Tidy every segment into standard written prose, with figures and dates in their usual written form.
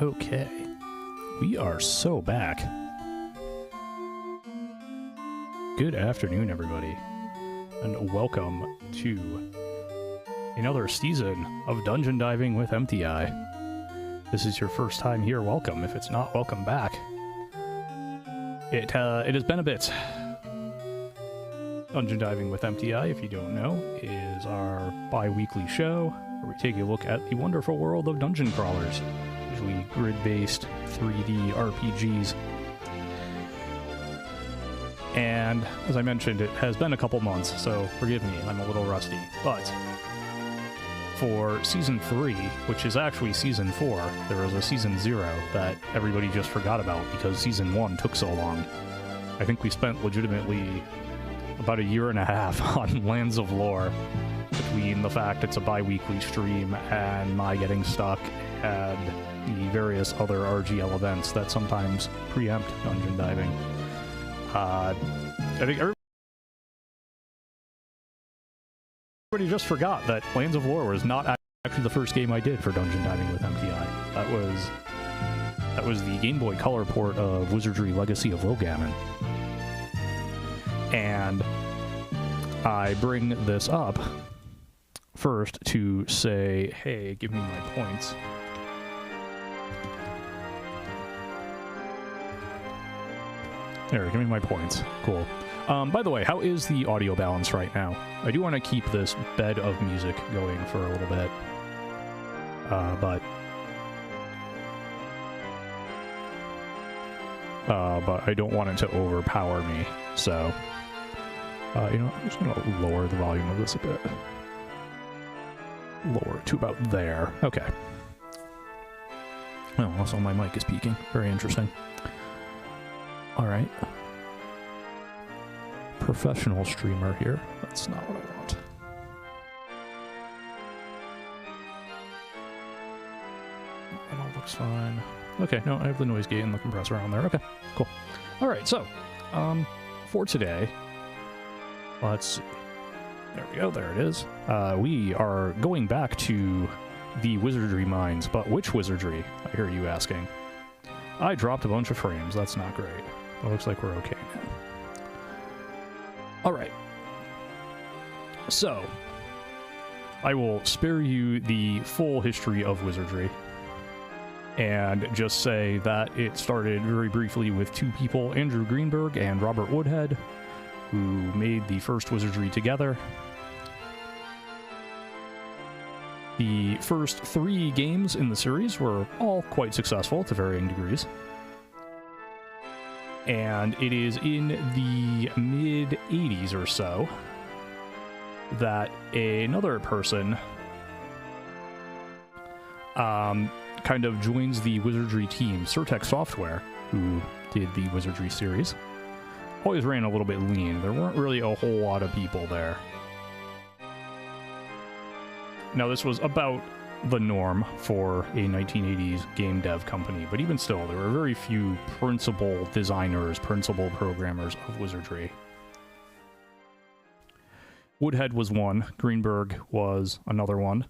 Okay, we are so back. Good afternoon, everybody, and welcome to another season of Dungeon Diving with Emptyeye. This is your first time here, welcome. If it's not, welcome back. It has been a bit. Dungeon Diving with Emptyeye, if you don't know, is our bi-weekly show where we take a look at the wonderful world of dungeon crawlers, usually grid-based 3D RPGs. And as I mentioned, it has been a couple months, so forgive me, I'm a little rusty. But for Season 3, which is actually Season 4, there was a Season 0 that everybody just forgot about because Season 1 took so long. I think we spent legitimately about a year and a half on Lands of Lore, between the fact it's a bi-weekly stream and my getting stuck and the various other RGL events that sometimes preempt dungeon diving. I think everybody just forgot that Lands of Lore was not actually the first game I did for Dungeon Diving with Emptyeye. That was the Game Boy Color port of Wizardry Legacy of Lilgamen. And I bring this up first to say, hey, give me my points. There, give me my points. Cool. By the way, how is the audio balance right now? I do want to keep this bed of music going for a little bit. But I don't want it to overpower me, so you know, I'm just gonna lower the volume of this a bit. Lower it to about there. Okay. Well, also my mic is peaking. Very interesting. Alright. Professional streamer here. That's not what I want. That all looks fine. Okay, no, I have the noise gate and the compressor on there. Okay, cool. Alright, so, for today, let's see. There we go, there it is. We are going back to the Wizardry Mines, but which Wizardry, I hear you asking. I dropped a bunch of frames, that's not great. It looks like we're okay now. Alright. So, I will spare you the full history of Wizardry, and just say that it started very briefly with two people, Andrew Greenberg and Robert Woodhead, who made the first Wizardry together. The first 3 games in the series were all quite successful to varying degrees. And it is in the mid-80s or so that another person kind of joins the Wizardry team, Surtech Software, who did the Wizardry series. Always ran a little bit lean. There weren't really a whole lot of people there. Now, this was about the norm for a 1980s game dev company, but even still, there were very few principal designers, principal programmers of Wizardry. Woodhead was one, Greenberg was another one.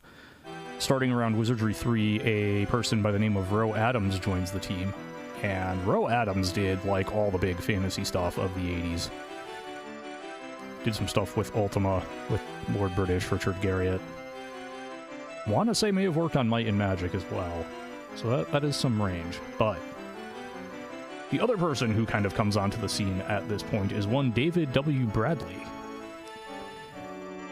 Starting around Wizardry 3, a person by the name of Ro Adams joins the team, and Ro Adams did, like, all the big fantasy stuff of the 80s. Did some stuff with Ultima, with Lord British, Richard Garriott. Want to say may have worked on Might and Magic as well, so that is some range. But the other person who kind of comes onto the scene at this point is one David W. Bradley.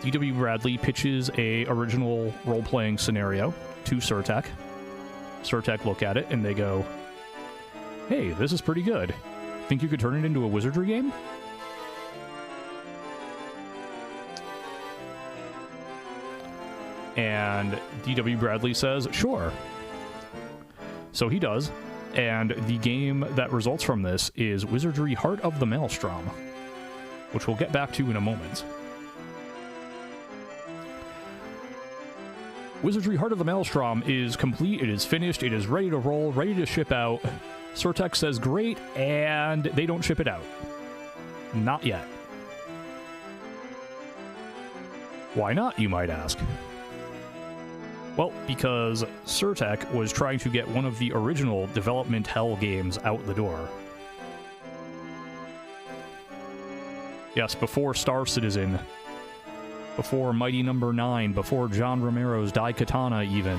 D.W. Bradley pitches a original role-playing scenario to Surtech. Surtech look at it and they go, hey, this is pretty good. Think you could turn it into a Wizardry game? And D.W. Bradley says, sure. So he does, and the game that results from this is Wizardry Heart of the Maelstrom, which we'll get back to in a moment. Wizardry Heart of the Maelstrom is complete, it is finished, it is ready to roll, ready to ship out. Surtech says great, and they don't ship it out. Not yet. Why not, you might ask? Well, because Surtech was trying to get one of the original development hell games out the door. Yes, before Star Citizen, before Mighty Number 9, before John Romero's Daikatana even,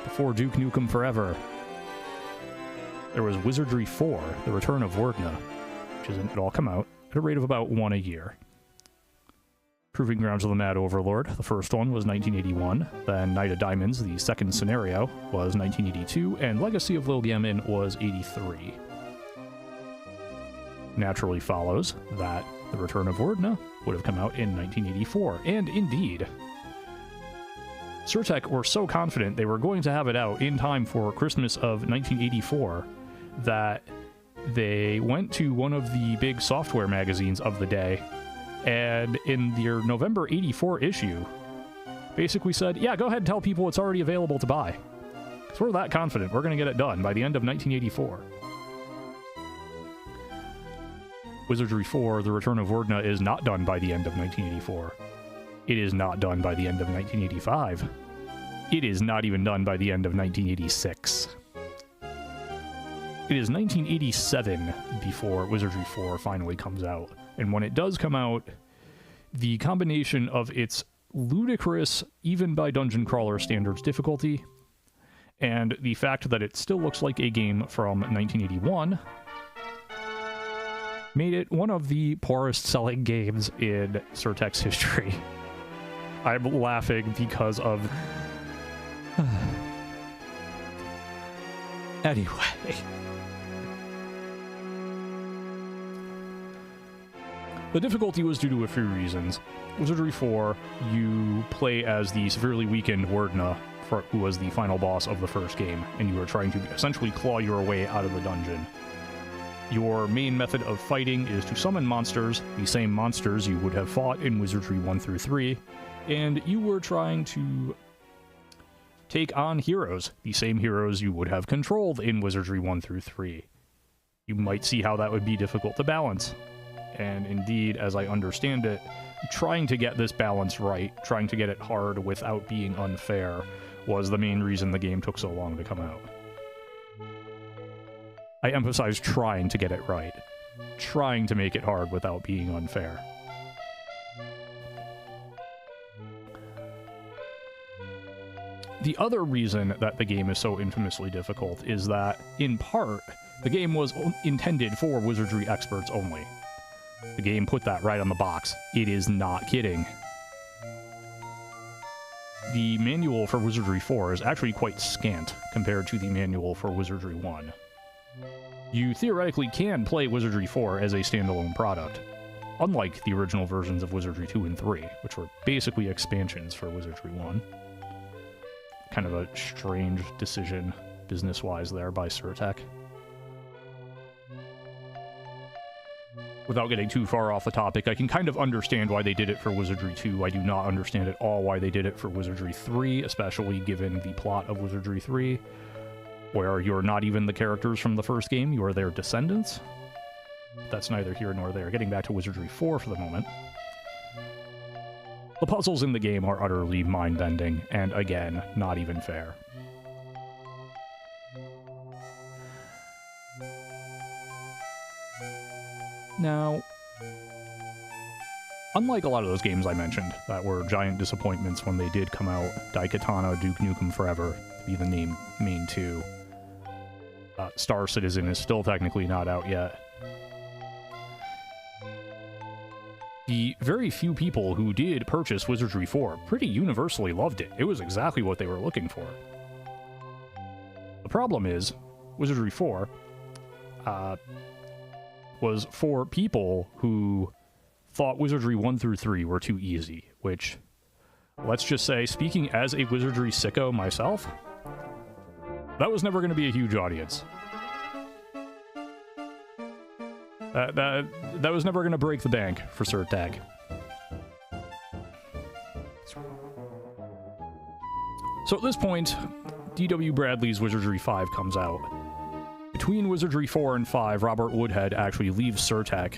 before Duke Nukem Forever, there was Wizardry 4, The Return of Wordna, which isn't at all come out at a rate of about one a year. Proving Grounds of the Mad Overlord, the first one was 1981, then Night of Diamonds, the second scenario, was 1982, and Legacy of Lil Gammon was 83. Naturally follows that The Return of Wordna would have come out in 1984, and indeed, Surtech were so confident they were going to have it out in time for Christmas of 1984 that they went to one of the big software magazines of the day, and in their November 84 issue, basically said, yeah, go ahead and tell people it's already available to buy. Because we're that confident we're going to get it done by the end of 1984. Wizardry 4, The Return of Wordna, is not done by the end of 1984. It is not done by the end of 1985. It is not even done by the end of 1986. It is 1987 before Wizardry 4 finally comes out. And when it does come out, the combination of its ludicrous, even by dungeon crawler standards, difficulty, and the fact that it still looks like a game from 1981, made it one of the poorest selling games in Surtech's history. I'm laughing because of... Anyway... The difficulty was due to a few reasons. Wizardry 4, you play as the severely weakened Wordna, who was the final boss of the first game, and you are trying to essentially claw your way out of the dungeon. Your main method of fighting is to summon monsters, the same monsters you would have fought in Wizardry 1 through 3, and you were trying to take on heroes, the same heroes you would have controlled in Wizardry 1 through 3. You might see how that would be difficult to balance. And indeed, as I understand it, trying to get this balance right, trying to get it hard without being unfair, was the main reason the game took so long to come out. I emphasize trying to get it right. Trying to make it hard without being unfair. The other reason that the game is so infamously difficult is that, in part, the game was intended for wizardry experts only. The game put that right on the box. It is not kidding. The manual for Wizardry 4 is actually quite scant compared to the manual for Wizardry 1. You theoretically can play Wizardry 4 as a standalone product, unlike the original versions of Wizardry 2 and 3, which were basically expansions for Wizardry 1. Kind of a strange decision, business-wise, there by Surtech. Without getting too far off the topic, I can kind of understand why they did it for Wizardry 2. I do not understand at all why they did it for Wizardry 3, especially given the plot of Wizardry 3, where you're not even the characters from the first game, you are their descendants. That's neither here nor there. Getting back to Wizardry 4 for the moment. The puzzles in the game are utterly mind-bending, and again, not even fair. Now, unlike a lot of those games I mentioned that were giant disappointments when they did come out, Daikatana, Duke Nukem Forever, to be the main two, Star Citizen is still technically not out yet. The very few people who did purchase Wizardry 4 pretty universally loved it. It was exactly what they were looking for. The problem is, Wizardry 4 was for people who thought Wizardry 1 through 3 were too easy, which, let's just say, speaking as a Wizardry sicko myself, that was never going to be a huge audience. That was never going to break the bank for Surtech. So at this point, D.W. Bradley's Wizardry 5 comes out. Between Wizardry 4 and 5, Robert Woodhead actually leaves Surtech.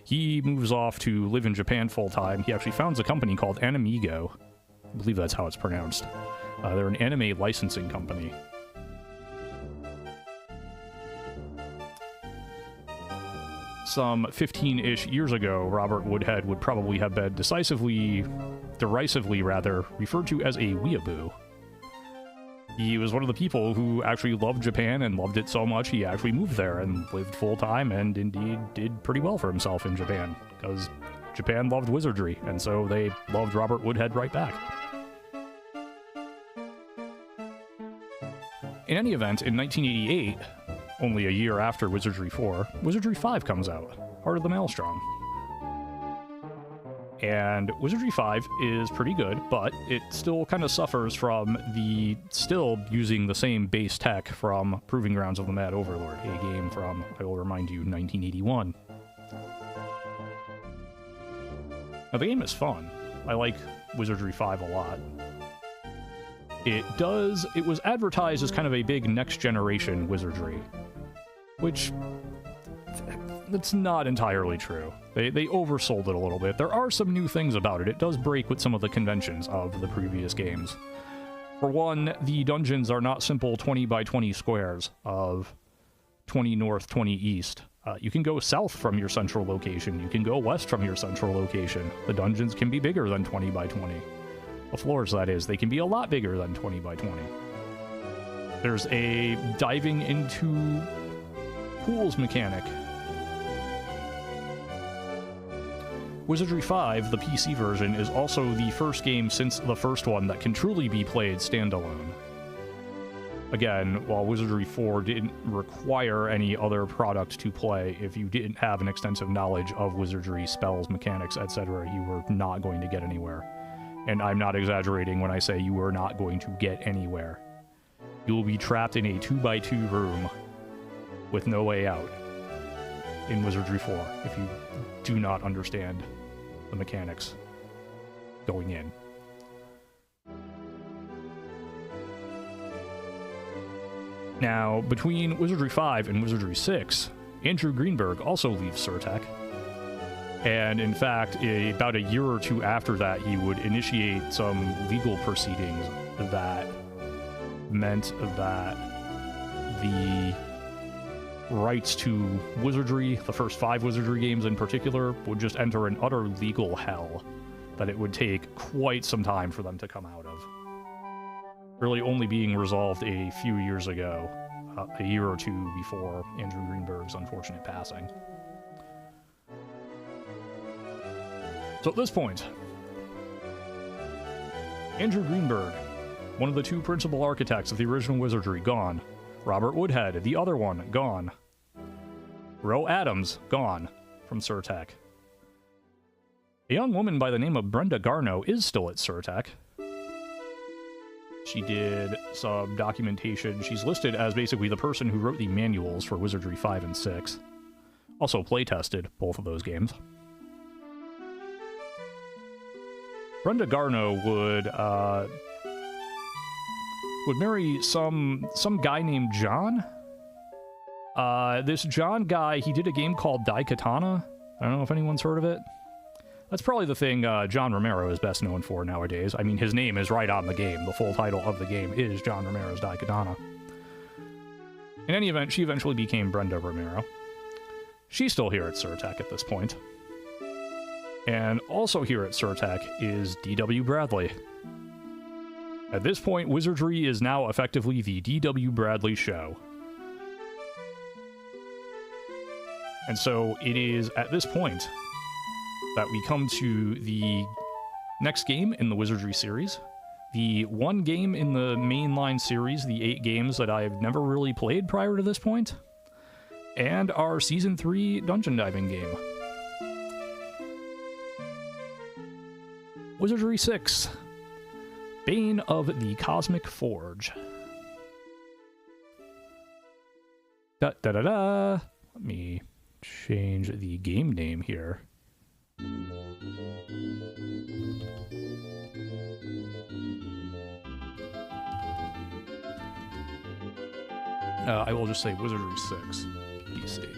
He moves off to live in Japan full-time. He actually founds a company called Animigo. I believe that's how it's pronounced. They're an anime licensing company. Some 15-ish years ago, Robert Woodhead would probably have been derisively referred to as a weeaboo. He was one of the people who actually loved Japan and loved it so much he actually moved there and lived full-time and indeed did pretty well for himself in Japan, because Japan loved wizardry, and so they loved Robert Woodhead right back. In any event, in 1988, only a year after Wizardry 4, Wizardry 5 comes out, Heart of the Maelstrom. And Wizardry 5 is pretty good, but it still kind of suffers from still using the same base tech from Proving Grounds of the Mad Overlord, a game from, I will remind you, 1981. Now, the game is fun. I like Wizardry 5 a lot. It was advertised as kind of a big next-generation wizardry, which that's not entirely true. They oversold it a little bit. There are some new things about it. It does break with some of the conventions of the previous games. For one, the dungeons are not simple 20 by 20 squares of 20 north, 20 east. You can go south from your central location. You can go west from your central location. The dungeons can be bigger than 20 by 20. The floors, that is, they can be a lot bigger than 20 by 20. There's a diving into pools mechanic. Wizardry 5, the PC version, is also the first game since the first one that can truly be played standalone. Again, while Wizardry 4 didn't require any other product to play, if you didn't have an extensive knowledge of wizardry, spells, mechanics, etc., you were not going to get anywhere. And I'm not exaggerating when I say you are not going to get anywhere. You will be trapped in a 2x2 room with no way out in Wizardry 4 if you do not understand the mechanics going in. Now, between Wizardry 5 and Wizardry 6, Andrew Greenberg also leaves Surtech. And in fact, about a year or two after that, he would initiate some legal proceedings that meant that the rights to wizardry, the first 5 wizardry games in particular, would just enter an utter legal hell that it would take quite some time for them to come out of. Really only being resolved a few years ago, a year or two before Andrew Greenberg's unfortunate passing. So at this point, Andrew Greenberg, one of the 2 principal architects of the original wizardry, gone. Robert Woodhead, the other one, gone. Ro Adams, gone from Surtech. A young woman by the name of Brenda Garno is still at Surtech. She did some documentation. She's listed as basically the person who wrote the manuals for Wizardry 5 and 6. Also playtested both of those games. Brenda Garno would marry some guy named John. This John guy, he did a game called Daikatana. I don't know if anyone's heard of it. That's probably the thing John Romero is best known for nowadays. I mean, his name is right on the game. The full title of the game is John Romero's Daikatana. In any event, she eventually became Brenda Romero. She's still here at Surtech at this point. And also here at Surtech is D.W. Bradley. At this point, Wizardry is now effectively the D.W. Bradley show. And so it is at this point that we come to the next game in the Wizardry series. The one game in the mainline series, the 8 games that I've never really played prior to this point. And our Season 3 dungeon diving game. Wizardry 6. Bane of the Cosmic Forge. Da-da-da-da. Let me change the game name here. I will just say Wizardry 6 PC. There.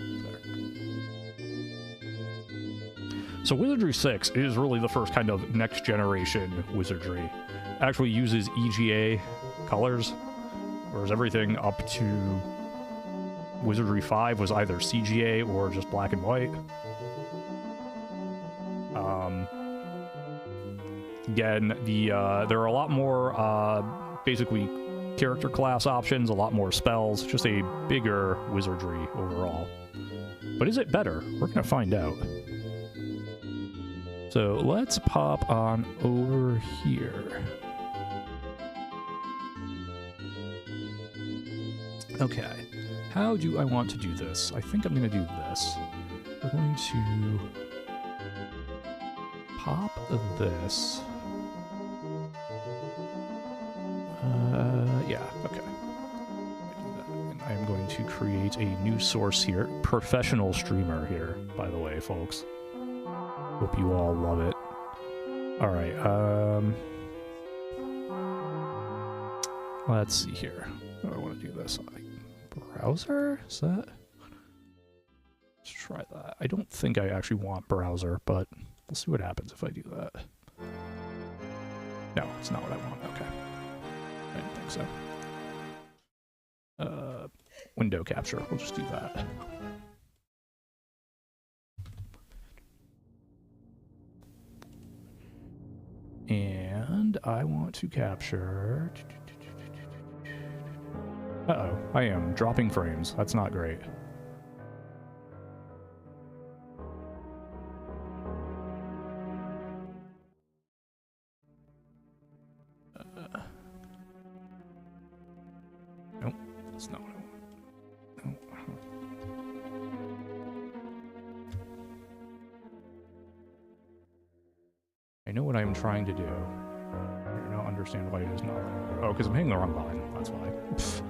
So Wizardry 6 is really the first kind of next generation wizardry. actually uses EGA colors, whereas everything up to Wizardry 5 was either CGA or just black and white. Again, there are a lot more basically character class options, a lot more spells, just a bigger wizardry overall. But is it better? We're gonna find out. So let's pop on over here. Okay, how do I want to do this? I think I'm gonna do this. We're going to pop this. Yeah, okay. I do that. And I'm going to create a new source here. Professional streamer here, by the way, folks. Hope you all love it. Alright, let's see here. How do I want to do this? Browser? Is that? Let's try that. I don't think I actually want browser, but we'll see what happens if I do that. No, it's not what I want. Okay. I didn't think so. Window capture. We'll just do that. And I want to capture... Uh-oh, I am dropping frames. That's not great. Nope, that's not what I want. Nope. I know what I'm trying to do. I don't understand why it is not. Oh, because I'm hitting the wrong button. That's why. Pfft.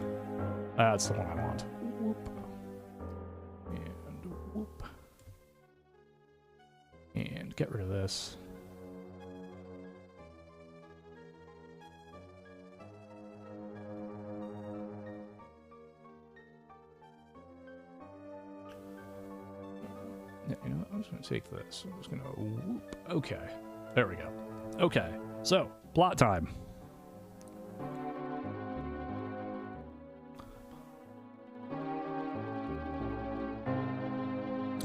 That's the one I want. Whoop. And whoop. And get rid of this. Yeah, you know what? I'm just going to take this. I'm just going to whoop. Okay. There we go. Okay. So, plot time.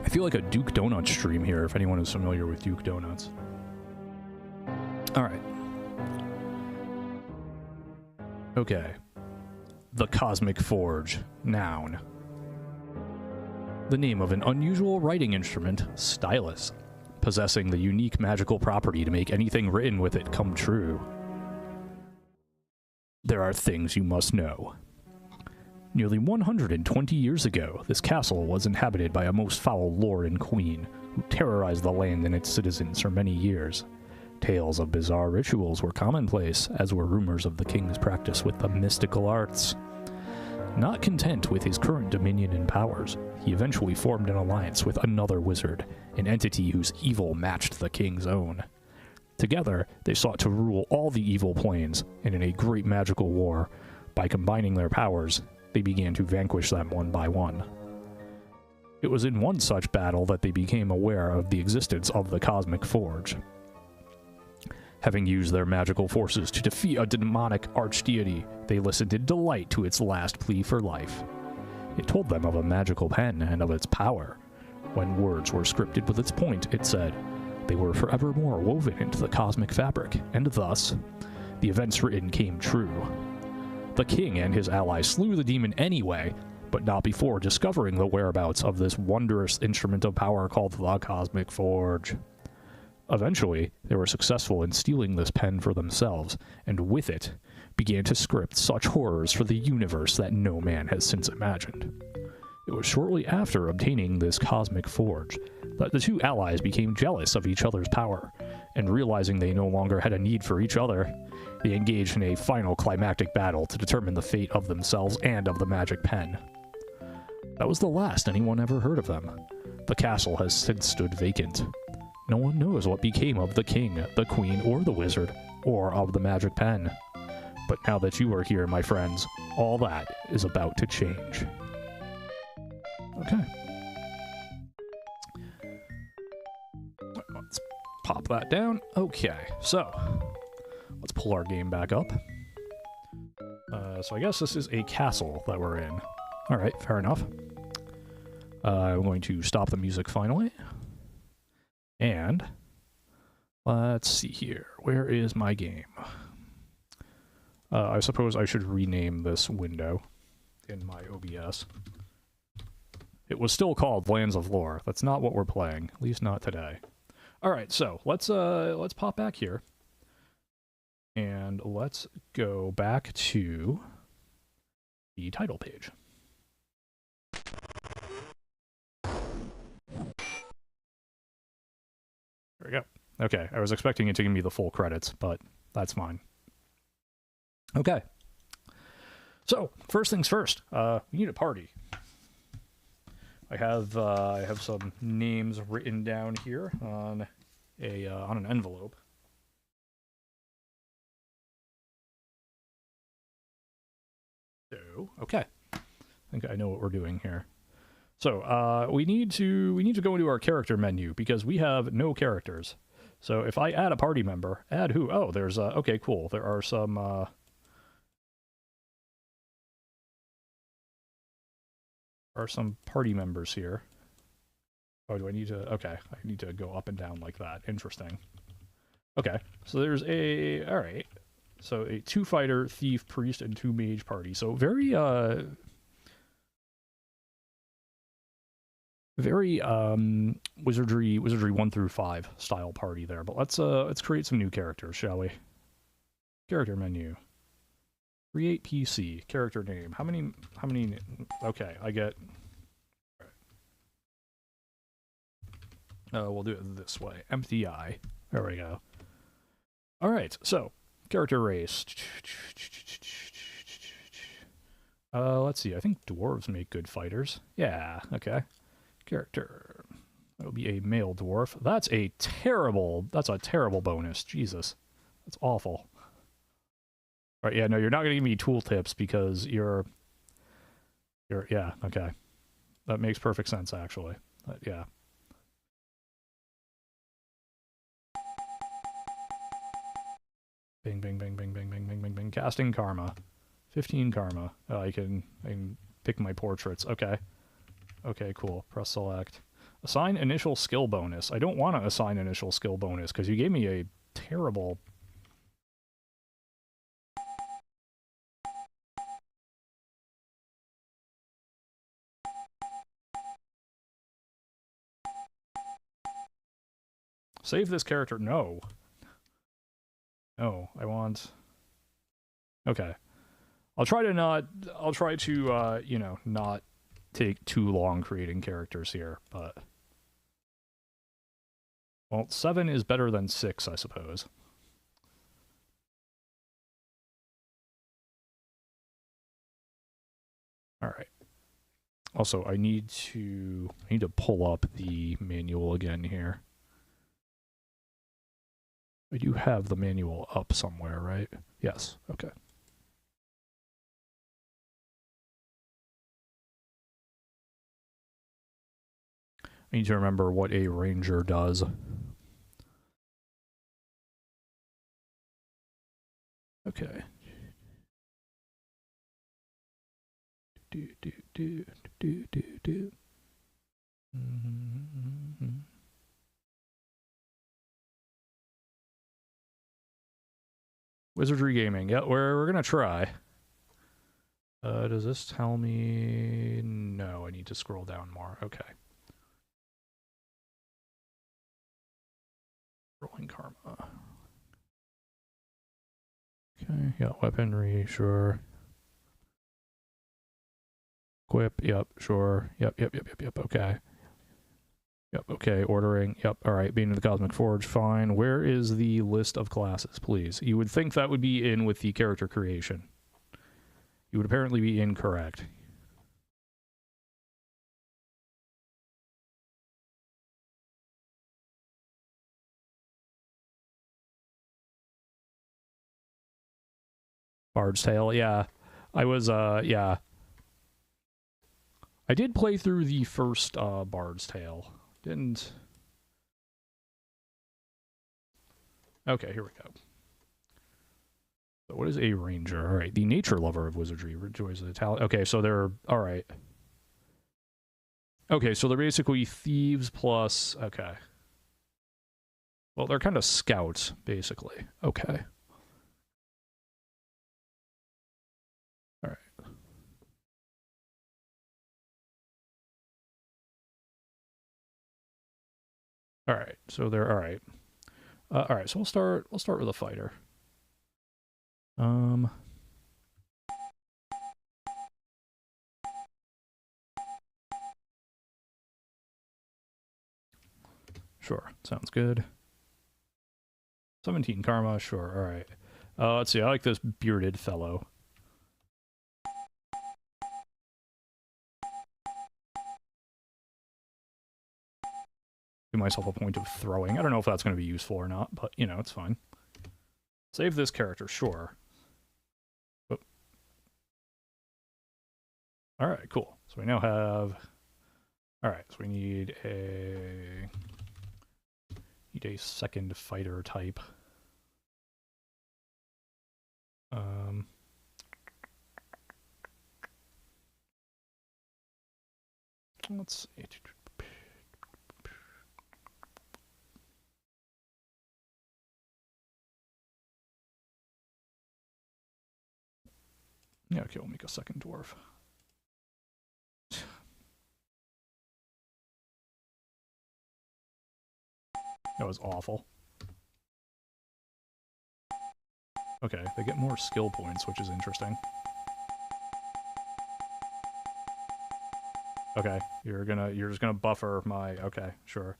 I feel like a Duke Donuts stream here, if anyone is familiar with Duke Donuts. Alright. Okay. The Cosmic Forge. Noun. The name of an unusual writing instrument, stylus, possessing the unique magical property to make anything written with it come true. There are things you must know. Nearly 120 years ago, this castle was inhabited by a most foul lord and queen, who terrorized the land and its citizens for many years. Tales of bizarre rituals were commonplace, as were rumors of the king's practice with the mystical arts. Not content with his current dominion and powers, he eventually formed an alliance with another wizard, an entity whose evil matched the king's own. Together, they sought to rule all the evil planes, and in a great magical war, by combining their powers, they began to vanquish them one by one. It was in one such battle that they became aware of the existence of the Cosmic Forge. Having used their magical forces to defeat a demonic archdeity, they listened in delight to its last plea for life. It told them of a magical pen and of its power. When words were scripted with its point, it said, they were forevermore woven into the cosmic fabric, and thus, the events written came true. The king and his allies slew the demon anyway, but not before discovering the whereabouts of this wondrous instrument of power called the Cosmic Forge. Eventually, they were successful in stealing this pen for themselves, and with it, began to script such horrors for the universe that no man has since imagined. It was shortly after obtaining this Cosmic Forge that the two allies became jealous of each other's power, and realizing they no longer had a need for each other, they engaged in a final climactic battle to determine the fate of themselves and of the magic pen. That was the last anyone ever heard of them. The castle has since stood vacant. No one knows what became of the king, the queen, or the wizard, or of the magic pen. But now that you are here, my friends, all that is about to change. Okay. Let's pop that down. Okay, so let's pull our game back up. So I guess this is a castle that we're in. Alright, fair enough. I'm going to stop the music finally. And let's see here. Where is my game? I suppose I should rename this window in my OBS. It was still called Lands of Lore. That's not what we're playing, at least not today. Alright, so let's pop back here. And let's go back to the title page. There we go. Okay, I was expecting it to give me the full credits, but that's fine. Okay. So, first things first, we need a party. I have some names written down here on an envelope. So, okay. I think I know what we're doing here. So, we need to go into our character menu because we have no characters. So, if I add a party member, add who? Oh, there's okay, cool. There are some party members here. Oh, do I need to? Okay, I need to go up and down like that. Interesting. Okay, so there's a... Alright. So a 2-fighter, thief, priest, and 2-mage party. So very, very, wizardry 1 through 5 style party there. But let's create some new characters, shall we? Character menu. Create PC. Character name. How many... Okay, I get... We'll do it this way. Emptyeye. There we go. Alright, so, character race. Let's see, I think dwarves make good fighters. Yeah, okay. Character. That would be a male dwarf. That's a terrible bonus. Jesus. That's awful. Alright, yeah, no, you're not gonna give me tooltips because you're, yeah, okay. That makes perfect sense, actually. But, yeah. Bing, bing, bing, bing, bing, bing, bing, bing, bing. Casting karma. 15 karma. Oh, I can pick my portraits. Okay. Okay, cool. Press select. Assign initial skill bonus. I don't want to assign initial skill bonus because you gave me a terrible... Save this character. No. No, I want... Okay. I'll try to, you know, not take too long creating characters here, but... Well, 7 is better than 6, I suppose. Alright. Also, I need to pull up the manual again here. I do have the manual up somewhere, right? Yes, okay. I need to remember what a ranger does. Okay. Wizardry Gaming. Yeah, we're gonna try. Does this tell me? No, I need to scroll down more. Okay. Rolling karma. Okay, yeah, weaponry, sure. Equip, yep, sure. Yep, okay. Yep, okay, ordering, yep, alright, being in the Cosmic Forge, fine. Where is the list of classes, please? You would think that would be in with the character creation. You would apparently be incorrect. Bard's Tale, yeah. I was, yeah. I did play through the first, Bard's Tale. Didn't... Okay, here we go. So what is a ranger? All right, the nature lover of wizardry rejoices the talent. Okay, so they're all right. Okay, so they're basically thieves plus. Okay. Well, they're kind of scouts, basically. Okay. All right. All right. So they're all right. All right. So we'll start. We'll start with a fighter. Sure. Sounds good. 17 karma. Sure. All right. Let's see. I like this bearded fellow. Give myself a point of throwing. I don't know if that's going to be useful or not, but you know, it's fine. Save this character. Sure. Oh. All right. Cool. So we now have. All right. So we need a second fighter type. Let's see. Yeah, okay, we'll make a second dwarf. That was awful. Okay, they get more skill points, which is interesting. Okay, you're just gonna buffer my. Okay, sure.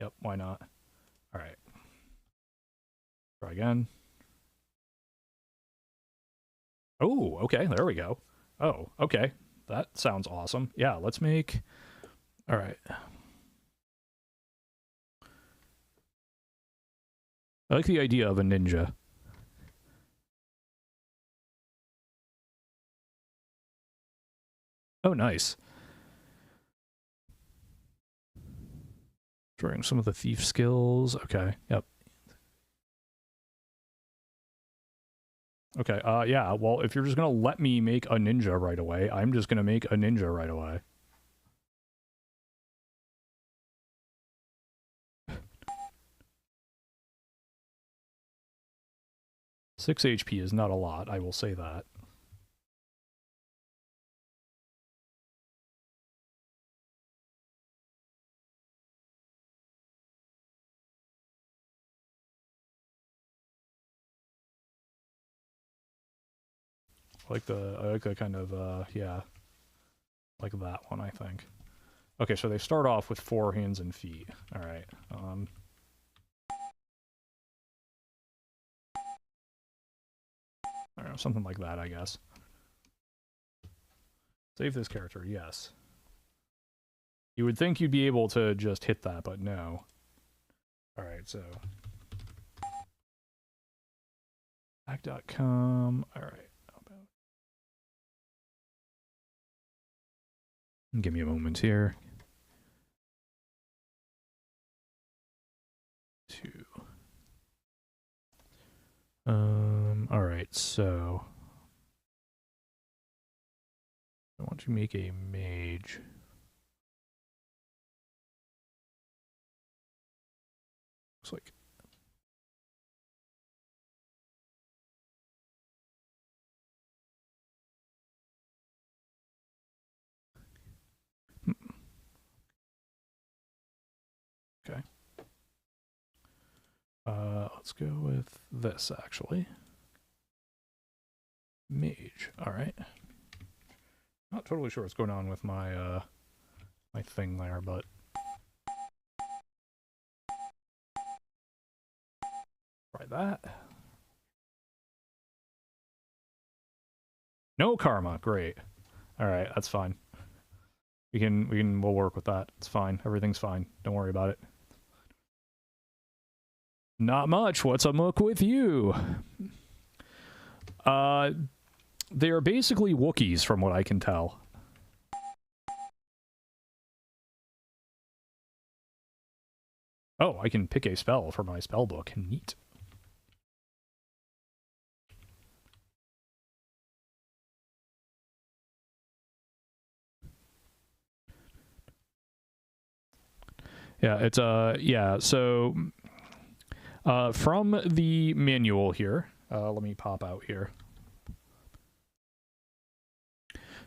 Yep, why not? All right. Try again. Oh, okay, there we go. Oh, okay, that sounds awesome. Yeah, let's make. All right. I like the idea of a ninja. Oh, nice. Drawing some of the thief skills. Okay, yep. Okay, yeah, well, if you're just gonna let me make a ninja right away, I'm just gonna make a ninja right away. Six HP is not a lot, I will say that. I like the kind of, yeah, like that one, I think. Okay, so they start off with 4 hands and feet. All right. I don't know, something like that, I guess. Save this character, yes. You would think you'd be able to just hit that, but no. All right, so hack.com. All right. Give me a moment here. 2. All right, so I want to make a mage. Looks like okay. Let's go with this actually. Mage. All right. Not totally sure what's going on with my my thing there, but try that. No karma. Great. All right, that's fine. We'll work with that. It's fine. Everything's fine. Don't worry about it. Not much. What's a mook with you? They are basically Wookiees, from what I can tell. Oh, I can pick a spell for my spell book. Neat. Yeah, it's yeah. So from the manual here, let me pop out here.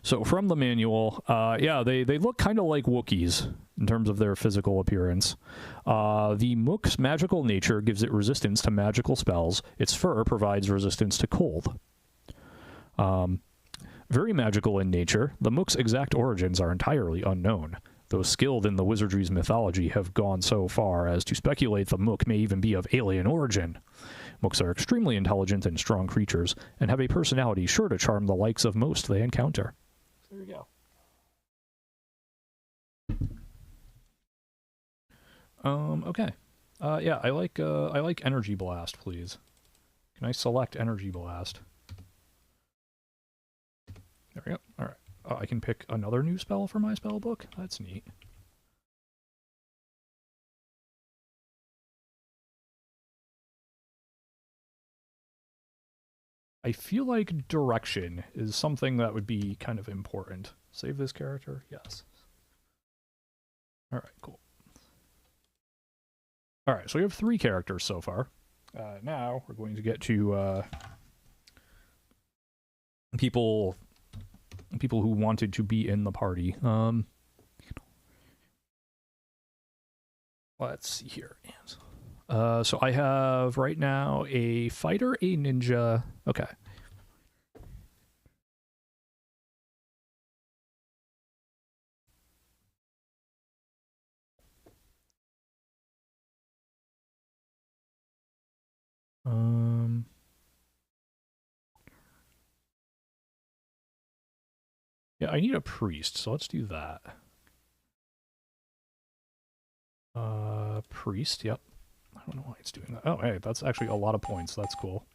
So from the manual, yeah, they look kind of like Wookiees in terms of their physical appearance. The Mook's magical nature gives it resistance to magical spells. Its fur provides resistance to cold. Very magical in nature, the Mook's exact origins are entirely unknown. Those skilled in the wizardry's mythology have gone so far as to speculate the Mook may even be of alien origin. Mooks are extremely intelligent and strong creatures, and have a personality sure to charm the likes of most they encounter. There you go. Okay. Yeah, I like Energy Blast, please. Can I select Energy Blast? There we go. Alright. I can pick another new spell for my spell book? That's neat. I feel like direction is something that would be kind of important. Save this character? Yes. Alright, cool. Alright, so we have 3 characters so far. Now we're going to get to people who wanted to be in the party. Let's see here. So I have right now a fighter, a ninja. Okay. Yeah, I need a priest, so let's do that. Priest, yep. I don't know why it's doing that. Oh, hey, that's actually a lot of points. That's cool.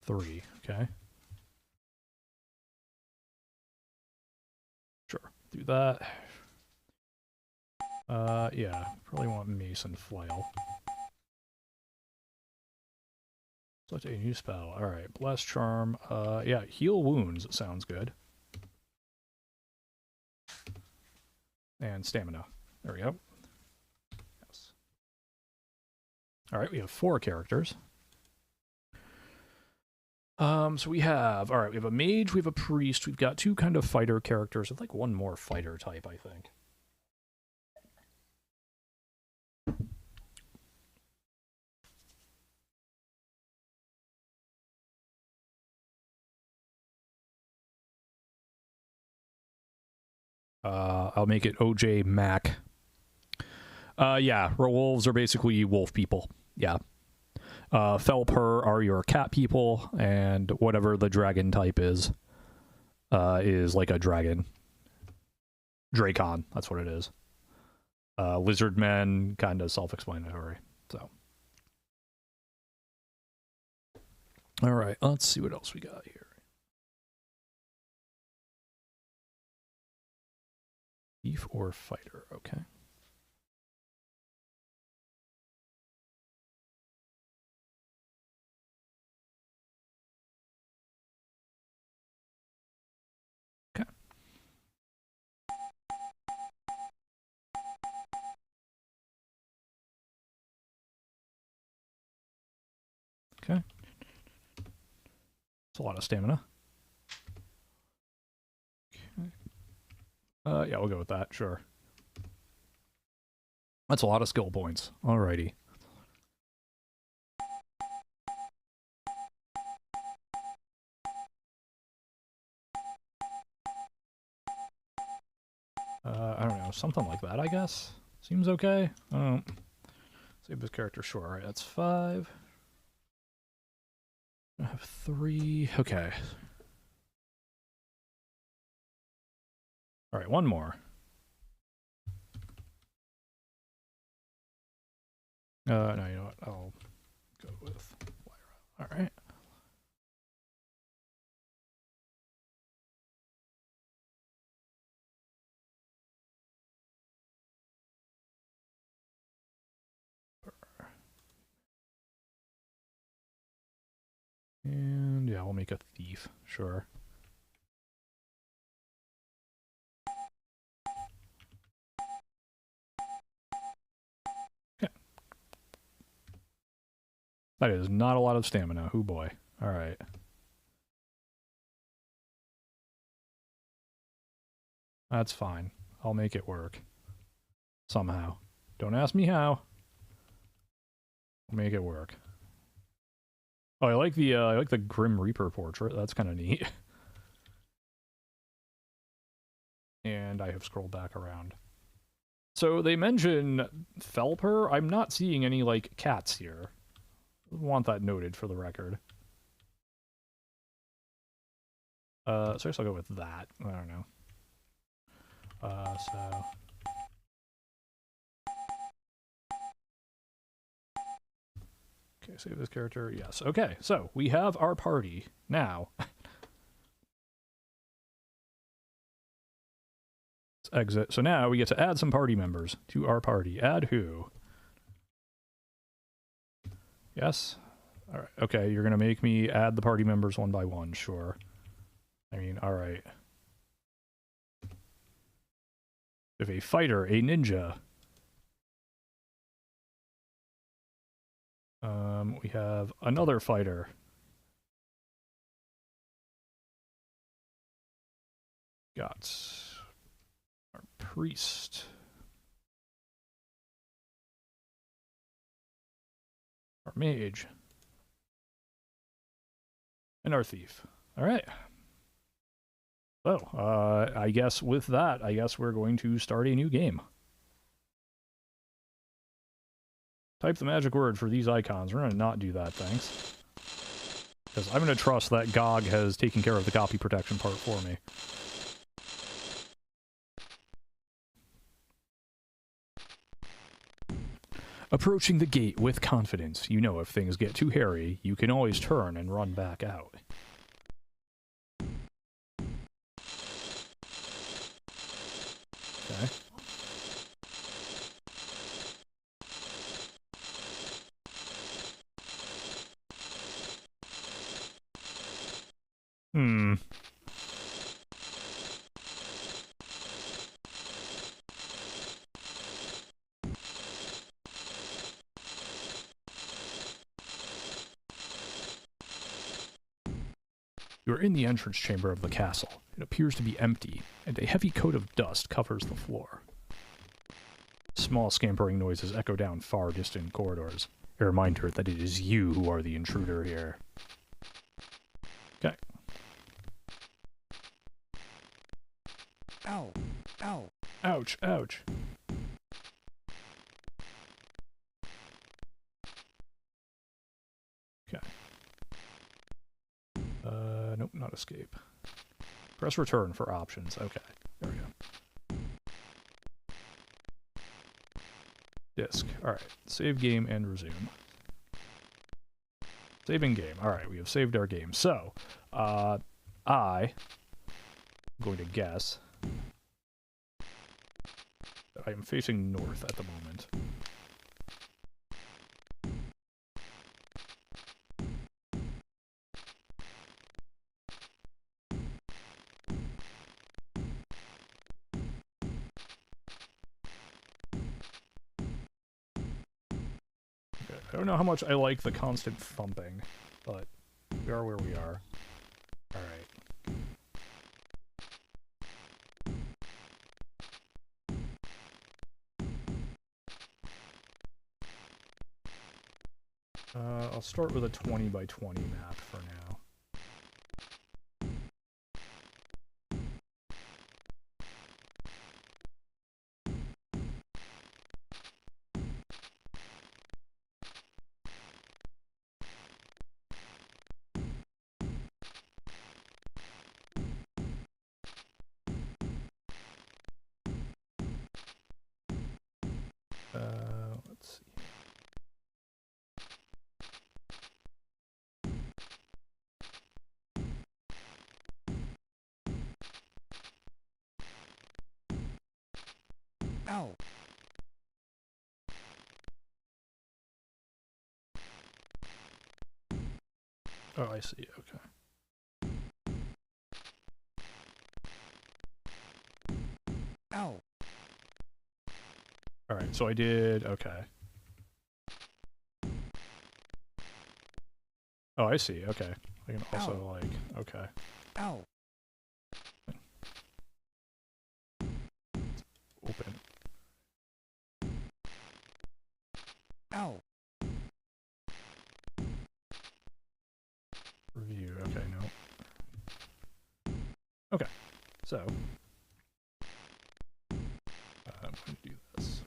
Three, okay. Sure, do that. Yeah, probably want Mason Flail. Such a new spell. Alright, Bless Charm. Yeah, Heal Wounds sounds good. And Stamina. There we go. Yes. Alright, we have 4 characters. So we have, alright, we have a mage, we have a priest, we've got 2 kind of fighter characters. I'd like 1 more fighter type, I think. I'll make it OJ Mac. Yeah, wolves are basically wolf people. Yeah. Felper are your cat people, and whatever the dragon type is like a dragon. Dracon, that's what it is. Lizard men, kind of self-explanatory. So. Alright, let's see what else we got here. Thief or fighter, okay. Okay. Okay. It's a lot of stamina. Okay. Yeah, we'll go with that, sure. That's a lot of skill points. Alrighty. I don't know, something like that, I guess? Seems okay? I don't... Save this character, sure. Alright, that's 5. I have 3. Okay. Alright, 1 more. No, you know what? I'll go with Lyra. Alright. And yeah, Yeah, we'll make a thief, sure. Okay. That is not a lot of stamina. Oh boy. Alright. That's fine. I'll make it work. Somehow. Don't ask me how. I'll make it work. Oh, I like the Grim Reaper portrait. That's kind of neat. And I have scrolled back around. So they mention Felper. I'm not seeing any, like, cats here. I want that noted for the record. So I guess I'll go with that. I don't know. So... Okay, save this character. Yes. Okay, so we have our party now. Let's exit. So now we get to add some party members to our party. Add who? Yes? Alright, okay, you're gonna make me add the party members one by one, sure. I mean, alright. We have a fighter, a ninja. We have another fighter. Got our priest. Our mage. And our thief. Alright. So, I guess with that, I guess we're going to start a new game. Type the magic word for these icons. We're going to not do that, thanks. Because I'm going to trust that GOG has taken care of the copy protection part for me. Approaching the gate with confidence. You know if things get too hairy, you can always turn and run back out. Okay. You are in the entrance chamber of the castle. It appears to be empty, and a heavy coat of dust covers the floor. Small scampering noises echo down far distant corridors, a reminder that it is you who are the intruder here. Okay. Ow! Ow! Ouch, ouch. Okay. Nope, not escape. Press return for options. Okay, there we go. Disk. Alright, save game and resume. Saving game. Alright, we have saved our game. So, I'm going to guess that I am facing north at the moment. I don't know how much I like the constant thumping, but we are where we are. Alright. I'll start with a 20 by 20 map for now. Let's see. Ow! Oh, I see. Okay. Alright, so I did... okay. Oh, I see, okay. I can also, like... okay. Open. Review, okay, no. Okay, so... I'm going to do this.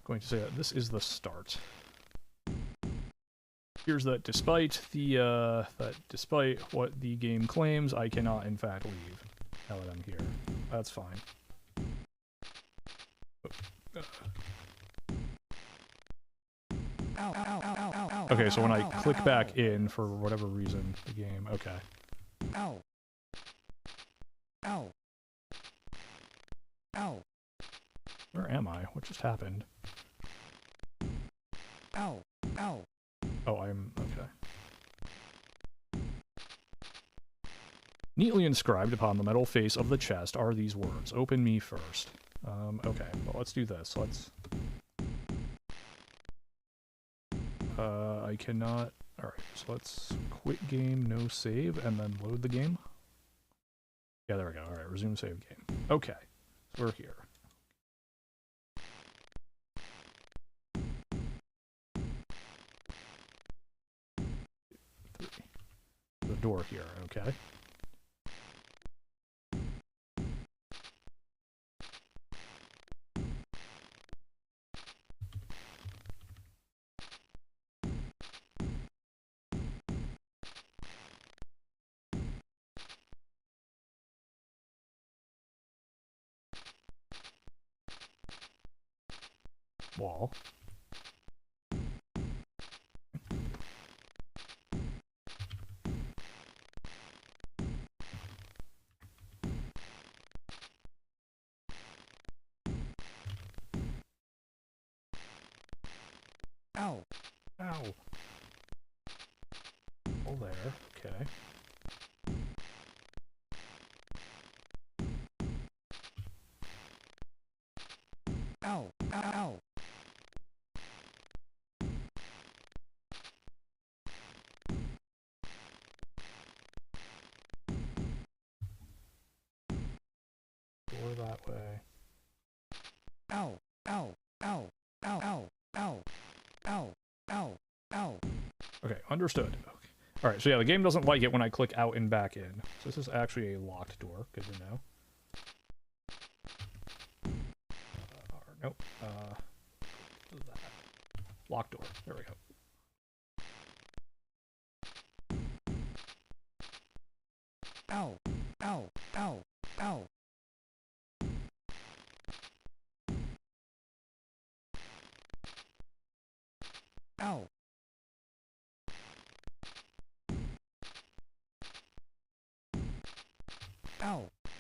Going to say that this is the start. Here's that despite what the game claims, I cannot in fact leave now that I'm here. That's fine. Okay, so when I click back in for whatever reason, the game, okay. Where am I? What just happened? Oh, I'm... okay. Neatly inscribed upon the metal face of the chest are these words. Open me first. Okay, well, let's do this. Let's... I cannot... Alright, so let's quit game, no save, and then load the game. Yeah, there we go. Alright, resume save game. Okay, so we're here. The door here, okay. Wall. Ow. Oh, there. Okay. Door that way. Okay, understood. Okay. Alright, so yeah, the game doesn't like it when I click out and back in. So this is actually a locked door. Good to know. Nope. What is that? Locked door. There we go.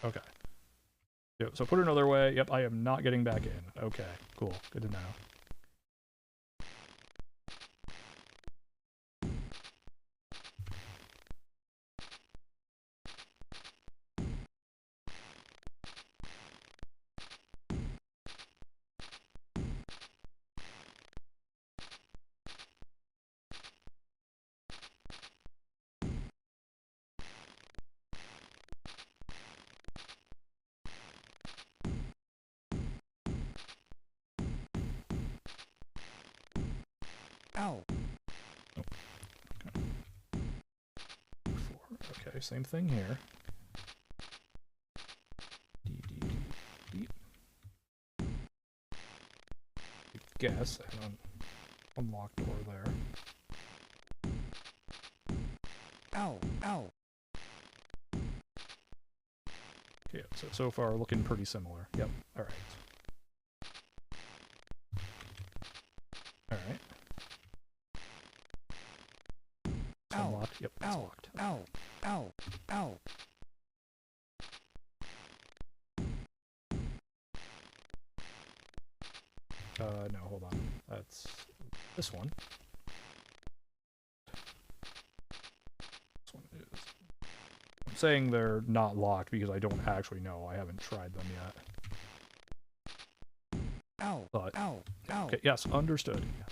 Okay. Yep, so put it another way. Yep, I am not getting back in. Okay, cool. Good to know. Okay, same thing here. Guess, and unlock door there. Okay, so far looking pretty similar. Yep, alright. Alright. Unlocked? Yep, it's locked. No, hold on. That's this one. saying they're not locked because I don't actually know. I haven't tried them yet. Ow, But, ow, yeah, ow. okay, yes, understood. Yes.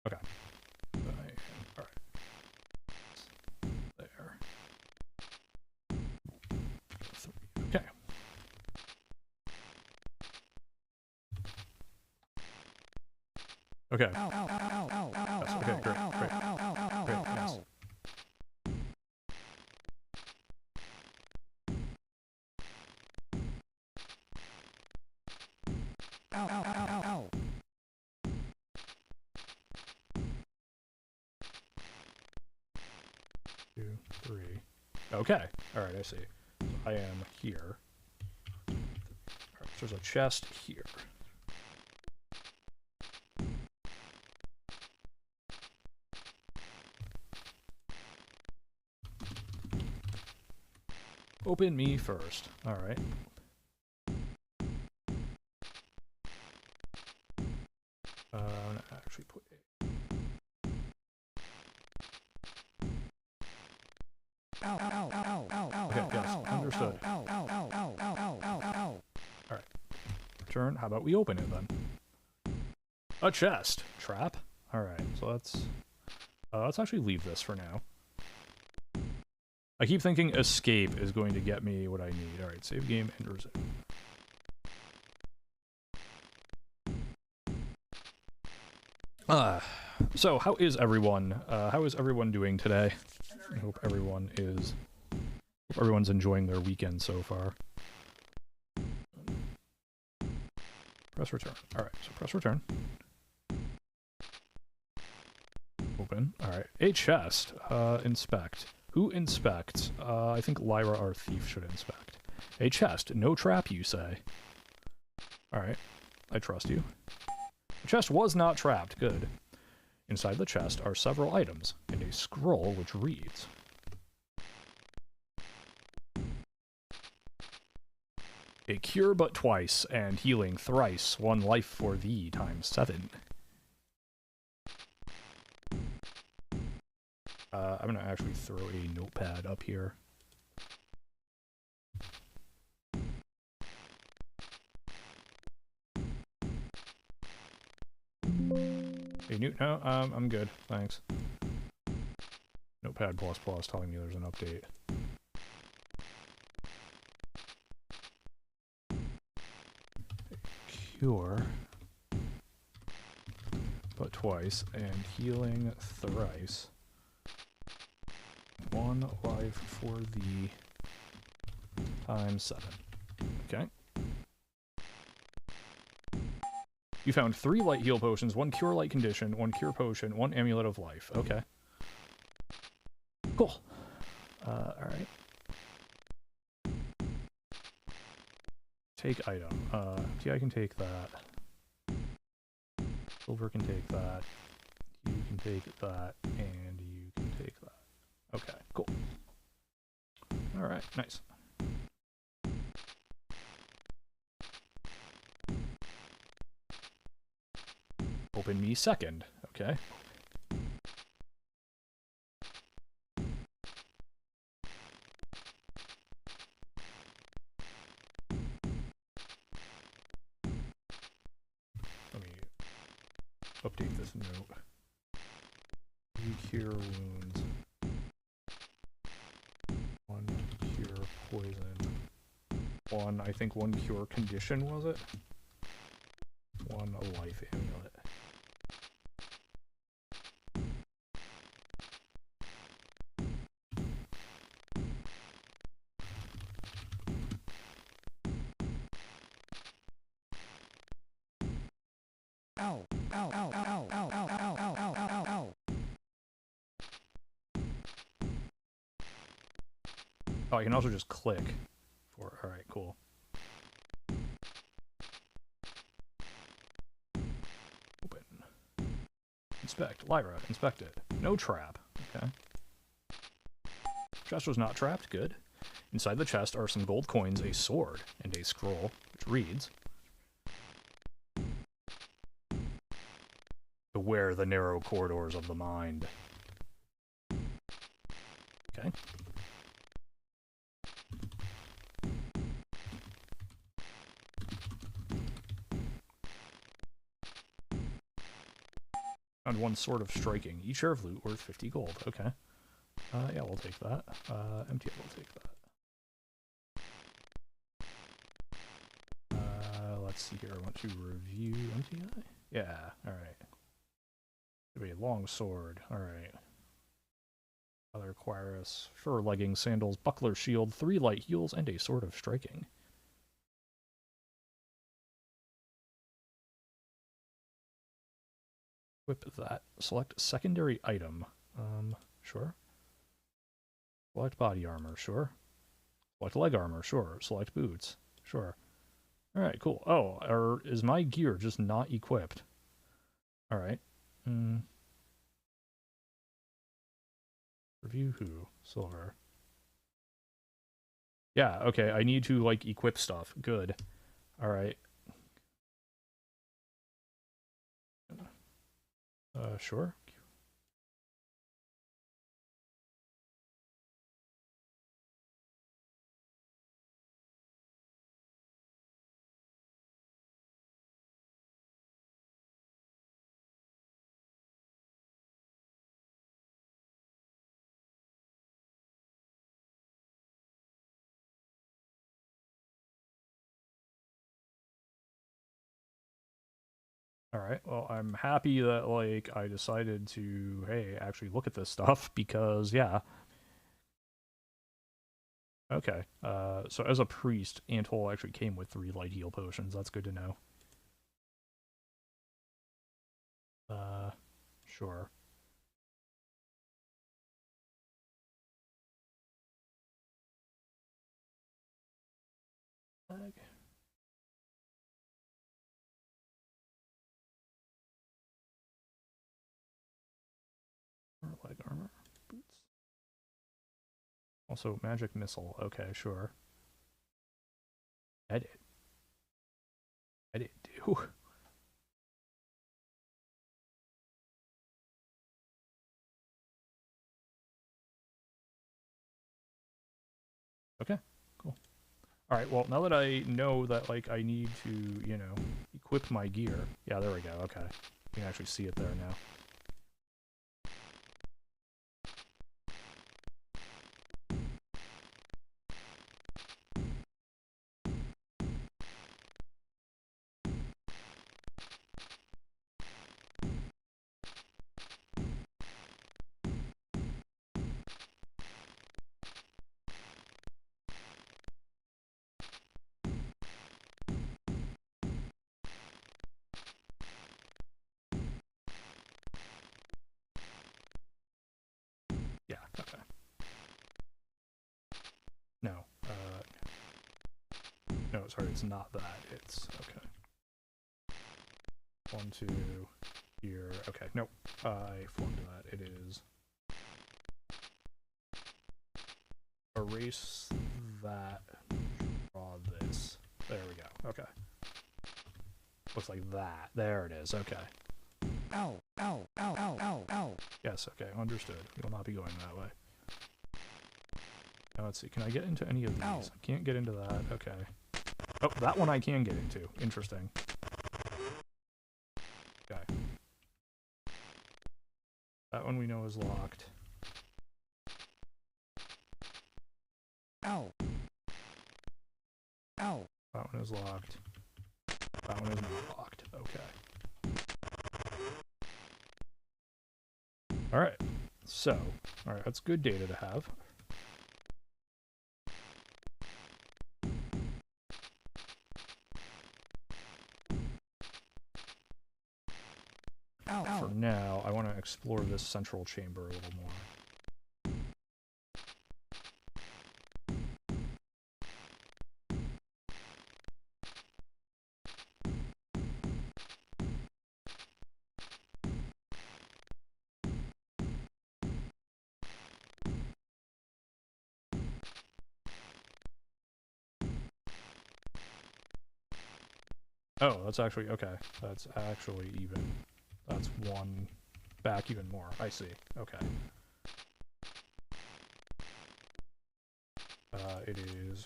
Okay. Alright. There. 3. Okay. Okay. Ow, ow, ow, ow, ow, ow, Yes, ow, okay, ow, great, ow, great. ow, ow, ow, ow, Great, ow, yes. ow. Ow, ow, ow, ow, ow. 2, 3. Okay. Alright, I see. So I am here. Alright, so there's a chest here. Open me first. Alright. I'm gonna actually put a... Ow, ow, ow, ow, ow, ow, Okay, ow, yes, ow, ow, understood. ow, ow, ow, ow, ow, ow, ow, ow. Alright. Return. How about we open it then? A chest. Trap. Alright, so let's actually leave this for now. I keep thinking escape is going to get me what I need. Alright, save game and resume. So how is everyone? How is everyone doing today? I hope everyone's enjoying their weekend so far. Press return. Alright, so press return. Open. Alright. A chest. Inspect. Who inspects? I think Lyra, our thief, should inspect. A chest. No trap, you say. Alright. I trust you. The chest was not trapped. Good. Inside the chest are several items, and a scroll which reads... A cure but twice, and healing thrice, 1 life for thee times 7. I'm gonna actually throw a notepad up here. Hey, no, I'm good, thanks. Notepad++ telling me there's an update. Cure, but twice, and healing thrice. 1 life for the times 7. Okay. You found 3 light heal potions, 1 cure light condition, 1 cure potion, 1 amulet of life. Okay. Cool. Alright. Take item. Emptyeye can take that. Silver can take that. You can take that, and you can take that. Okay, cool. Alright, nice. Open me second. Okay. Let me update this note. You cure wounds. 1 cure poison. 1, I think 1 cure condition, was it? 1 life amulet. Ow, ow, ow, ow, ow, ow, ow, ow, ow, ow, ow. Oh, I can also just click for... Alright, cool. Open. Inspect. Lyra, inspect it. No trap. Okay. Chest was not trapped. Good. Inside the chest are some gold coins, a sword, and a scroll, which reads... The beware the narrow corridors of the mind. Okay. Found one sort of striking. Each share of loot worth 50 gold. Okay. Yeah, we'll take that. Emptyeye will take that. Let's see here. I want to review Emptyeye. Yeah, alright. It'll be a long sword. Alright. Other acquire us. Fur leggings, sandals, buckler, shield, 3 light heals, and a sword of striking. Equip that. Select secondary item. Sure. Select body armor, sure. Select leg armor, sure. Select boots, sure. Alright, cool. Oh, is my gear just not equipped? Alright. Review who? Silver. Yeah, okay, I need to, like, equip stuff. Good. Alright. Sure. Alright, well, I'm happy that, like, I decided to, hey, actually look at this stuff, because, yeah. Okay, so as a priest, Anthole actually came with 3 light heal potions. That's good to know. Sure. Leg. Leg armor. Boots. Also, magic missile. Okay, sure. Edit. Edit, do. Okay, cool. Alright, well, now that I know that, like, I need to, you know, equip my gear. Yeah, there we go, okay. You can actually see it there now. Yeah, okay. No, no, sorry, it's not that. It's, okay. 1, 2, here. Okay, nope. I flunked that. It is... erase that. Draw this. There we go. Okay. Looks like that. There it is. Okay. Ow, ow, ow, ow, ow, ow. Yes, okay, understood. We will not be going that way. Now let's see, can I get into any of these? Ow. I can't get into that, okay. Oh, that one I can get into. Interesting. Okay. That one we know is locked. Ow. Ow. That one is locked. That one is not locked. Okay. Alright. So, alright, that's good data to have. Ow. Ow. For now, I want to explore this central chamber a little more. Oh, that's actually, okay. That's actually even. That's that's one back even more. I see. Okay. It is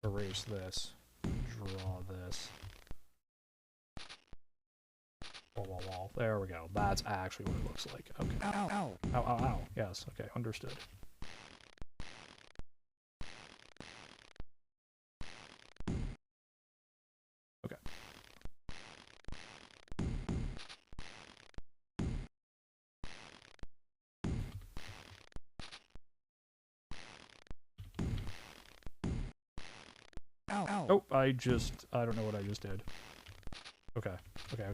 erase this, draw this. Wall. There we go. That's actually what it looks like. Okay. Ow, ow. Ow, ow, ow. Yes, okay, understood. Okay. Ow, ow. Oh, I don't know what I just did. Okay. Okay.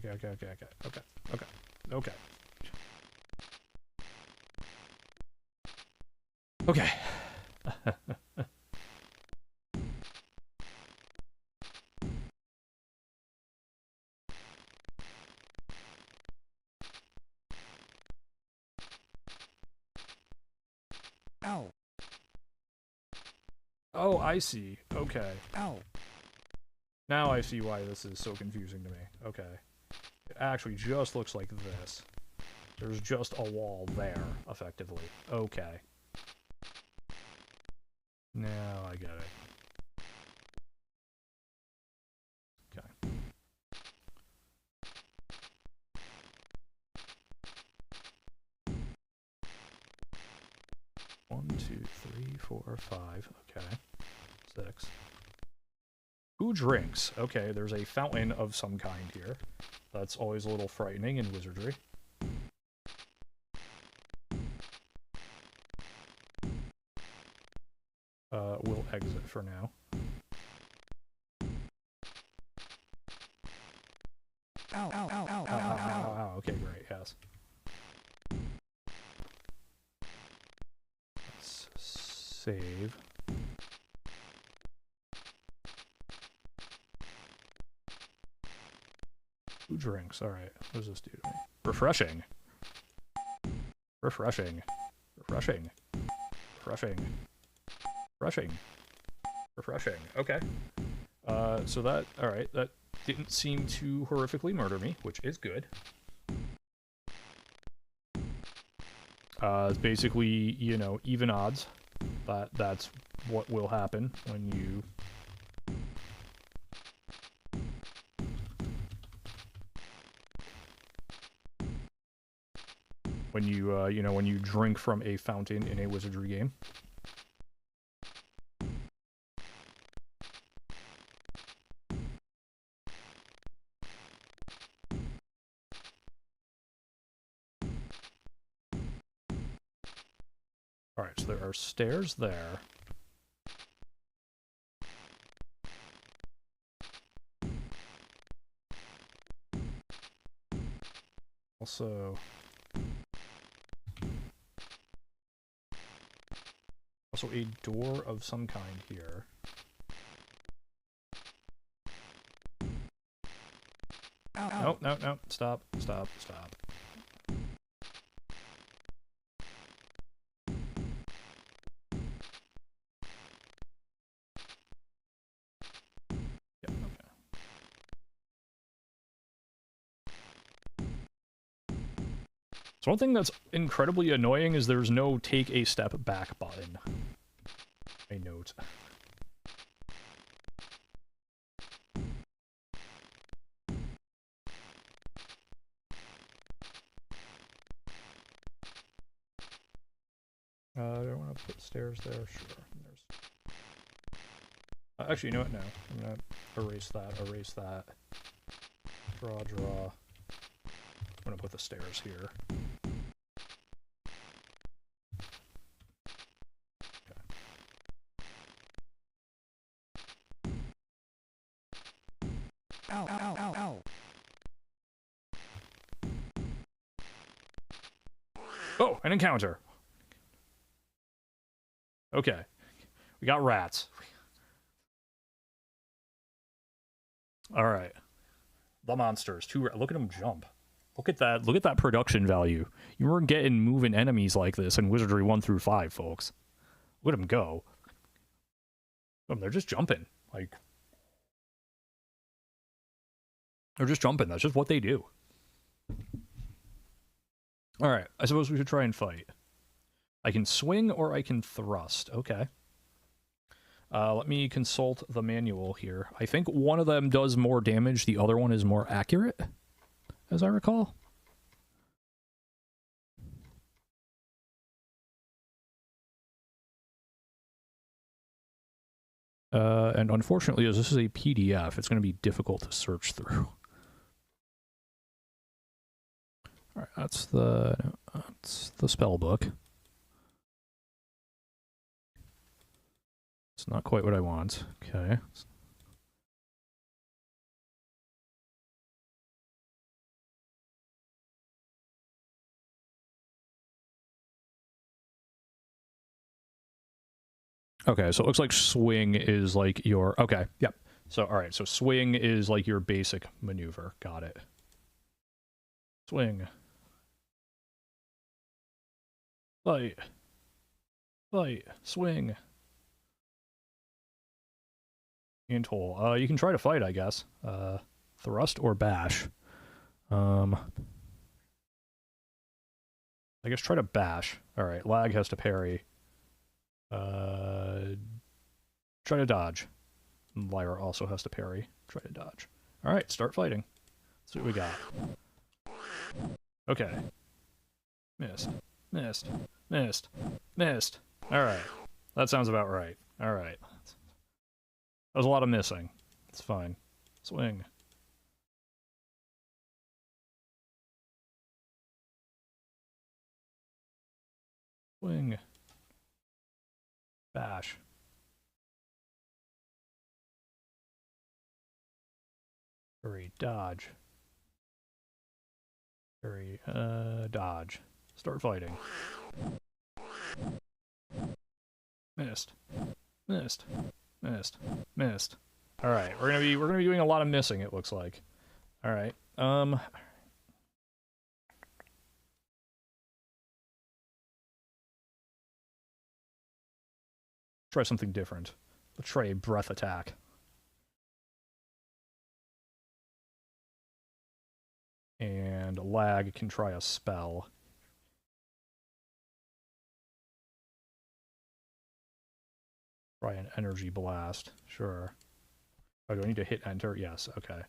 Okay. Ow. Oh, I see. Okay. Ow. Now I see why this is so confusing to me. Okay. It actually just looks like this. There's just a wall there, effectively. Okay. Now I get it. Okay. One, two, three, 4, 5. Okay. 6. Who drinks? Okay, there's a fountain of some kind here. That's always a little frightening in wizardry. We'll exit for now. Ow, ow, ow, ow, ow, ow. Okay, great, yes. Let's save. Who drinks? Alright, what does this do to me? Refreshing. Refreshing. Refreshing. Refreshing. Refreshing. Refreshing. Okay. So that, alright, that didn't seem to horrifically murder me, which is good. It's basically, you know, even odds. That's what will happen when you... you know, when you drink from a fountain in a wizardry game. Alright, so there are stairs there. Also a door of some kind here. Ow, ow. No. Stop. Yep, okay. So one thing that's incredibly annoying is there's no take a step back button. A note. Do I want to put stairs there? Sure. There's... actually, you know what? No. I'm going to erase that. Draw. I'm going to put the stairs here. Ow, ow, ow, ow. Oh, an encounter. Okay. We got rats. Alright. The monsters. Look at them jump. Look at that production value. You weren't getting moving enemies like this in Wizardry 1 through 5, folks. Look at them go. They're just jumping. Like... they're just jumping. That's just what they do. Alright, I suppose we should try and fight. I can swing or I can thrust. Okay. Let me consult the manual here. I think one of them does more damage, the other one is more accurate, as I recall. And unfortunately, as this is a PDF, it's going to be difficult to search through. Alright, that's the spell book. It's not quite what I want. Okay. Okay, so it looks like swing is like your... Okay, yep. So, alright, so swing is like your basic maneuver. Got it. Swing. Fight. Fight. Swing. And hole. You can try to fight, I guess. Thrust or bash. I guess try to bash. Alright, lag has to parry. Try to dodge. Lyra also has to parry. Try to dodge. Alright, start fighting. Let's see what we got. Okay. Missed. Missed. Missed. Missed. Alright. That sounds about right. Alright. That was a lot of missing. It's fine. Swing. Swing. Bash. Hurry. Dodge. Hurry. Dodge. Start fighting. Missed. Missed. Missed. Missed. Alright, we're gonna be doing a lot of missing, it looks like. Alright. Try something different. Let's try a breath attack. And lag can try a spell. Try an energy blast. Sure. Oh, do I need to hit enter? Yes, okay.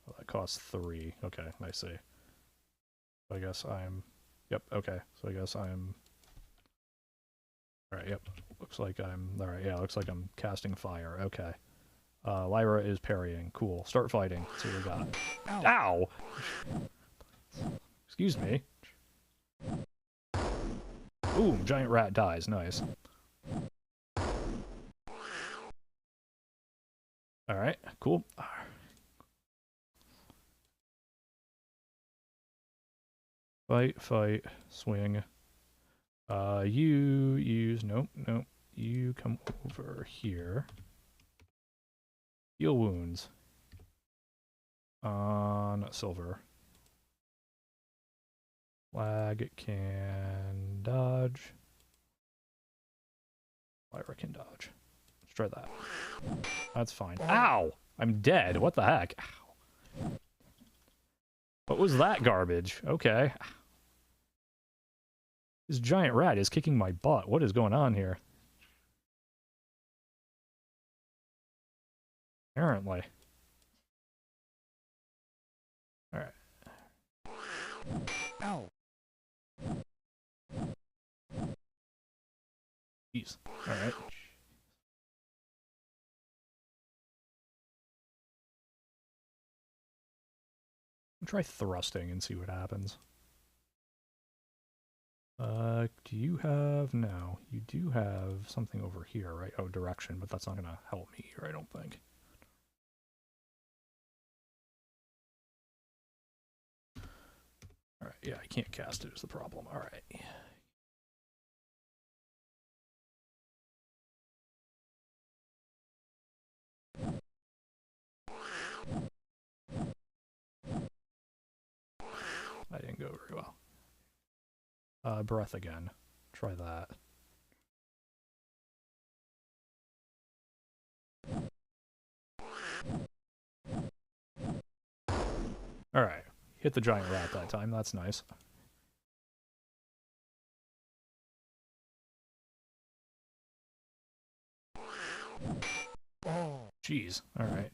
Well, that costs 3. Okay, I see. So I guess I'm... Yep, okay. So I guess I'm... Alright, yep. Looks like I'm... Alright, yeah, looks like I'm casting fire. Okay. Lyra is parrying. Cool. Start fighting. Let's see what we got. Ow! Excuse me. Ooh, giant rat dies. Nice. Alright, cool. Fight, fight, swing. You use... Nope, nope. You come over here. Heal wounds. On silver. Flag can dodge. Lyra can dodge. Let's try that. That's fine. Ow! I'm dead. What the heck? Ow. What was that garbage? Okay. This giant rat is kicking my butt. What is going on here? Apparently. Alright. Ow. Jeez. Alright. Try thrusting and see what happens. Do you have... No. You do have something over here, right? Oh, direction, but that's not gonna help me here, I don't think. Alright, yeah, I can't cast it is the problem. Alright. That didn't go very well. Breath again. Try that. Alright. Hit the giant rat that time. That's nice. Jeez. Alright.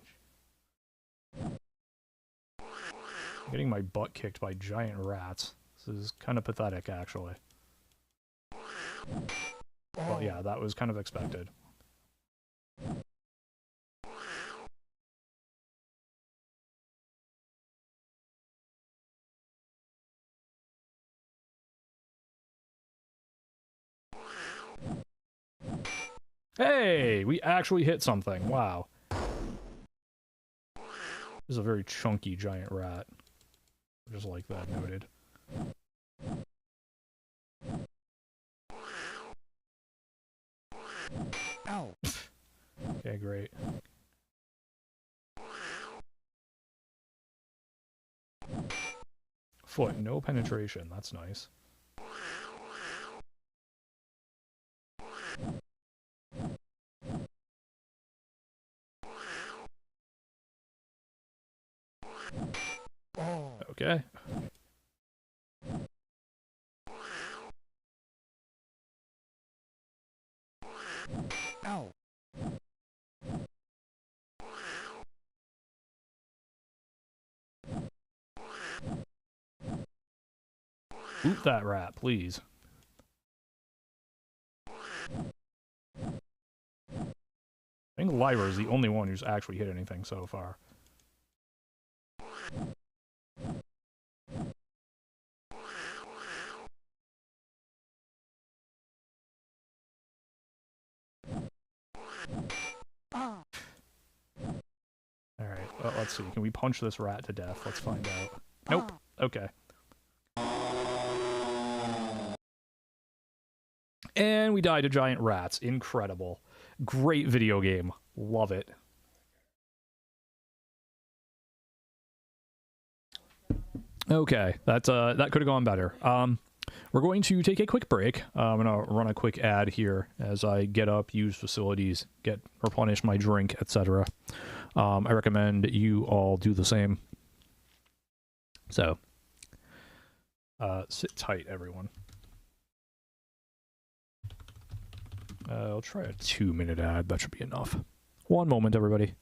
Getting my butt kicked by giant rats. This is kind of pathetic, actually. Well, yeah, that was kind of expected. Hey! We actually hit something. Wow. This is a very chunky giant rat. Just like that, noted. Ow. Okay, great. Foot, no penetration. That's nice. Okay. Ow. Boot that rat, please. I think Lyra is the only one who's actually hit anything so far. Alright, well, let's see. Can we punch this rat to death? Let's find out. Nope. Okay. And we died to giant rats. Incredible. Great video game. Love it. Okay, that could have gone better. We're going to take a quick break. I'm going to run a quick ad here as I get up, use facilities, replenish my drink, etc. I recommend you all do the same. So, sit tight, everyone. I'll try a 2-minute ad. That should be enough. One moment, everybody.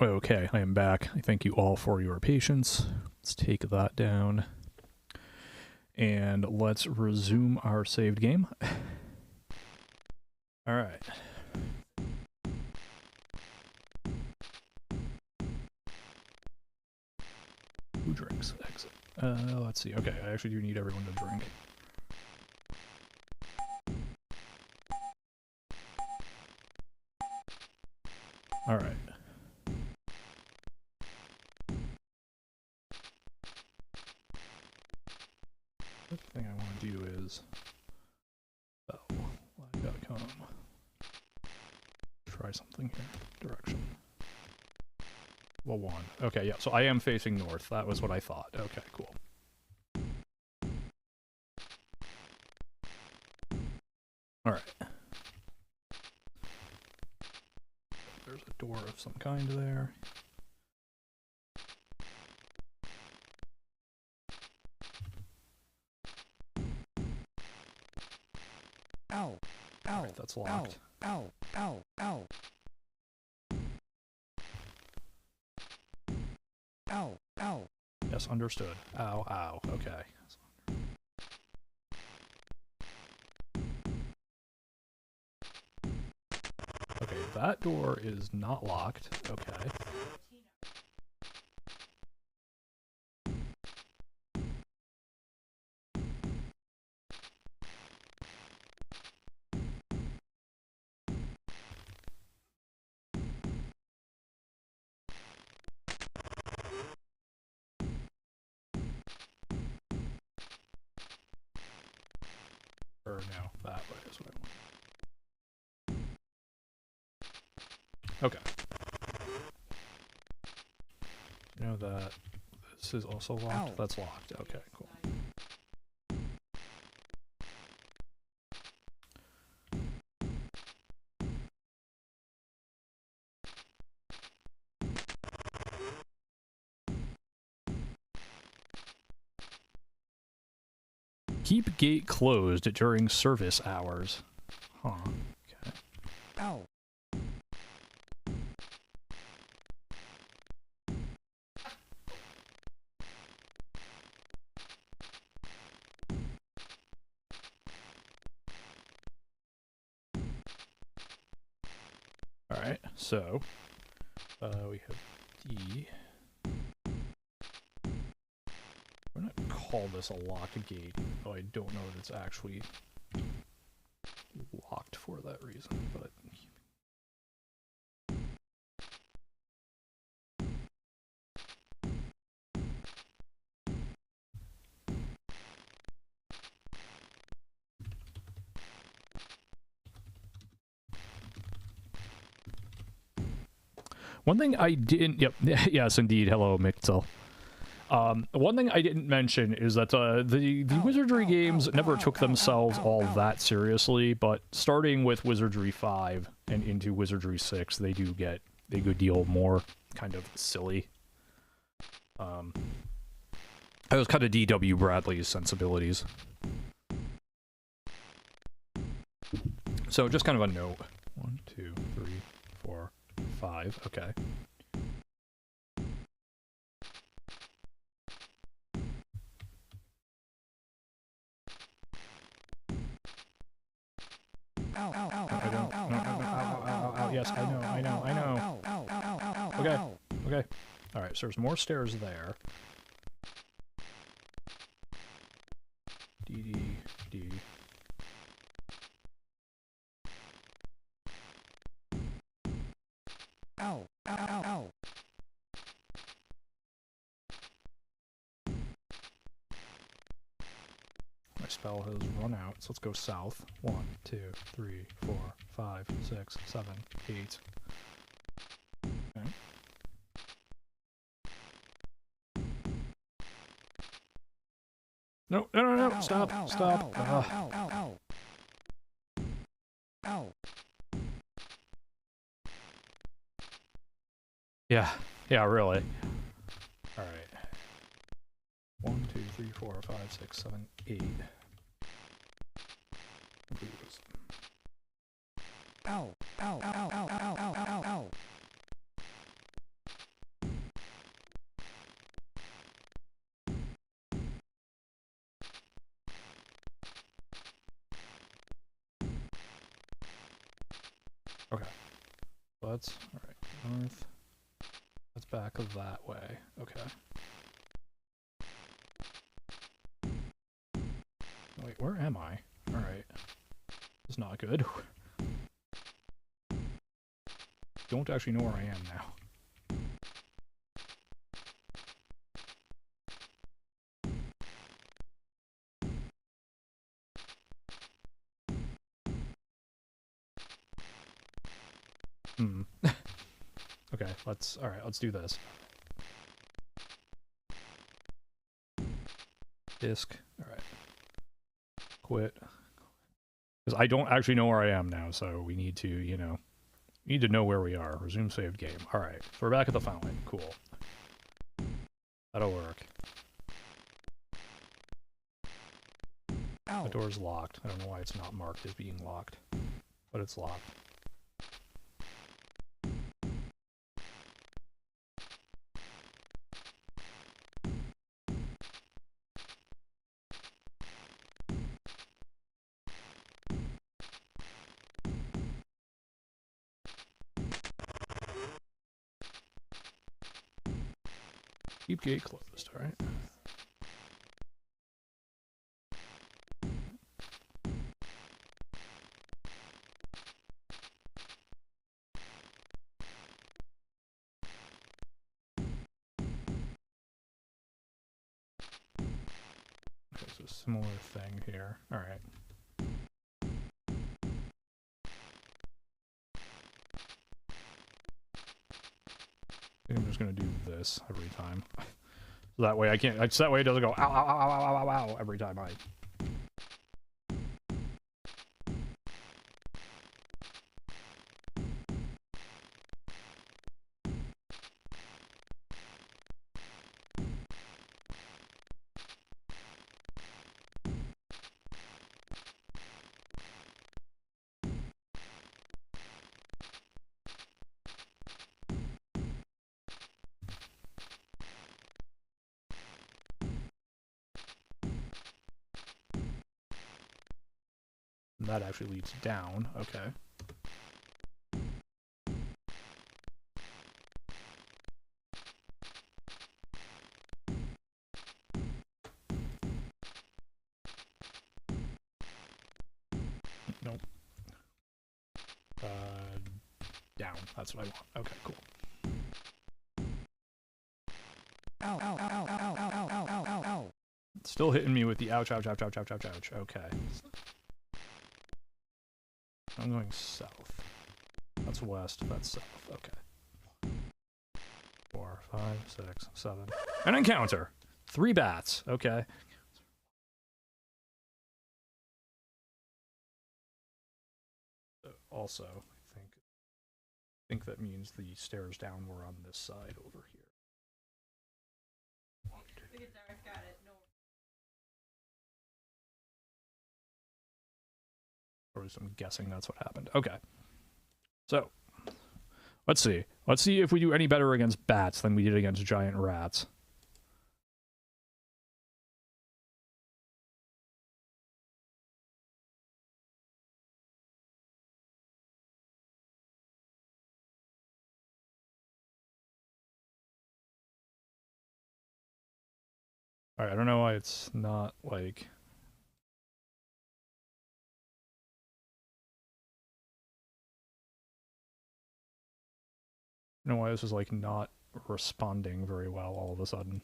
Okay, I am back. I thank you all for your patience. Let's take that down. And let's resume our saved game. Alright. Who drinks? Exit. Let's see. Okay, I actually do need everyone to drink. Alright. The thing I want to do is... live.com. Try something here. Direction. Well, 1. Okay, yeah, so I am facing north. That was what I thought. Okay, cool. Alright. There's a door of some kind there. Ow. Ow. Alright, that's locked. Ow. Ow. Ow. Ow. Ow. Yes, understood. Ow, ow. Okay. Okay, that door is not locked. Okay. Or no, that way is what I want. Okay. You know that this is also locked? Ow. That's locked. Okay, cool. Keep gate closed during service hours. Huh. Okay. Ow. Alright, so we have D. I'm gonna call this a locked gate, though I don't know that it's actually locked for that reason, but... One thing I didn't... Yep, yes indeed, hello Mixel. One thing I didn't mention is that the Wizardry games never took themselves all that seriously, but starting with Wizardry 5 and into Wizardry 6, they do get a good deal more kind of silly. That was kind of D.W. Bradley's sensibilities. So just kind of a note. 1, 2, 3, 4, 5. Okay. Ow. Ow. Ow. I don't. No. Yes, I know. Okay. Okay. All right. So there's more stairs there. D. Ow. Ow. My spell has run out, so let's go south. 1, 2, 3, 4, 5, 6, 7, 8. Okay. No, stop. Ow. Yeah, really. Alright. 1, 2, 3, 4, 5, 6, 7, 8. Ow. Okay. Let's, alright, north. Let's back that way. Okay. Wait, where am I? Alright. This is not good. Don't actually know where I am now. Okay, alright, let's do this. Disk, alright. Quit. Because I don't actually know where I am now, so we need to, you know, where we are. Resume saved game. Alright, so we're back at the fountain. Cool. That'll work. Ow. The door's locked. I don't know why it's not marked as being locked, but it's locked. Keep gate closed, alright? Okay, so similar thing here. Alright. I think I'm just gonna do this every time. So that way I can't, so that way it doesn't go ow, ow, ow, ow, ow, ow, ow, every time I... That actually leads down, okay. Nope. Down, that's what I want. Okay, cool. Ow, ow, ow, ow, ow, ow, ow, ow, ow, ow. Still hitting me with the ouch, ouch, ouch, ouch, ouch, ouch, ouch. Okay. I'm going south. That's west, that's south. Okay. 4, 5, 6, 7. An encounter! 3 bats. Okay. Also, I think that means the stairs down were on this side over here. Got it. No. Or at least I'm guessing that's what happened. Okay. So, let's see. Let's see if we do any better against bats than we did against giant rats. Alright, I don't know why it's not, like... I don't know why this is, like, not responding very well all of a sudden.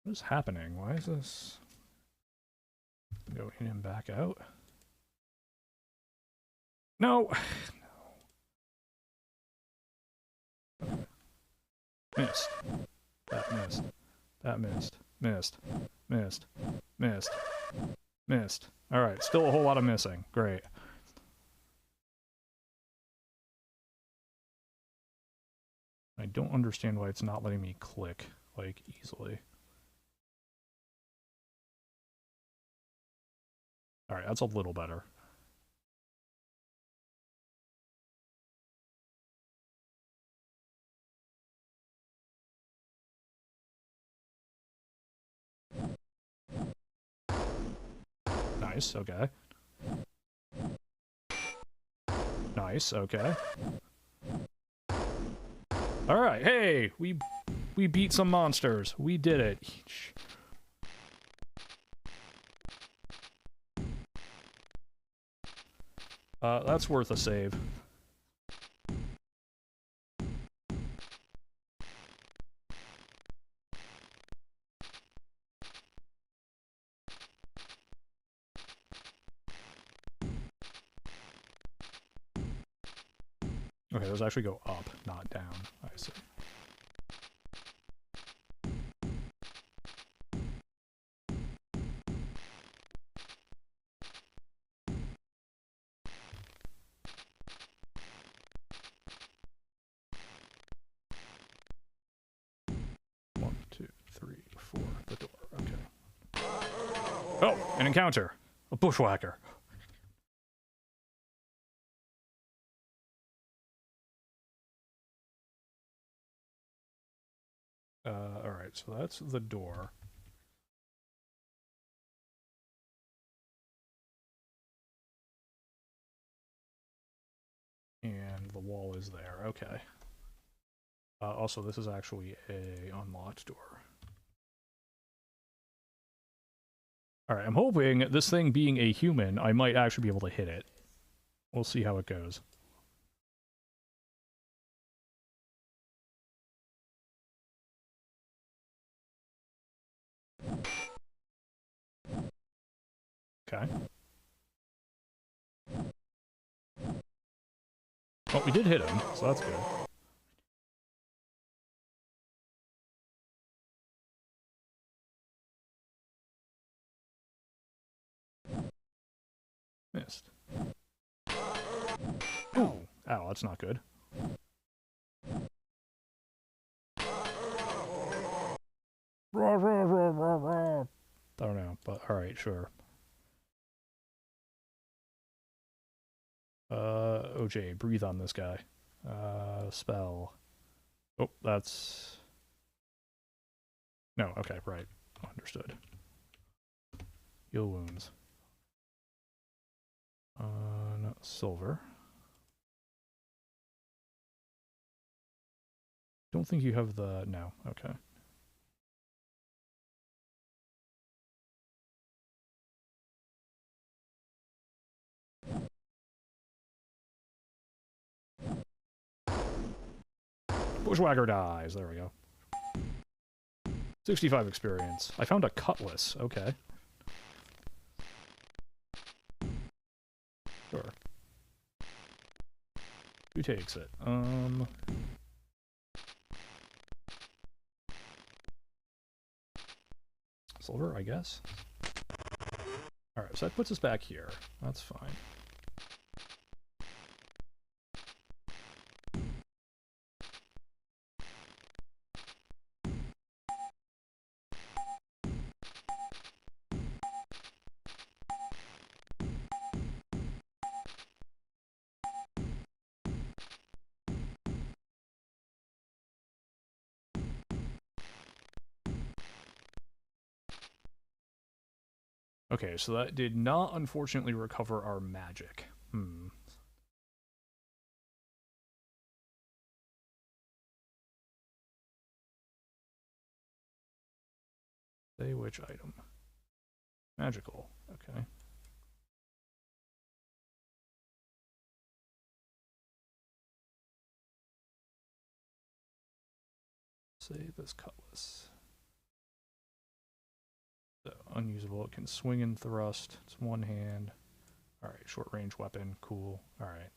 What is happening? Why is this... Go in and back out? No! Okay. Missed. That missed. That missed. Missed. Missed. Missed. Missed. Alright, still a whole lot of missing. Great. I don't understand why it's not letting me click, like, easily. Alright, that's a little better. Nice, okay. Nice, okay. Alright, hey! We beat some monsters. We did it. That's worth a save. Okay, those actually go up, not down. I see. One, two, three, four. The door. Okay. Oh, an encounter. A bushwhacker. Alright, so that's the door. And the wall is there, okay. Also, this is actually a unlocked door. Alright, I'm hoping, this thing being a human, I might actually be able to hit it. We'll see how it goes. Okay. Well, we did hit him, so that's good. Missed. Ooh. Ow, that's not good. I don't know, but alright, sure. OJ, breathe on this guy. Spell. Oh, that's... No, okay, right. Understood. Heal wounds. No, silver. Don't think you have the... No, okay. Bushwhacker dies. There we go. 65 experience. I found a cutlass. Okay. Sure. Who takes it? Silver, I guess. Alright, so that puts us back here. That's fine. Okay, so that did not unfortunately recover our magic. Say which item. Magical. Okay. Say this cutlass. So, unusable. It can swing and thrust. It's one hand. Alright, short range weapon. Cool. Alright.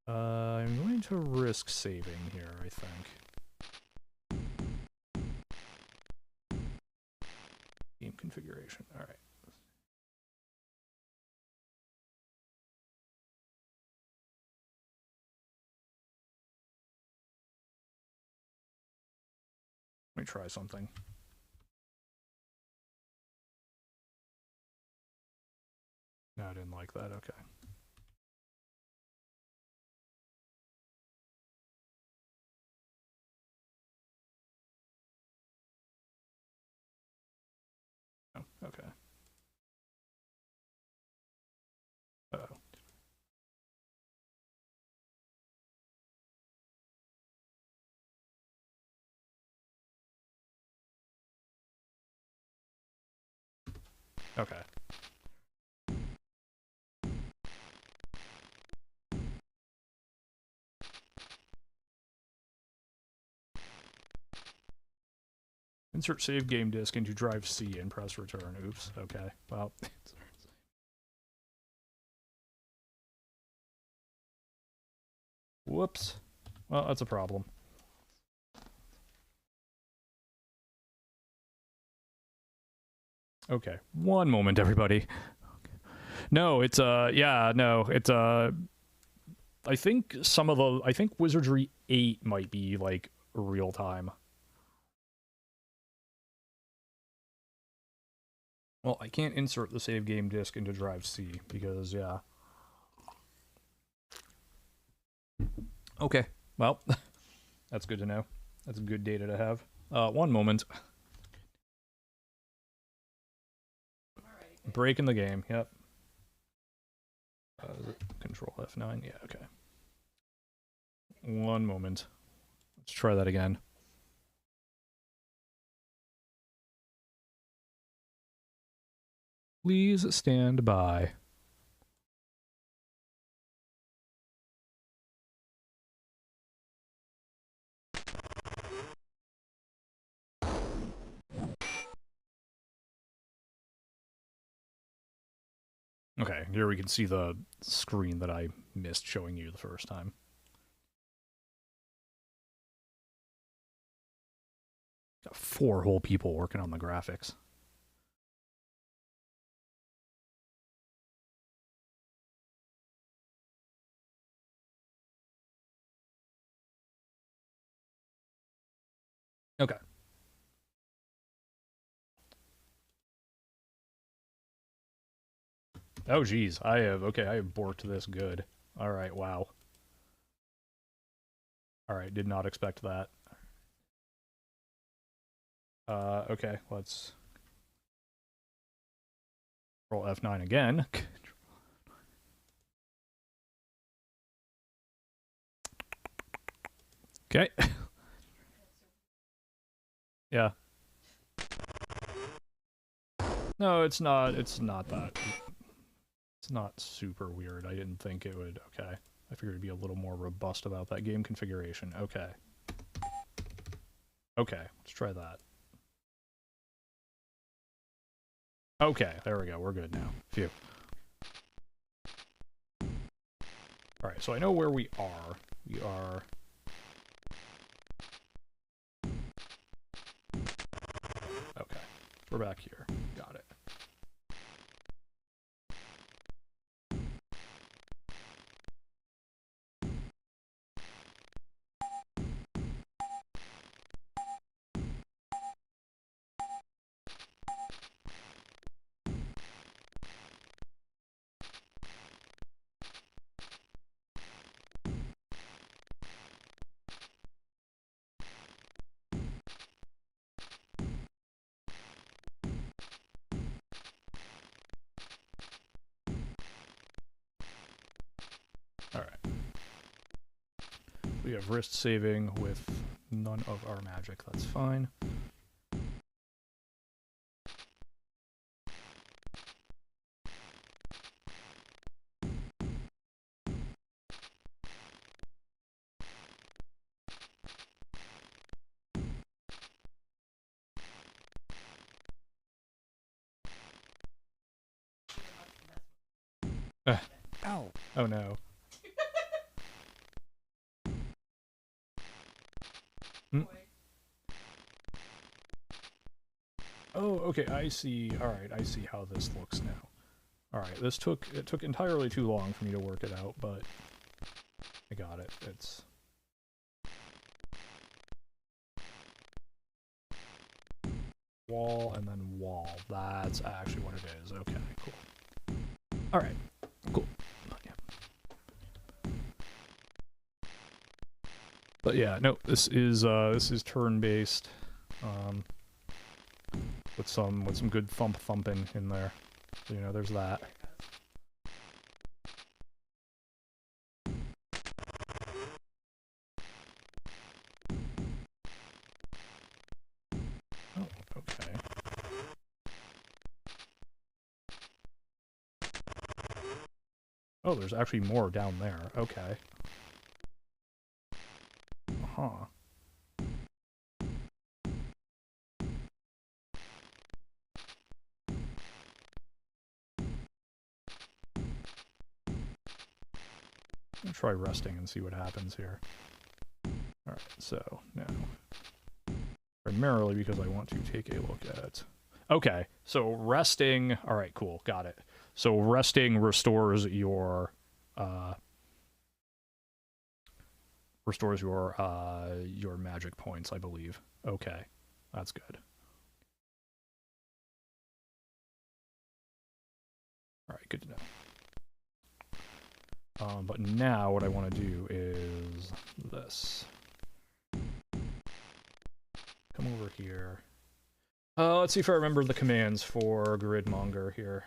I'm going to risk saving here, I think. Game configuration. Alright. Let me try something. No, I didn't like that. Okay. Okay. Uh-oh. Okay. Insert save game disk into drive C and press return. Oops. Okay. Well. Whoops. Well, that's a problem. Okay. One moment, everybody. No, it's yeah, no, it's I think I think Wizardry 8 might be like real time. Well, I can't insert the save game disk into drive C because yeah. Okay. Well, that's good to know. That's good data to have. One moment. Break in the game. Yep. Control F9. Yeah, okay. One moment. Let's try that again. Please stand by. Okay, here we can see the screen that I missed showing you the first time. Got 4 whole people working on the graphics. Okay. Oh geez, I have borked this good. Alright, wow. Alright, did not expect that. Okay, let's roll F9 again. Okay. Yeah. No, it's not that. It's not super weird. I didn't think it would. Okay. I figured it'd be a little more robust about that game configuration. Okay. Okay, let's try that. Okay, there we go. We're good now. Phew. Alright, so I know where we are. We are... Okay, we're back here. Got it. Alright. We have wrist saving with none of our magic. That's fine. Ow. Oh no. Hmm. Oh, okay, I see. Alright, I see how this looks now. Alright, it took entirely too long for me to work it out, but I got it. It's... wall and then wall. That's actually what it is. Okay, cool. Alright, cool. But yeah, no, this is turn-based. with some good thumping in there. So, you know, there's that. Oh, okay. Oh, there's actually more down there. Okay. Uh-huh. I'll try resting and see what happens here. Alright, so now, primarily because I want to take a look at... Okay, so resting... Alright, cool, got it. So resting restores your magic points, I believe. Okay, that's good. Alright, good to know. But now what I want to do is this. Come over here. Let's see if I remember the commands for Gridmonger here.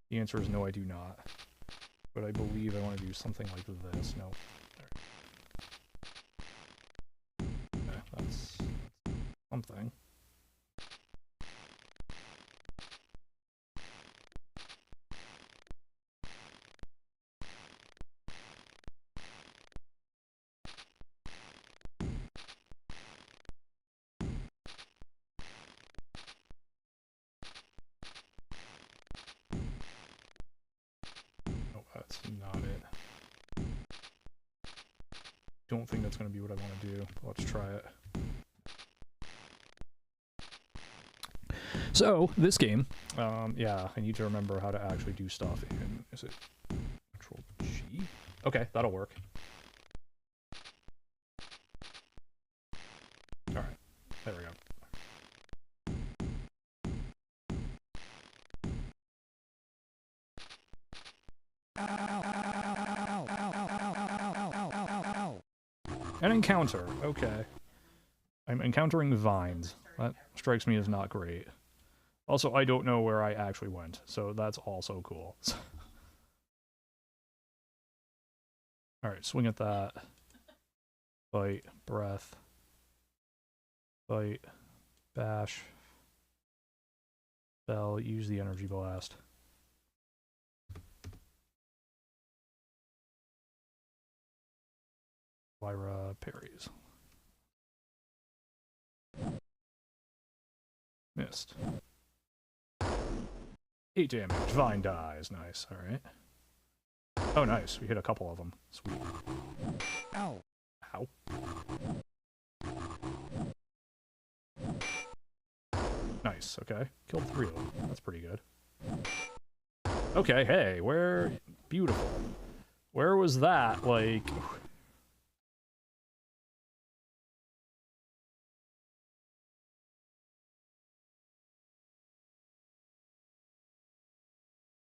The answer is no, I do not. But I believe I want to do something like this. No. There. Okay, that's something. That's not it. Don't think that's going to be what I want to do. Let's try it. So, this game, yeah, I need to remember how to actually do stuff in, is it Control G? Okay, that'll work. Alright, there we go. An encounter, okay. I'm encountering vines. That strikes me as not great. Also, I don't know where I actually went, so that's also cool. Alright, swing at that. Bite, breath. Bite, bash. Spell, use the energy blast. Lyra parries. Missed. 8 damage. Vine dies. Nice. Alright. Oh, nice. We hit a couple of them. Sweet. Ow. Ow. Nice. Okay. Killed 3 of them. That's pretty good. Okay, hey, where... Beautiful. Where was that, like...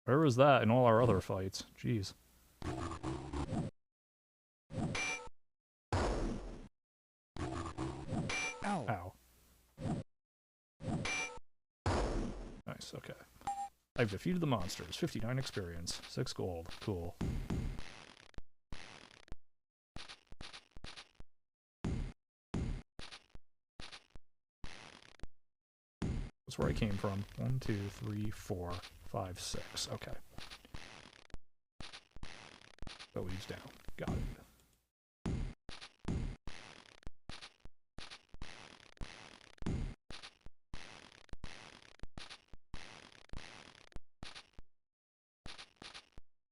Where was that in all our other fights? Jeez. Ow. Ow. Nice, okay. I've defeated the monsters. 59 experience. 6 gold. Cool. That's where I came from. 1, 2, 3, 4, 5, 6. Okay. That leads down. Got it.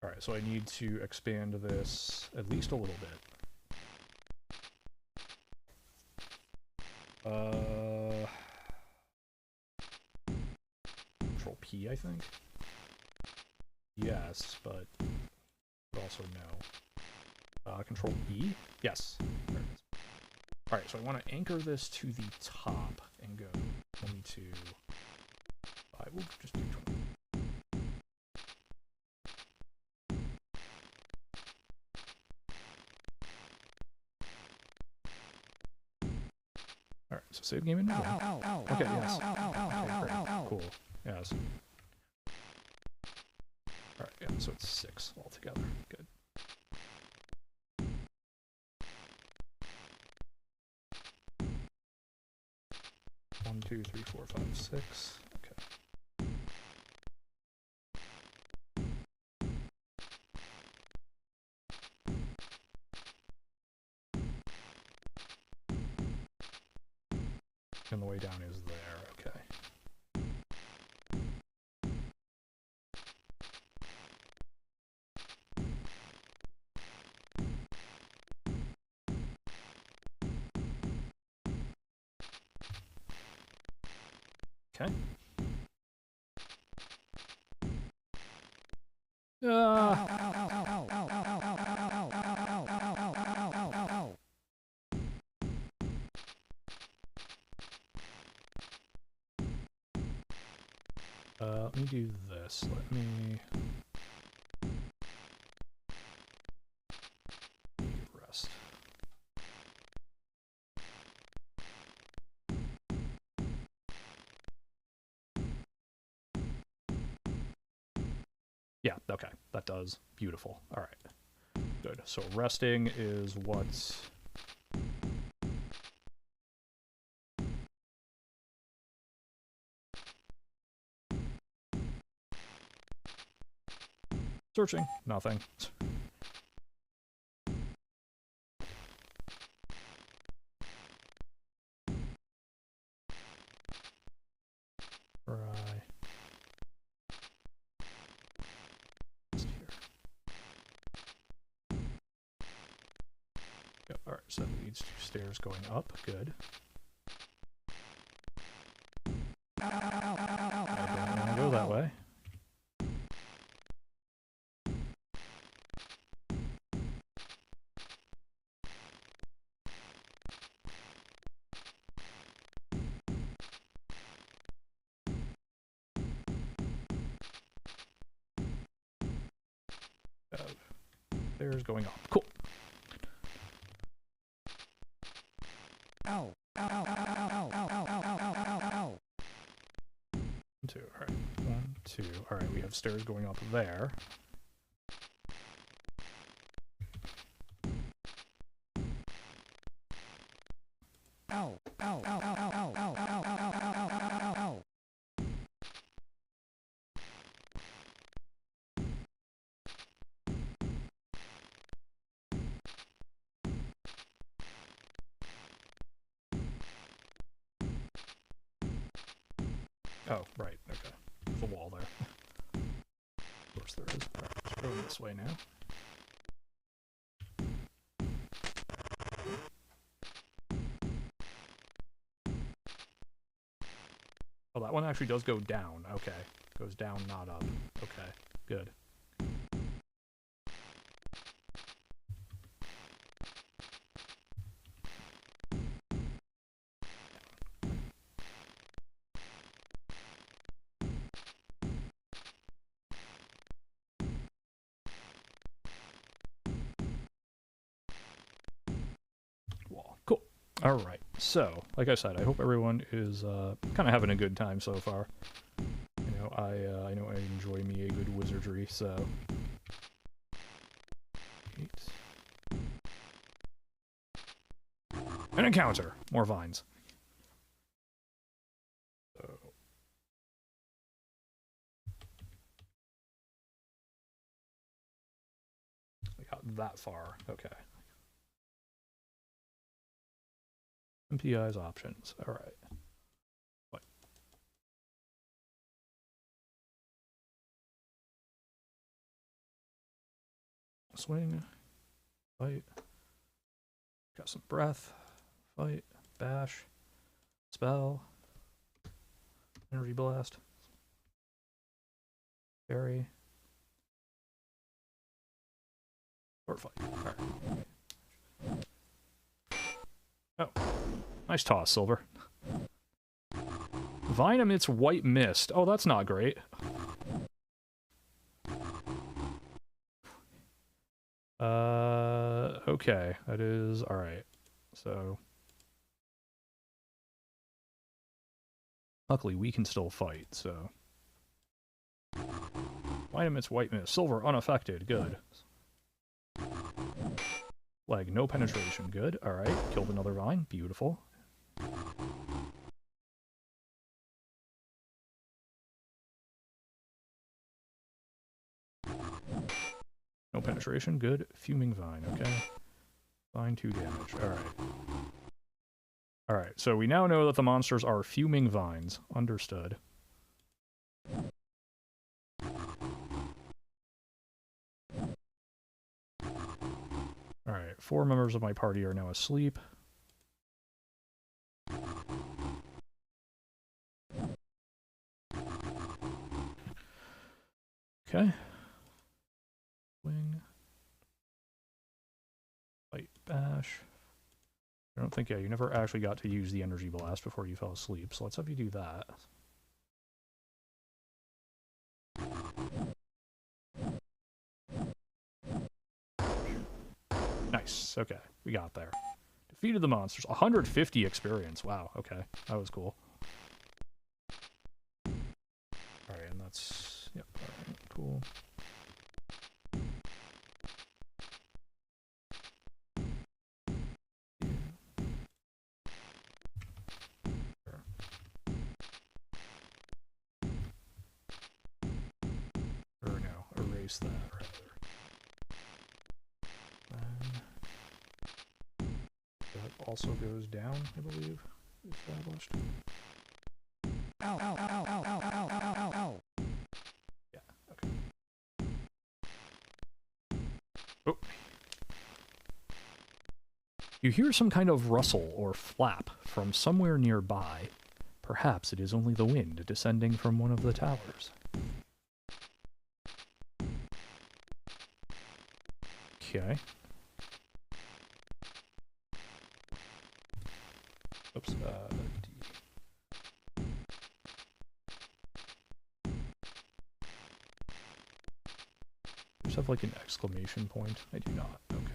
Alright, so I need to expand this at least a little bit. Control P, I think? Yes, but also no. Control B? Yes. There it is. Alright, so I want to anchor this to the top and go 22. I will just do 20. So save game in. Okay, yes. Okay, great. Cool. Yes. Alright, yeah, so it's 6 altogether. Good. One, two, three, four, five, 6. Okay. And the way down is there, okay. Okay. Let me do this. Let me rest. Yeah, okay. That does. Beautiful. All right. Good. So resting is what's... Searching. Nothing. Right. Just here. Yep, alright, so that leads to stairs going up. Good. I don't want to go that way. Stairs going up. Cool. Ow. 2. Alright. 1, 2. Alright, we have stairs going up there. Oh, right, okay. There's a wall there. Of course there is. Alright, let's go this way now. Oh, that one actually does go down. Okay. Goes down, not up. Okay, good. Wall. Cool. Alright, so, like I said, I hope everyone is kind of having a good time so far. You know, I know I enjoy me a good wizardry, so... 8. An encounter! More vines. So... we got that far. Okay. Emptyeye's options. Alright. What? Swing. Fight. Got some breath. Fight. Bash. Spell. Energy blast. Fairy. Or fight. Alright. Oh. Nice toss, Silver. Vine emits white mist. Oh, that's not great. Okay. That is... alright. So... Luckily, we can still fight, so... White mist, white mist. Silver, unaffected. Good. Leg, no penetration. Good. Alright. Killed another vine. Beautiful. No penetration. Good. Fuming vine. Okay. Vine 2 damage. Alright. Alright, so we now know that the monsters are fuming vines. Understood. Alright, 4 members of my party are now asleep. Okay. Wing. Light bash. I don't think, yeah, you never actually got to use the energy blast before you fell asleep, so let's have you do that. Nice, okay, we got there. Defeated the monsters. 150 experience, wow, okay, that was cool. Alright, and that's, yep, alright, cool. Or no, erase that rather. That also goes down, I believe. Established. Ow, ow, ow, ow, ow, ow, ow, ow, ow. Yeah, okay. Oh. You hear some kind of rustle or flap from somewhere nearby. Perhaps it is only the wind descending from one of the towers. Okay. Oops, D. Just have like an exclamation point? I do not. Okay.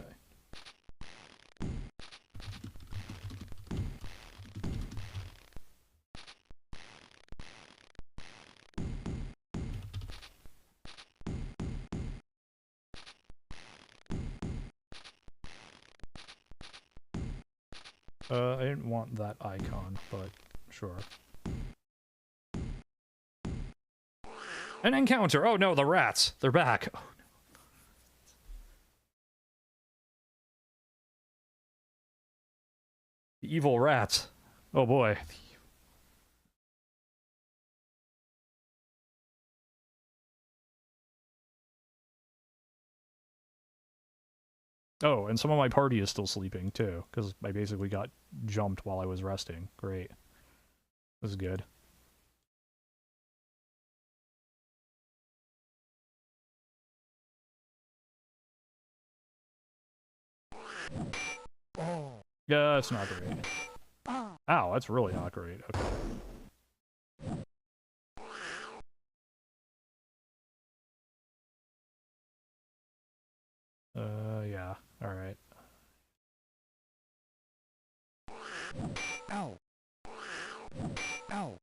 I didn't want that icon, but sure. An encounter! Oh no, the rats! They're back! Oh, no. The evil rats. Oh boy. Oh, and some of my party is still sleeping too, because I basically got jumped while I was resting. Great. This is good. Yeah, that's not great. Ow, that's really not great. Okay. Yeah. Alright. Ow. Ow.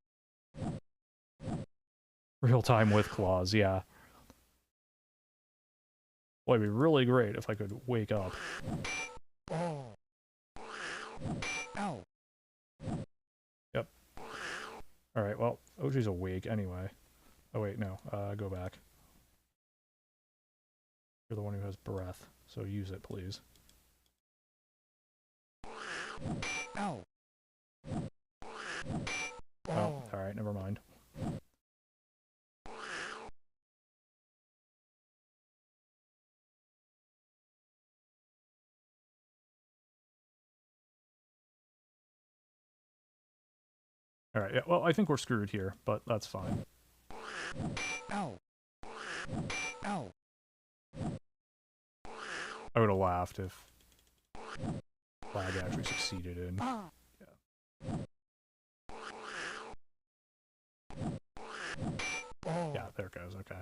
Real time with claws, yeah. Boy, it'd be really great if I could wake up. Ow. Yep. Alright, well, OG's awake anyway. Oh wait, no. Go back. You're the one who has breath, so use it, please. Ow. Oh, alright, never mind. Alright, yeah, well, I think we're screwed here, but that's fine. Ow. Ow. I would have laughed if Flag actually succeeded in. Yeah. Yeah, there it goes, okay.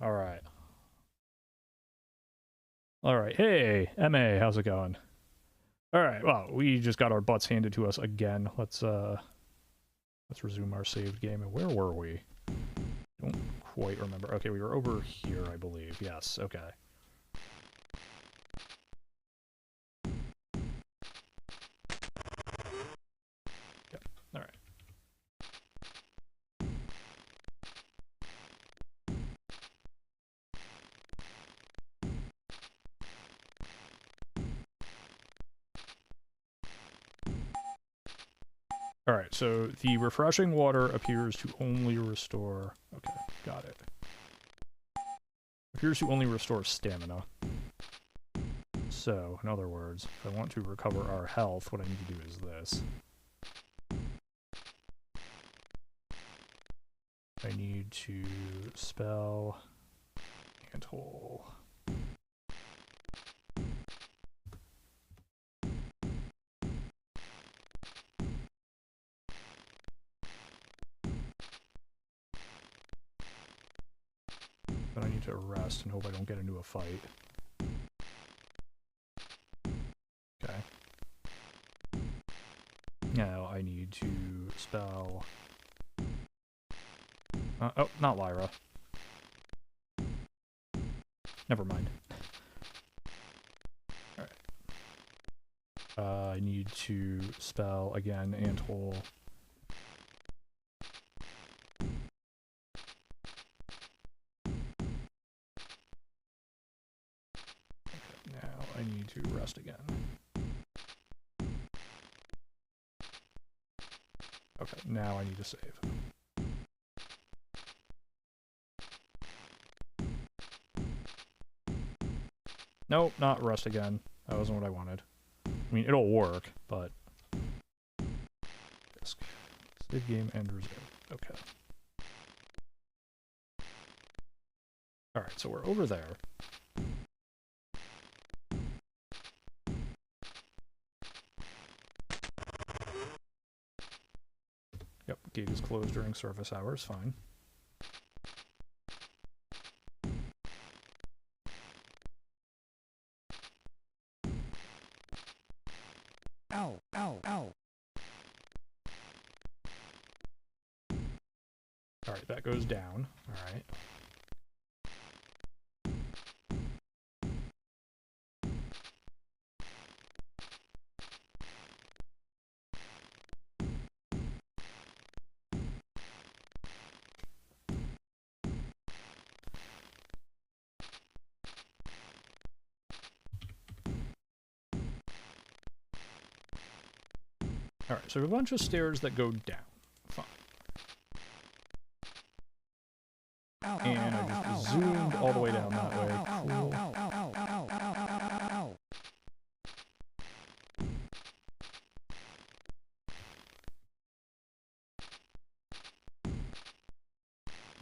Alright. Alright, hey, MA, how's it going? All right. Well, we just got our butts handed to us again. Let's resume our saved game. And where were we? Don't quite remember. Okay, we were over here, I believe. Yes. Okay. Yep. All right. Alright, so the refreshing water appears to only restore... Okay, got it. Appears to only restore stamina. So, in other words, if I want to recover our health, what I need to do is this. I need to spell... Anthole. Then I need to rest and hope I don't get into a fight. Okay. Now I need to spell... oh, not Lyra. Never mind. Alright. I need to spell, again, Anthole. I need to rest again. Okay, now I need to save. Nope, not rest again. That wasn't what I wanted. I mean, it'll work, but... Disk. Save game and resume. Okay. Alright, so we're over there. Yep, gate is closed during service hours, fine. Ow, ow, ow. Alright, that goes down. Alright. Alright, so a bunch of stairs that go down. Fine. And I just zoomed all the way down that way. Cool.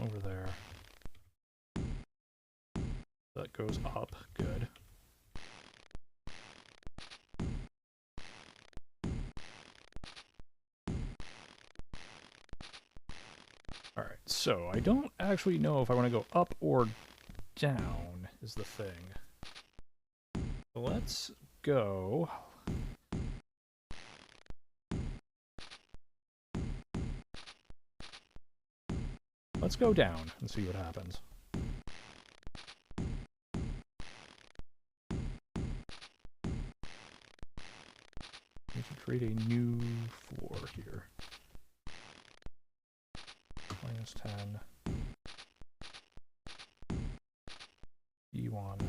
Over there. That goes up. Good. Alright, so I don't actually know if I want to go up or down, is the thing. So let's go... Let's go down and see what happens. We should create a new floor here. -10. E1.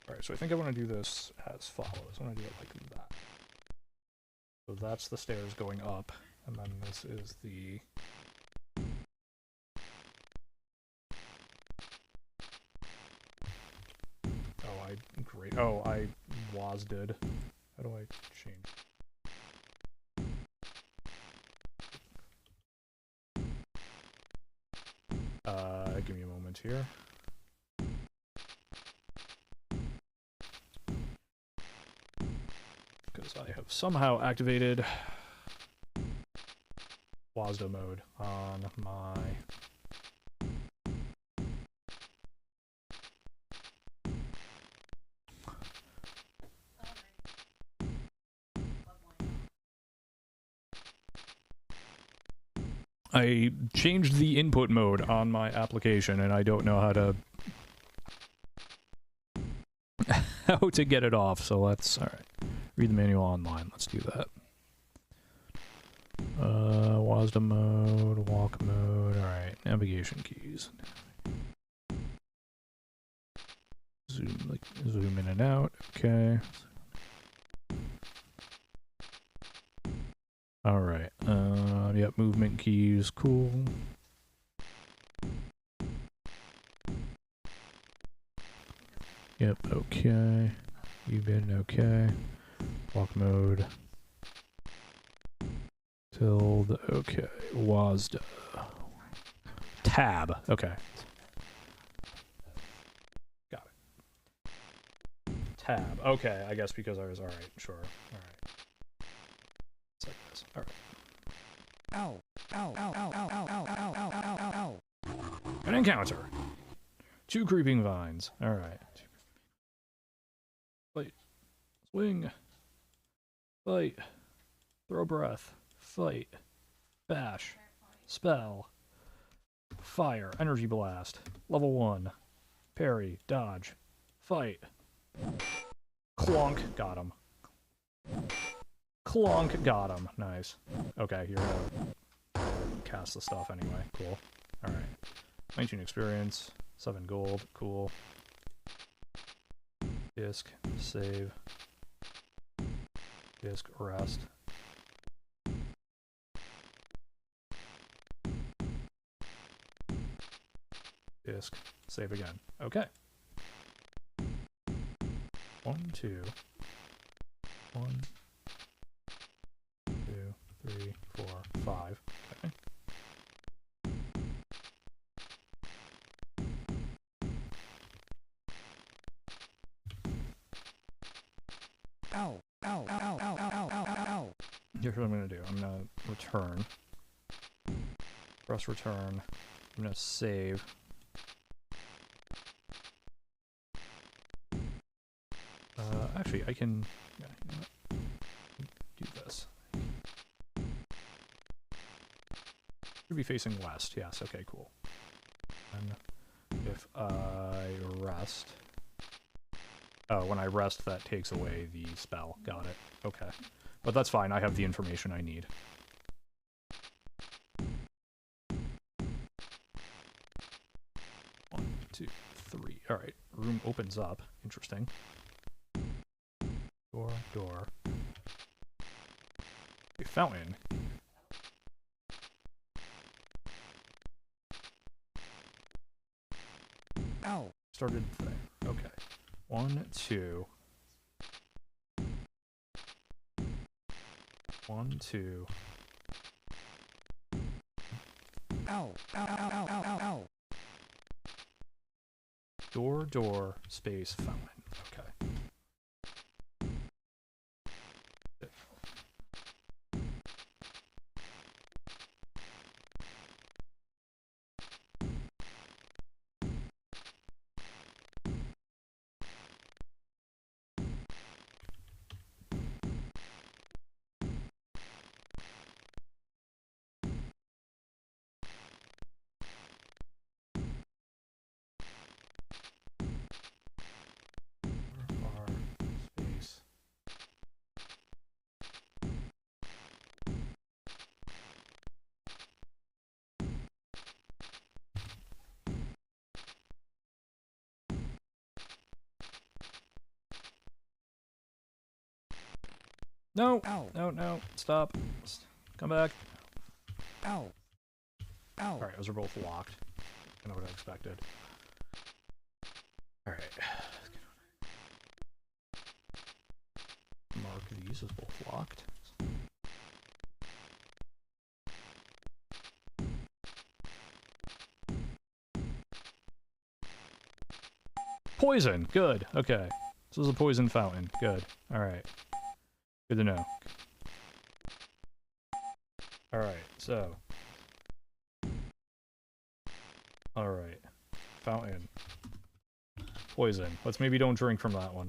Alright, so I think I want to do this as follows. I want to do it like that. So that's the stairs going up, and then this is the... Great. Oh, I did. How do I change? Give me a moment here. because I have somehow activated WASDA mode on my... I changed the input mode on my application and I don't know how to how to get it off, so let's read the manual online. Let's do that. WASDA mode, walk mode, alright, navigation keys. Zoom in and out, okay. Alright, yep, movement keys, cool. Yep, okay. You've okay. Walk mode. Tilde, okay. WASDA. Tab, okay. Got it. Tab, okay, I guess because I was, alright, sure, alright. It's like this, alright. Ow. Ow. Ow. Ow. Ow. Ow. Ow. Ow. Ow. Ow. Ow. Ow. An encounter. 2 creeping vines, alright. Fight. Swing. Fight. Throw breath. Fight. Bash. Spell. Fire. Energy blast. Level 1. Parry. Dodge. Fight. Clonk. Got him. Clonk. Got him. Nice. Okay, you're gonna cast the stuff anyway. Cool. Alright. 19 experience. 7 gold. Cool. Disc. Save. Disc. Rest. Disc. Save again. Okay. 1, 2. 1, 2, 3, 4, 5. Okay. Ow. Ow. Ow. Ow. Ow. Ow. Ow. Ow. Here's what I'm gonna do. I'm gonna return. Press return. I'm gonna save. Actually, I can do this. Should be facing west. Yes. Okay. Cool. And if I rest, oh, when I rest, that takes away the spell. Got it. Okay, but that's fine. I have the information I need. One, 2, 3. All right. Room opens up. Interesting. Door. A fountain. Ow. Started there. Okay. 1, 2. 1, 2. Ow. Ow. Ow. Ow. Ow. Ow. Ow. Door, space, fountain. Okay. Space. No! Ow. No, stop. Come back. Ow. Ow. Alright, those are both locked. I know what I expected. Alright. Mark these as both locked. Poison! Good. Okay. This is a poison fountain. Good. Alright. Good to know. Alright, so. Alright. Fountain. Poison. Let's maybe don't drink from that one.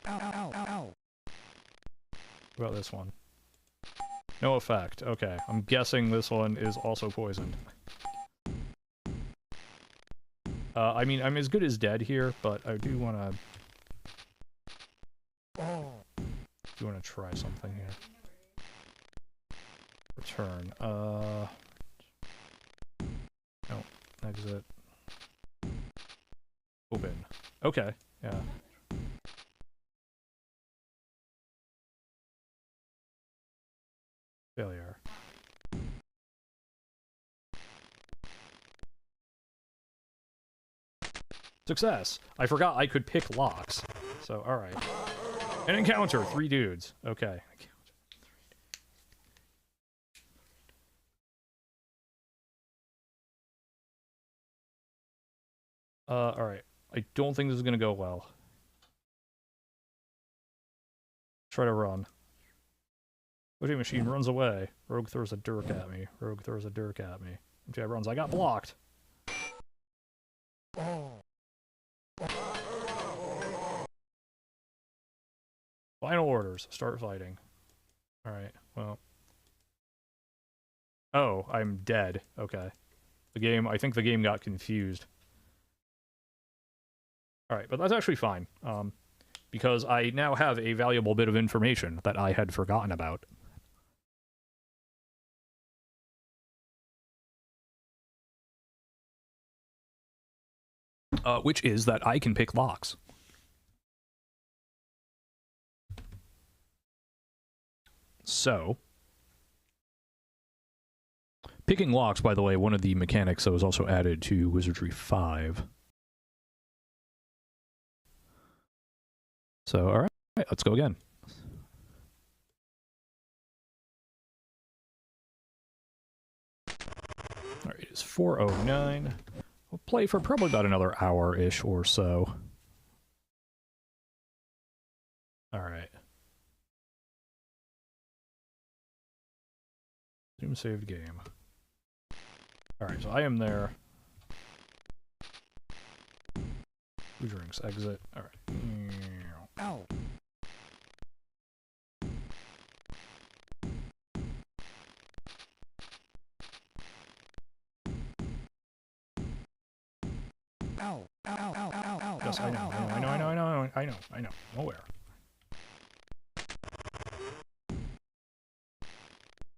Ow, ow, ow, ow. What about this one? No effect. Okay, I'm guessing this one is also poisoned. I mean, I'm as good as dead here, but I do want to... Do want to try something here. Return. No. Exit. Open. Okay, yeah. Failure. Success! I forgot I could pick locks. So, alright. An encounter! 3 dudes. Okay. Alright. I don't think this is gonna go well. Try to run. Voting machine runs away. Rogue throws a dirk at me. Rogue throws a dirk at me. Emptyeye runs. I got blocked! Final orders. Start fighting. Alright, well. Oh, I'm dead. Okay. I think the game got confused. Alright, but that's actually fine. Because I now have a valuable bit of information that I had forgotten about. Which is that I can pick locks. So, picking locks, by the way, one of the mechanics that was also added to Wizardry 5. So, alright, let's go again. Alright, it's 4:09. We'll play for probably about another hour-ish or so. Alright. Zoom saved game. Alright, so I am there. 2 drinks, exit. Alright. Ow. Ow. Ow, ow, ow, ow, ow. Yes, I know. Nowhere.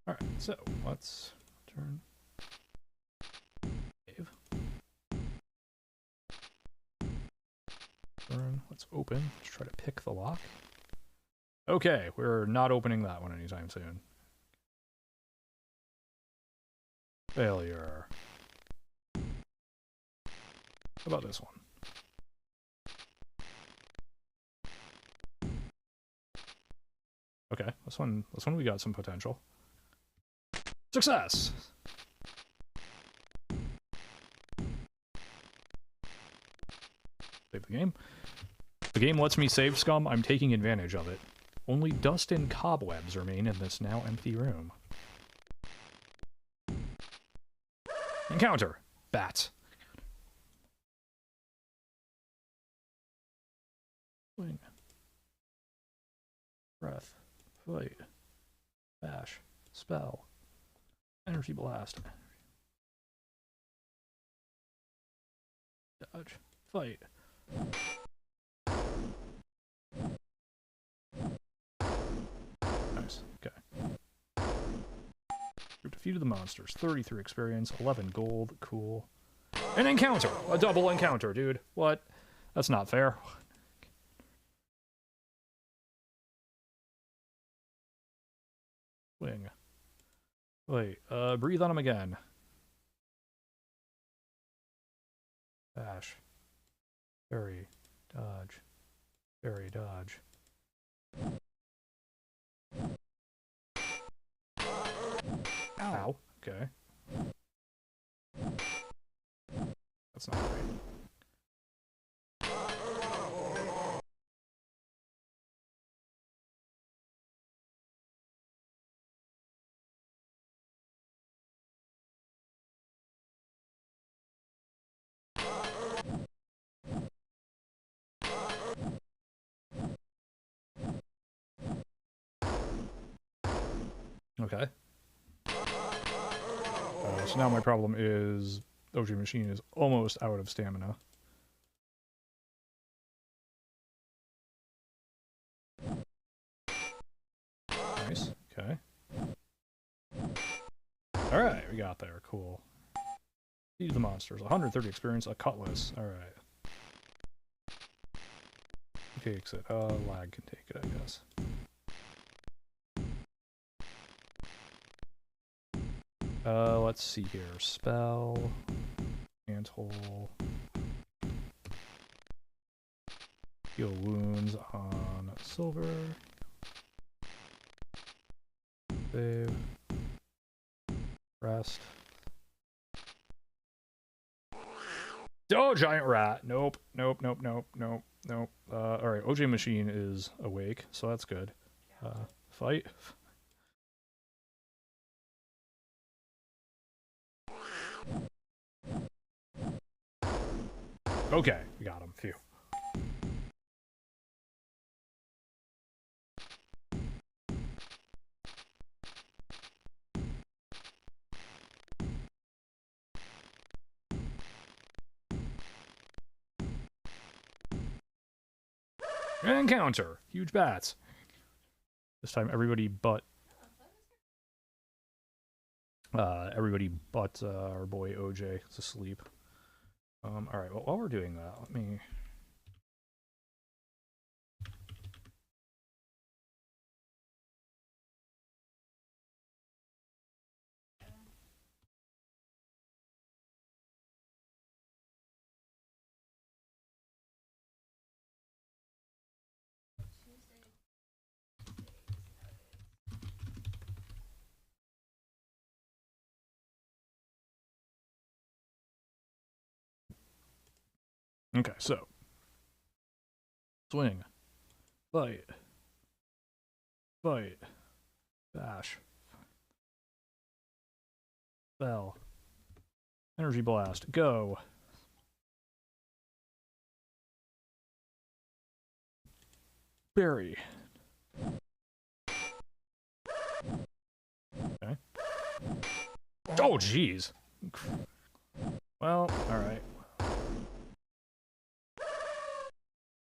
Alright, so let's turn. Save. Turn. Let's open. Let's try to pick the lock. Okay, we're not opening that one anytime soon. Failure. How about this one? Okay, this one we got some potential. Success! Save the game. The game lets me save scum, I'm taking advantage of it. Only dust and cobwebs remain in this now empty room. Encounter! Bats. Swing. Breath. Fight. Bash. Spell. Energy blast. Dodge. Fight. Nice. Okay. Group defeated the monsters. 33 experience. 11 gold. Cool. An encounter! A double encounter, dude. What? That's not fair. Swing. Wait, breathe on him again. Bash. Parry. Dodge. Parry, dodge. Ow. Okay. That's not great. Okay. So now my problem is OJ Machine is almost out of stamina. Nice. Okay. Alright, we got there. Cool. Feed the monsters. 130 experience, a cutlass. Alright. Who takes it? Lag can take it, I guess. Let's see here. Spell. Anthole. Heal wounds on silver. Save. Rest. Oh, giant rat. Nope. Nope, nope, nope, nope, nope. Alright, OJ Machine is awake, so that's good. Fight. Okay, we got him. Phew. Encounter! Huge bats. This time everybody but our boy OJ is asleep. Alright, well while we're doing that, let me Okay, so swing. Fight. Fight. Bash. Spell. Energy blast. Go. Berry. Okay. Oh, jeez. Well, alright.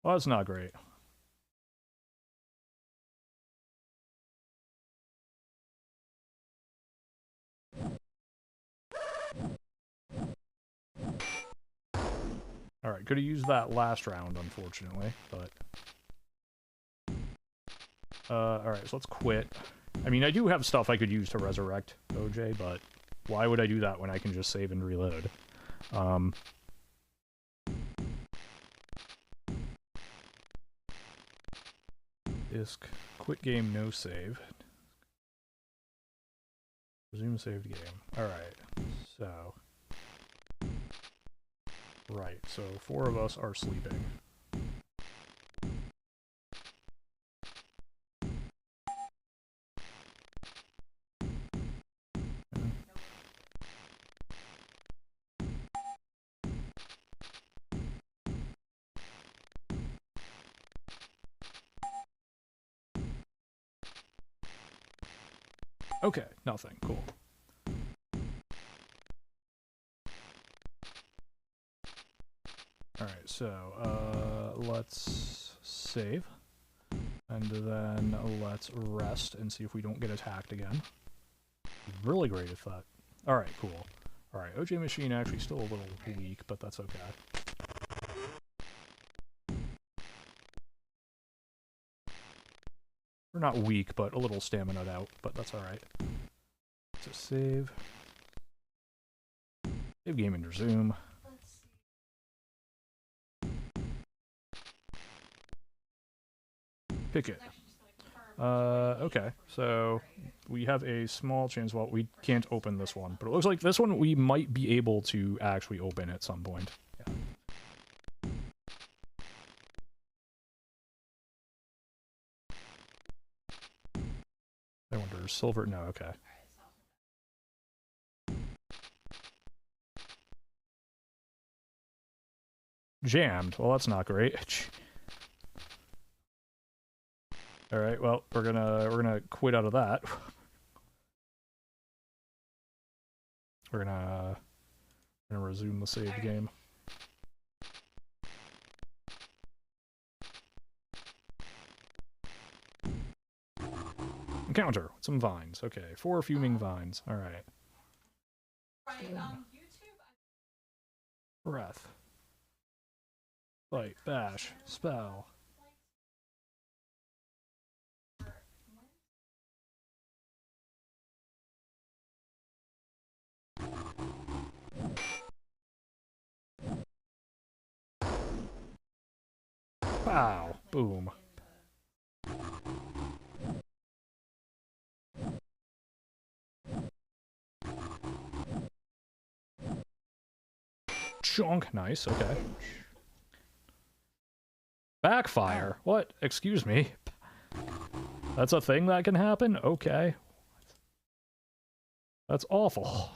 Well, that's not great. Alright, could have used that last round, unfortunately, but... alright, so let's quit. I mean, I do have stuff I could use to resurrect OJ, but why would I do that when I can just save and reload? Disk. Quit game, no save. Resume saved game. Alright, so... Right, so 4 of us are sleeping. Okay, nothing. Cool. Alright, so, let's save. And then let's rest and see if we don't get attacked again. Really great if that... Alright, cool. Alright, OJ Machine actually still a little weak, but that's okay. We're not weak, but a little stamina out, but that's alright. So save. Save game and resume. Pick it. Okay, so we have a small chance, well, we can't open this one, but it looks like this one we might be able to actually open at some point. Yeah. I wonder, silver? No, okay. Jammed. Well, that's not great. All right. Well, we're gonna quit out of that. We're gonna resume the save game. Encounter with some vines. Okay, 4 fuming vines. All right. YouTube. Breath. Light. Bash. Spell. Pow. Boom. Chunk. Nice. Okay. Backfire. What? Excuse me. That's a thing that can happen? Okay. That's awful.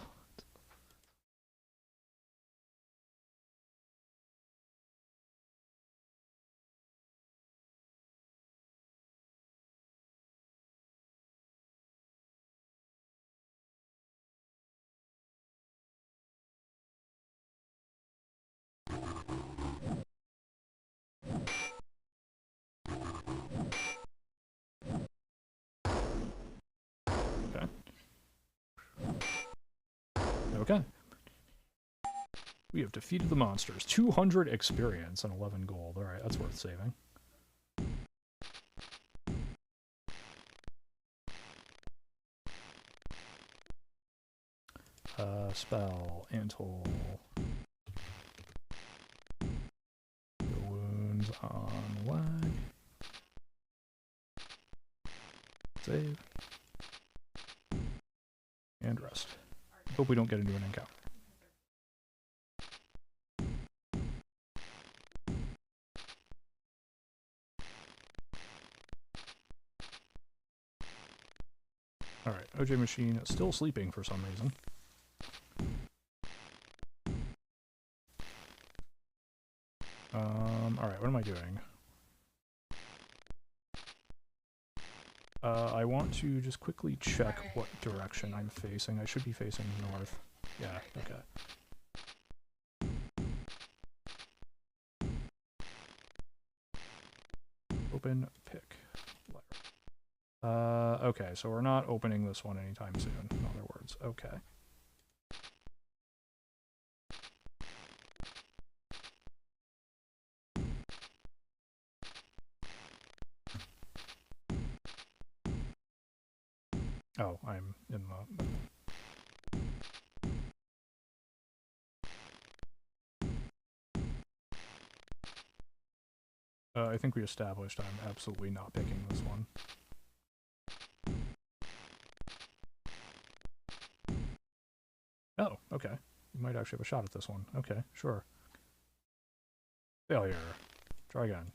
Okay. Okay. We have defeated the monsters. 200 experience and 11 gold. Alright, that's worth saving. Spell. Antle. Wounds on lag. Save. And rest. Hope we don't get into an encounter. Alright, OJ Machine is still sleeping for some reason. Alright, what am I doing? I want to just quickly check what direction I'm facing. I should be facing north. Yeah, okay. Open, pick, letter. Okay, so we're not opening this one anytime soon, in other words. Okay. Oh, I'm in the... I think we established I'm absolutely not picking this one. Oh, okay. You might actually have a shot at this one. Okay, sure. Failure. Try again.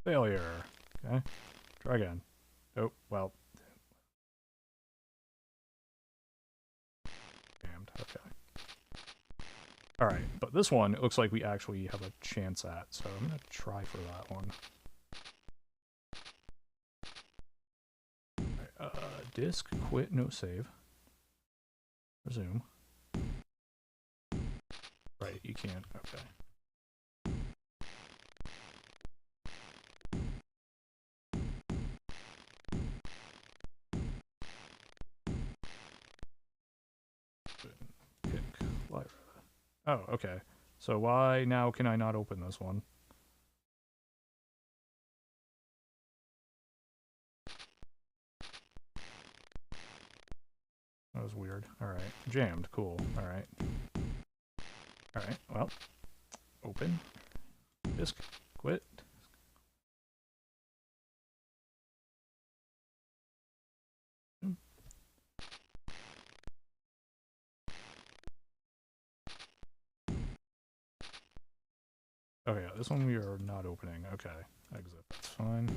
Failure. Okay. Try again. Oh, well. Damned. Okay. Alright, but this one, it looks like we actually have a chance at, so I'm gonna try for that one. Alright, disc, quit, no save. Resume. Right, you can't, okay. Pick, Lyra. Oh, okay. So why now can I not open this one? That was weird. Alright. Jammed. Cool. Alright. Alright, well. Open. Disc. Quit. Okay, this one we are not opening. Okay. Exit. That's fine.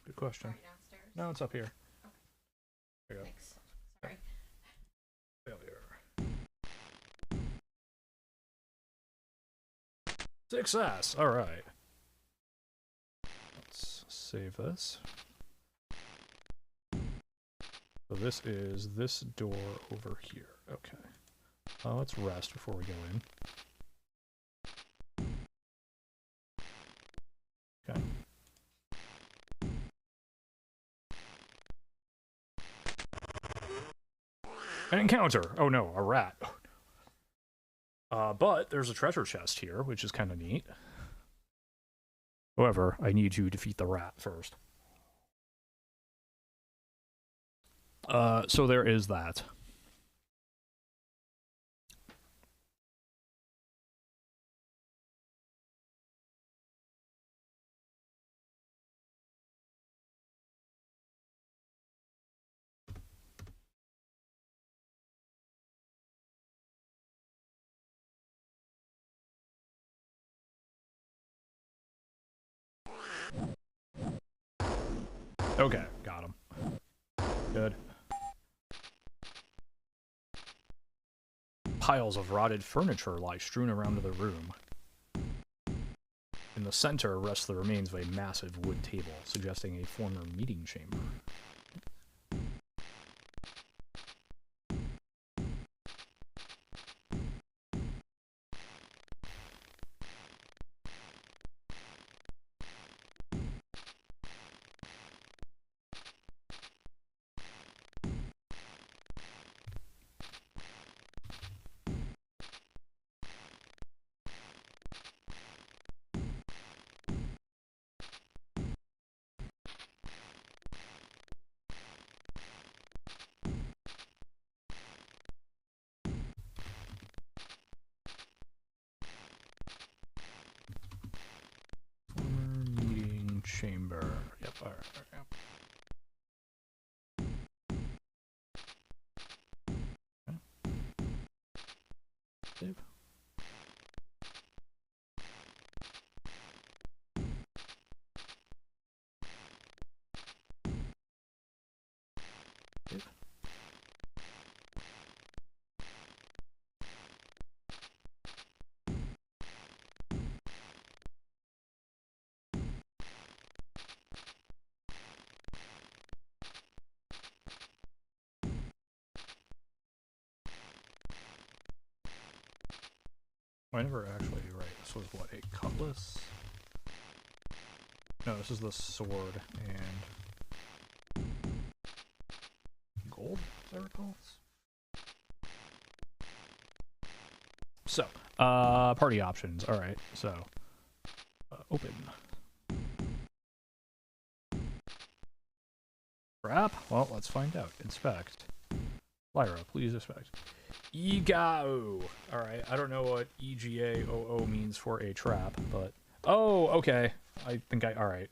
Good question. No, it's up here. Okay. Thanks. Sorry. Failure. Success! Alright. Let's save this. So this is this door over here. Okay. Let's rest before we go in. Okay. An encounter! Oh no, a rat. But there's a treasure chest here, which is kind of neat. However, I need you to defeat the rat first. So there is that. Okay, got him. Good. Piles of rotted furniture lie strewn around the room. In the center rests the remains of a massive wood table, suggesting a former meeting chamber. Chamber. Yep, alright, yep. Okay. Save. Save. I never actually, right, this was what, a cutlass? No, this is the sword and gold, as I recall. So, party options, alright, so, open. Crap? Well, let's find out. Inspect. Lyra, please inspect. EGAO. Alright, I don't know what EGAOO means for a trap, but... Oh, okay. I think alright.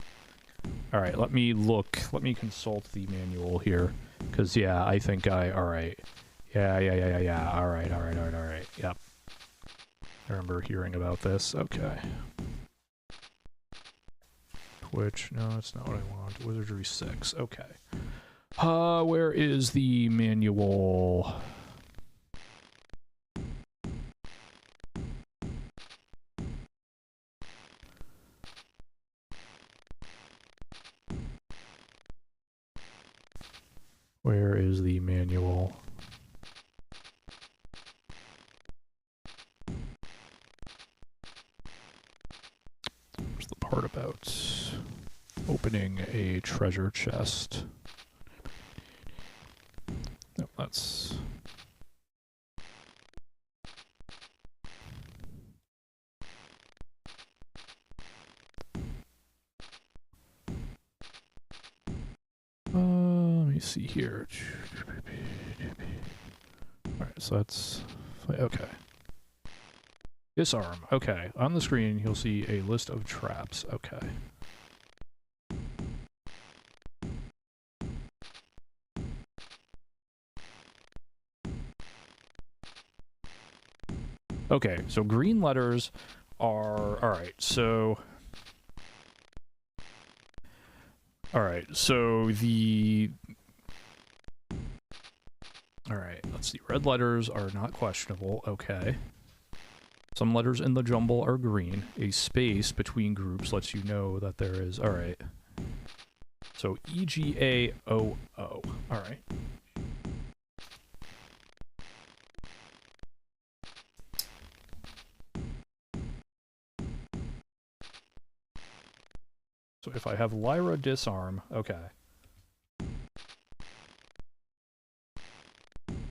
Alright, let me look. Let me consult the manual here. Because, yeah, I think alright. Yeah. Alright. Yep. I remember hearing about this. Okay. Twitch. No, that's not what I want. Wizardry 6. Okay. Where is the manual? Where is the manual? Where's the part about opening a treasure chest? No, that's... let me see here. Alright, so that's... okay. Disarm. Okay. On the screen, you'll see a list of traps. Okay. Okay, so green letters are... Alright, so... Alright, so the... Alright, let's see. Red letters are not questionable. Okay. Some letters in the jumble are green. A space between groups lets you know that there is... Alright. So, E-G-A-O-O. Alright. So if I have Lyra disarm, okay.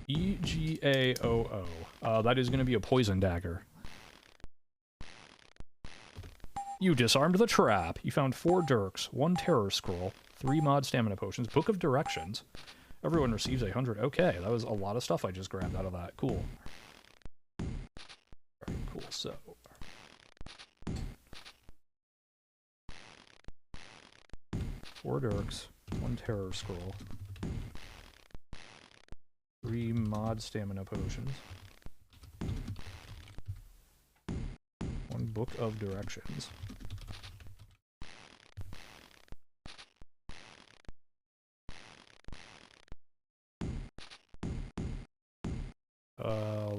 E-G-A-O-O. That is going to be a poison dagger. You disarmed the trap. You found 4 dirks, 1 terror scroll, 3 mod stamina potions, book of directions. Everyone receives 100. Okay, that was a lot of stuff I just grabbed out of that. Cool. Alright, cool. So... Four dirks, 1 terror scroll, 3 mod stamina potions, 1 book of directions.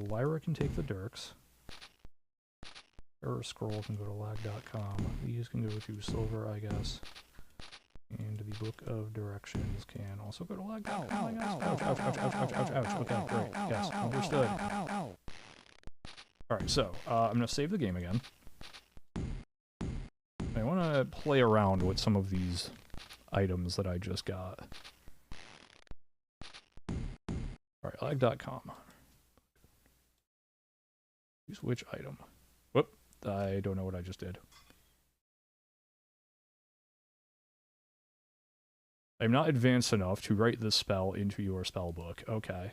Lyra can take the dirks. Terror scroll can go to lag.com. These can go to silver, I guess. And the book of directions can also go to lag.com. Ouch, ouch, ouch, ouch, ouch, ouch, ouch. Okay, great. Yes, understood. Alright, so, I'm gonna save the game again. I wanna play around with some of these items that I just got. Alright, lag.com. Use which item? Whoop, I don't know what I just did. I'm not advanced enough to write this spell into your spell book. Okay.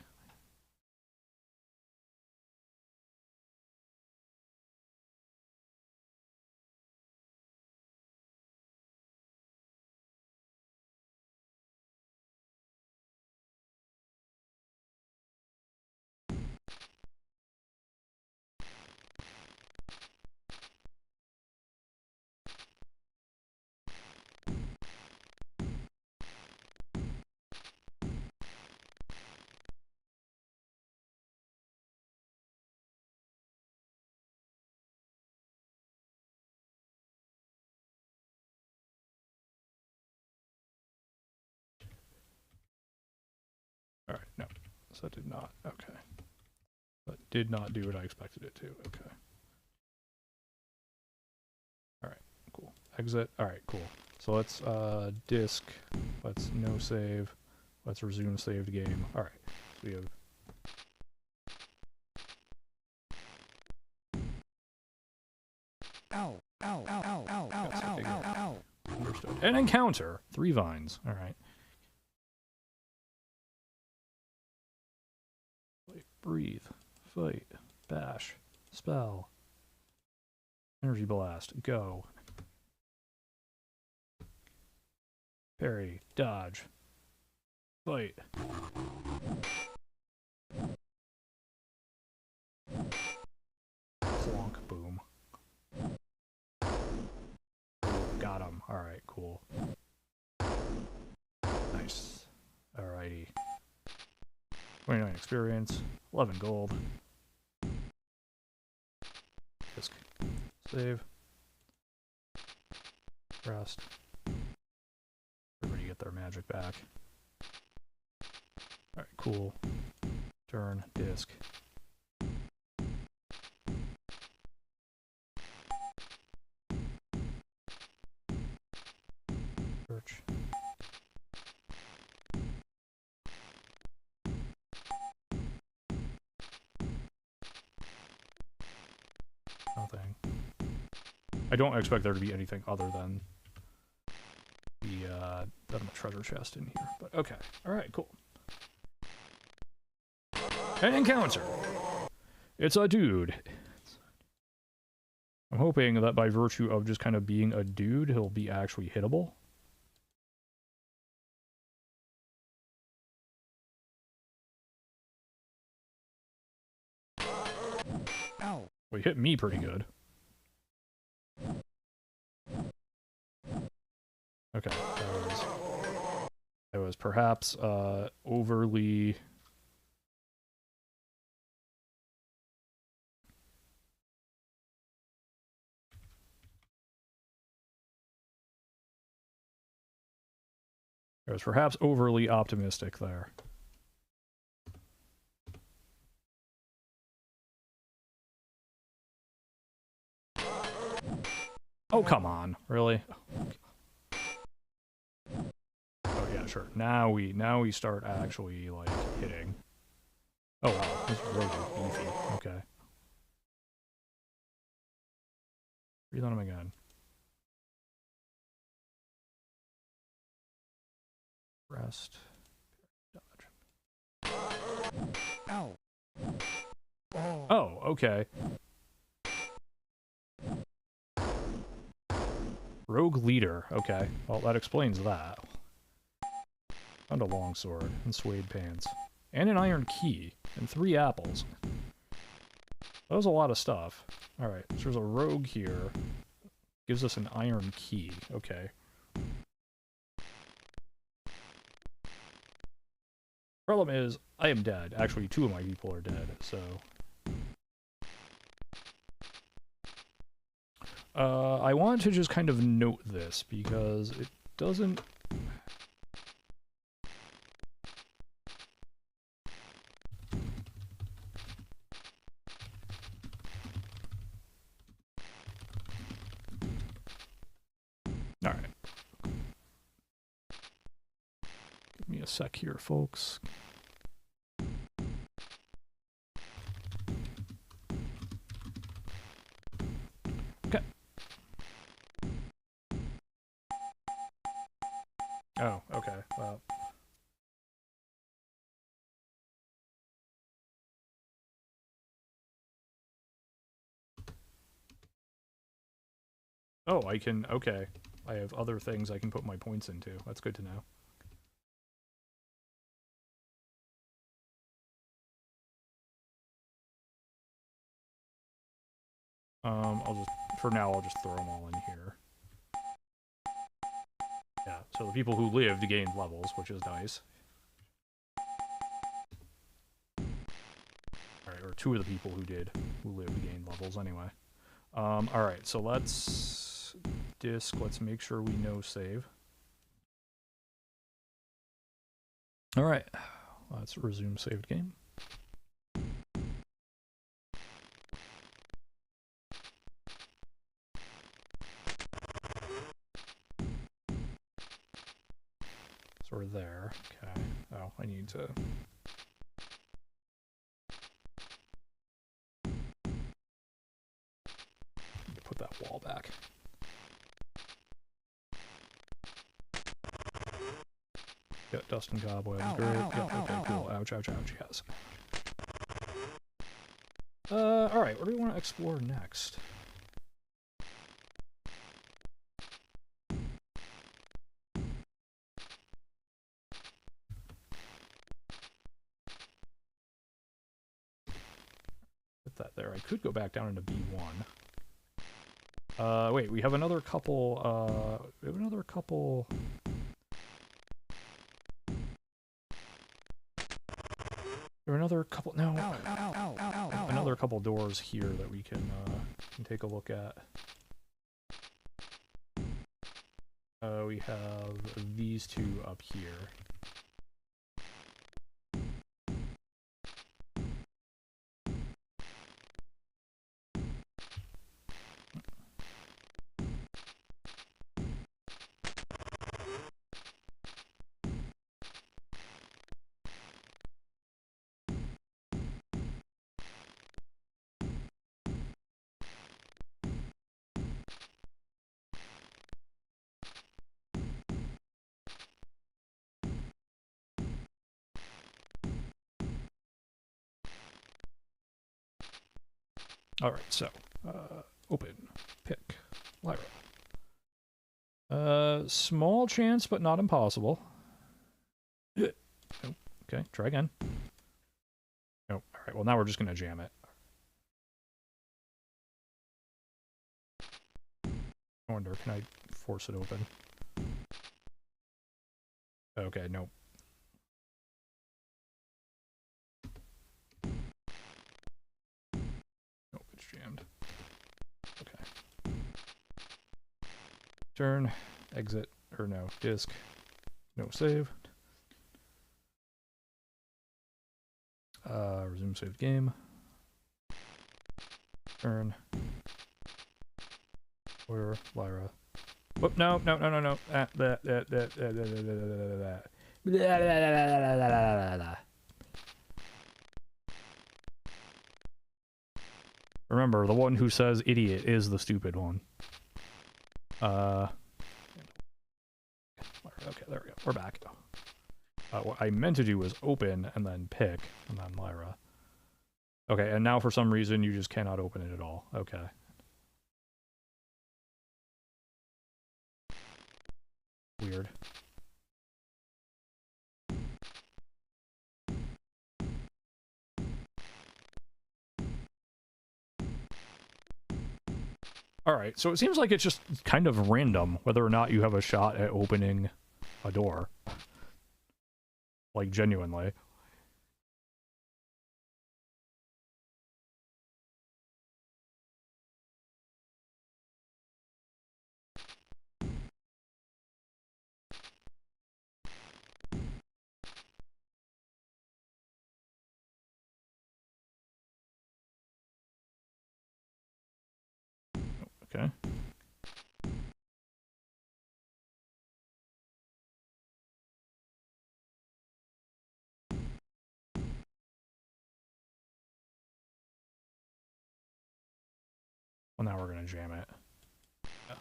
Alright, no. So that did not. Okay. That did not do what I expected it to. Okay. Alright, cool. Exit. Alright, cool. So let's, disk. Let's no save. Let's resume saved game. Alright. So we have... Ow, ow, ow, ow, ow, ow, Yes, ow, okay, ow, good. ow. Understood. An encounter! 3 vines. Alright. Breathe. Fight. Bash. Spell. Energy blast. Go. Parry. Dodge. Fight. Clonk. Boom. Got him. Alright, cool. Nice. Alrighty. 29 experience. 11 gold. Disc. Save. Rest. Everybody get their magic back. Alright, cool. Turn. Disc. Search. Nothing. I don't expect there to be anything other than the treasure chest in here, but okay. Alright, cool. An encounter! It's a dude. I'm hoping that by virtue of just kind of being a dude, he'll be actually hittable. Ow. Well, he hit me pretty good. Okay, that was perhaps overly... I was perhaps overly optimistic there. Oh, come on. Really? Oh, yeah, sure. Now we start actually, like, hitting. Oh, wow. This is really beefy. Okay. Breathe on him again. Rest. Dodge. Ow. Oh, okay. Rogue leader. Okay. Well, that explains that. Found a longsword and suede pants. And an iron key. And 3 apples. That was a lot of stuff. Alright, so there's a rogue here. Gives us an iron key. Okay. Problem is, I am dead. Actually, 2 of my people are dead, so... I want to just kind of note this, because it doesn't... Alright. Give me a sec here, folks. Okay. Oh, okay. Well... Oh, I can... Okay. I have other things I can put my points into. That's good to know. I'll just... For now, I'll just throw them all in here. Yeah, so the people who lived gained levels, which is nice. Alright, or 2 of the people who lived gained levels anyway. Alright, so let's... Disk, let's make sure we no save. Alright, let's resume saved game. So we're there. Okay. Oh, I need to... put that wall back. Yeah, dust and cobwebs, great. Yeah, okay, cool. Ouch, ouch, ouch, yes. Alright, what do we want to explore next? Put that there. I could go back down into B1. Wait, we have another couple, we have another couple... There are another couple... No. Another couple doors here that we can take a look at. We have these 2 up here. Alright, so, open, pick, Lyra. Small chance, but not impossible. Nope. Okay, try again. Nope. Alright, well now we're just gonna jam it. I wonder, can I force it open? Okay, nope. Nope, it's jammed. Okay. Turn, exit, or no, disk, No save. Resume saved game. Turn. Where Lyra? Whoop! No! No! No! No! No! Remember, the one who says idiot is the stupid one. Okay, there we go. We're back. What I meant to do was open and then pick and then Lyra. Okay, and now for some reason you just cannot open it at all. Okay. Weird. Alright, so it seems like it's just kind of random whether or not you have a shot at opening a door. Like, genuinely. Okay. Well, now we're gonna jam it. Yeah.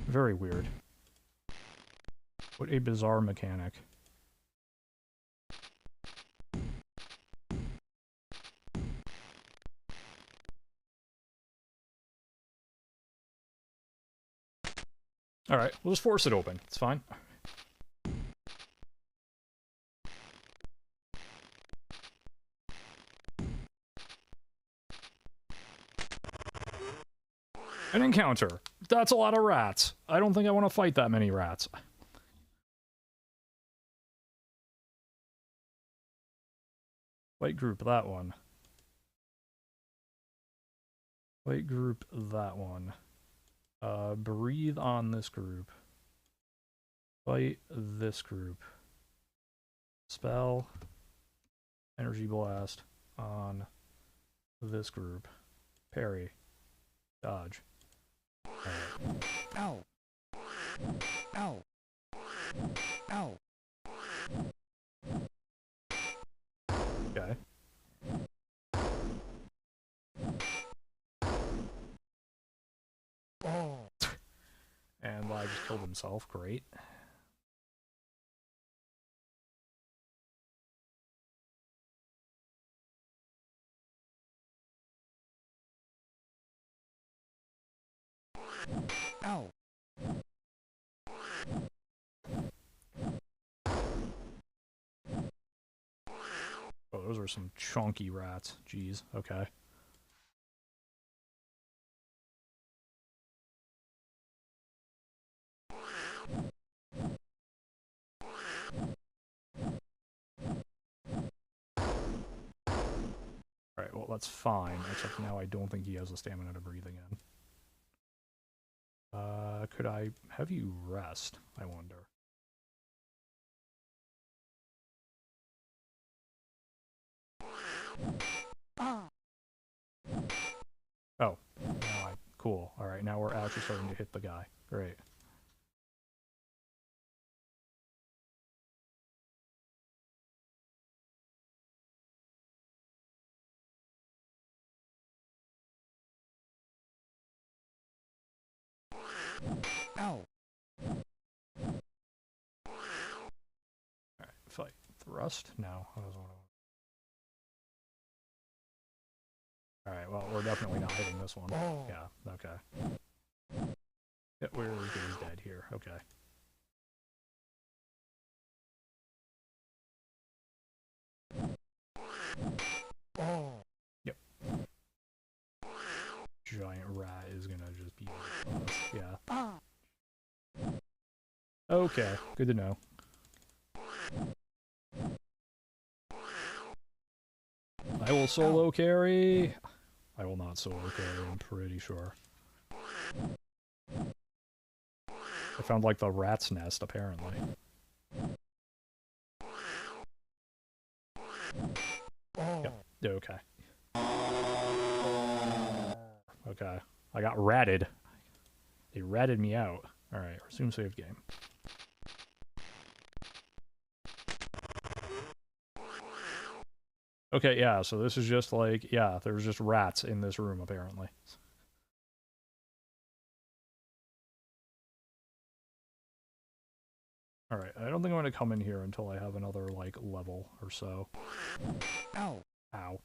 Very weird. What a bizarre mechanic. Alright, we'll just force it open. It's fine. An encounter. That's a lot of rats. I don't think I want to fight that many rats. Fight group, that one. Fight group, that one. Breathe on this group. Fight this group. Spell. Energy blast on this group. Parry. Dodge. Right. Ow. Ow. Ow. Okay. Oh. And Lai just killed himself. Great. Ow. Oh, those are some chunky rats. Jeez. Okay. Alright, well, that's fine, except now I don't think he has the stamina to breathe again. Could I have you rest, I wonder? Oh, cool. Alright, now we're actually starting to hit the guy. Great. Ow. Alright, fight. Thrust? No, that was one of them. Alright, well, we're definitely not hitting this one. Oh. Yeah, okay. Yeah, where is dead here? Okay. Oh. Yep. Giant rat is gonna just be... Yeah. Ah. Okay, good to know. I will solo carry. I will not solo carry, I'm pretty sure. I found, like, the rat's nest, apparently. Yep. Okay. Okay. I got ratted. They ratted me out. Alright, resume save game. Okay, yeah, so this is just like, yeah, there's just rats in this room, apparently. Alright, I don't think I'm gonna come in here until I have another, like, level or so. Ow. Ow.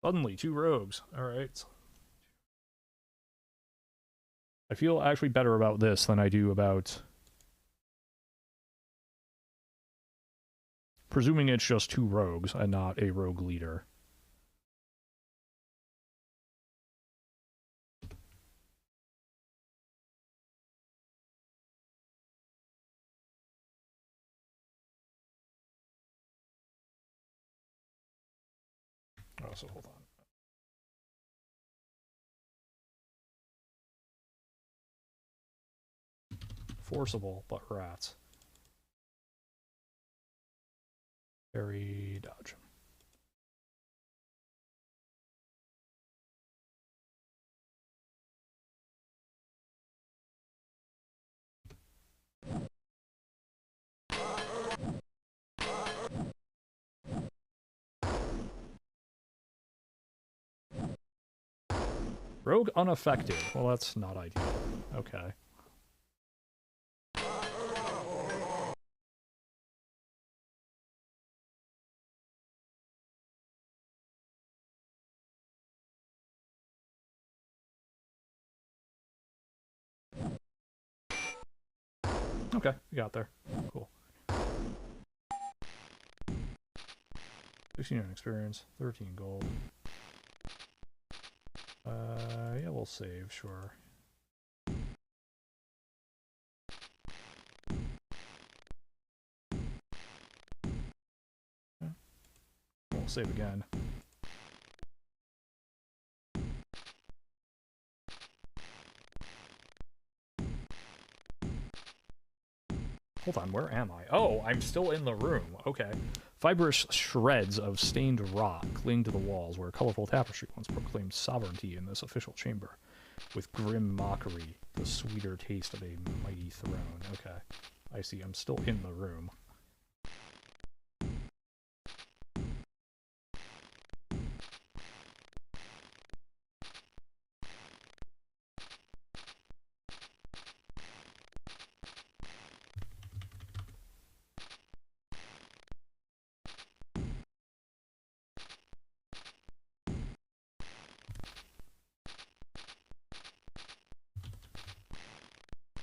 Suddenly, 2 rogues. Alright. I feel actually better about this than I do about... presuming it's just 2 rogues and not a rogue leader. Oh, so hold on. Forcible, but rats. Very dodge. Rogue unaffected. Well, that's not ideal. Okay. Okay, we got there. Cool. 16 experience, 13 gold. Yeah, we'll save, sure. Yeah. We'll save again. Hold on, where am I? Oh, I'm still in the room. Okay. Fibrous shreds of stained rock cling to the walls where colorful tapestry once proclaimed sovereignty in this official chamber. With grim mockery, the sweeter taste of a mighty throne. Okay. I see, I'm still in the room.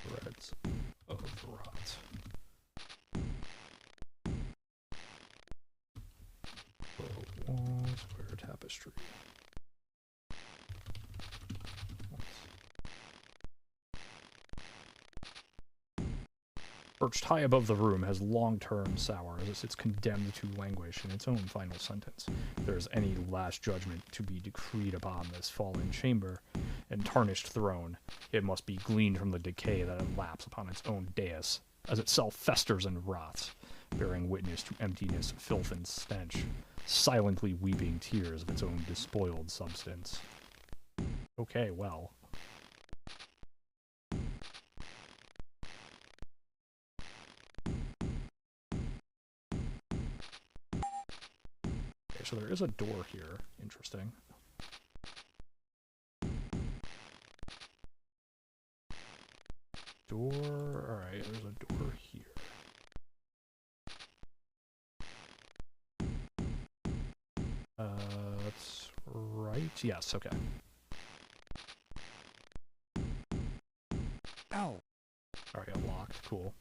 Shreds of rot. Wall, square tapestry. Perched high above the room has long-term sour as it sits condemned to languish in its own final sentence. If there is any last judgment to be decreed upon this fallen chamber and tarnished throne, it must be gleaned from the decay that it laps upon its own dais, as itself festers and rots, bearing witness to emptiness, filth, and stench, silently weeping tears of its own despoiled substance. Okay, well. Okay, so there is a door here. Interesting. Door... Alright, there's a door here. That's right. Yes, okay. Ow. Alright, unlocked. Cool.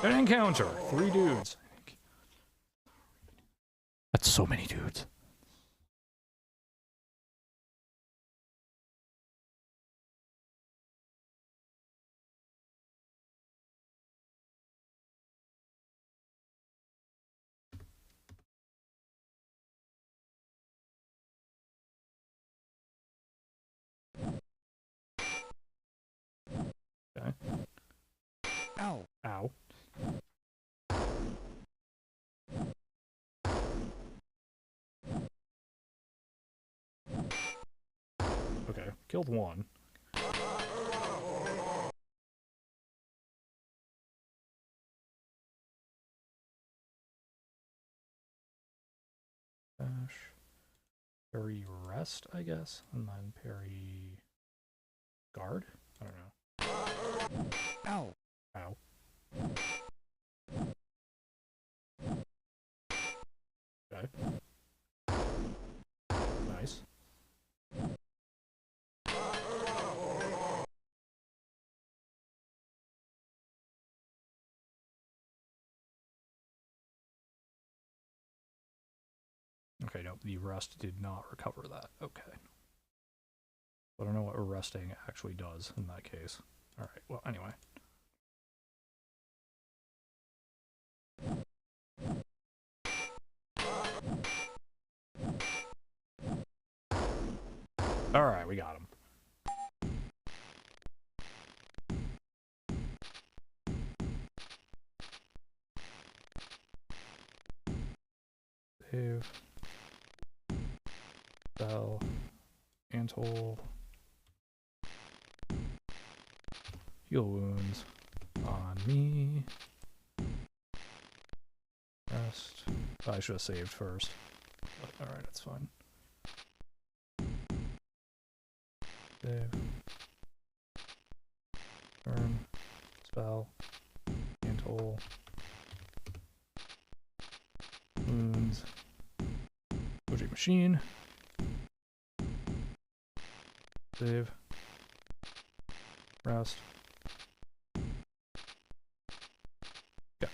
An encounter. 3 dudes. That's so many dudes. Okay. Ow. Ow. Okay, killed 1. Dash. Parry rest, I guess, and then parry guard? I don't know. Ow. Ow. Okay. Nice. Okay, no, the rest did not recover that. Okay. I don't know what resting actually does in that case. Alright, well, anyway. Alright, we got him. Save. Spell. Antle. Heal wounds. On me. Rest. Oh, I should have saved first. Alright, that's fine. Save. Turn. Spell. Antle. Wounds. OJ machine. Save. Rest. Yeah.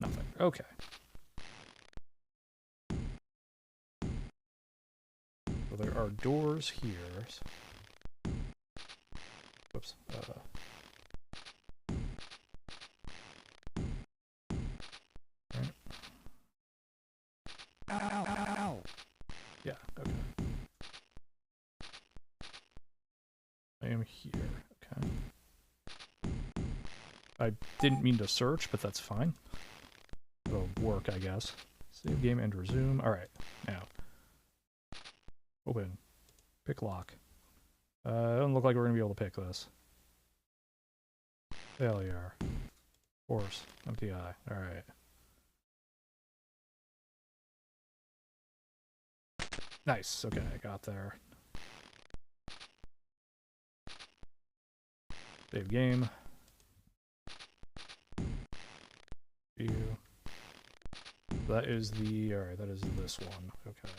Nothing. Okay. So there are doors here. Whoops. Right. Ow. Yeah, okay. I am here. Okay. I didn't mean to search, but that's fine. It'll work, I guess. Save game and resume. Alright, now. Open. Pick lock. Doesn't look like we're gonna be able to pick this. Failure. Force. Emptyeye. Alright. Nice. Okay, I got there. Save game. View. That is the... Alright, that is this one. Okay.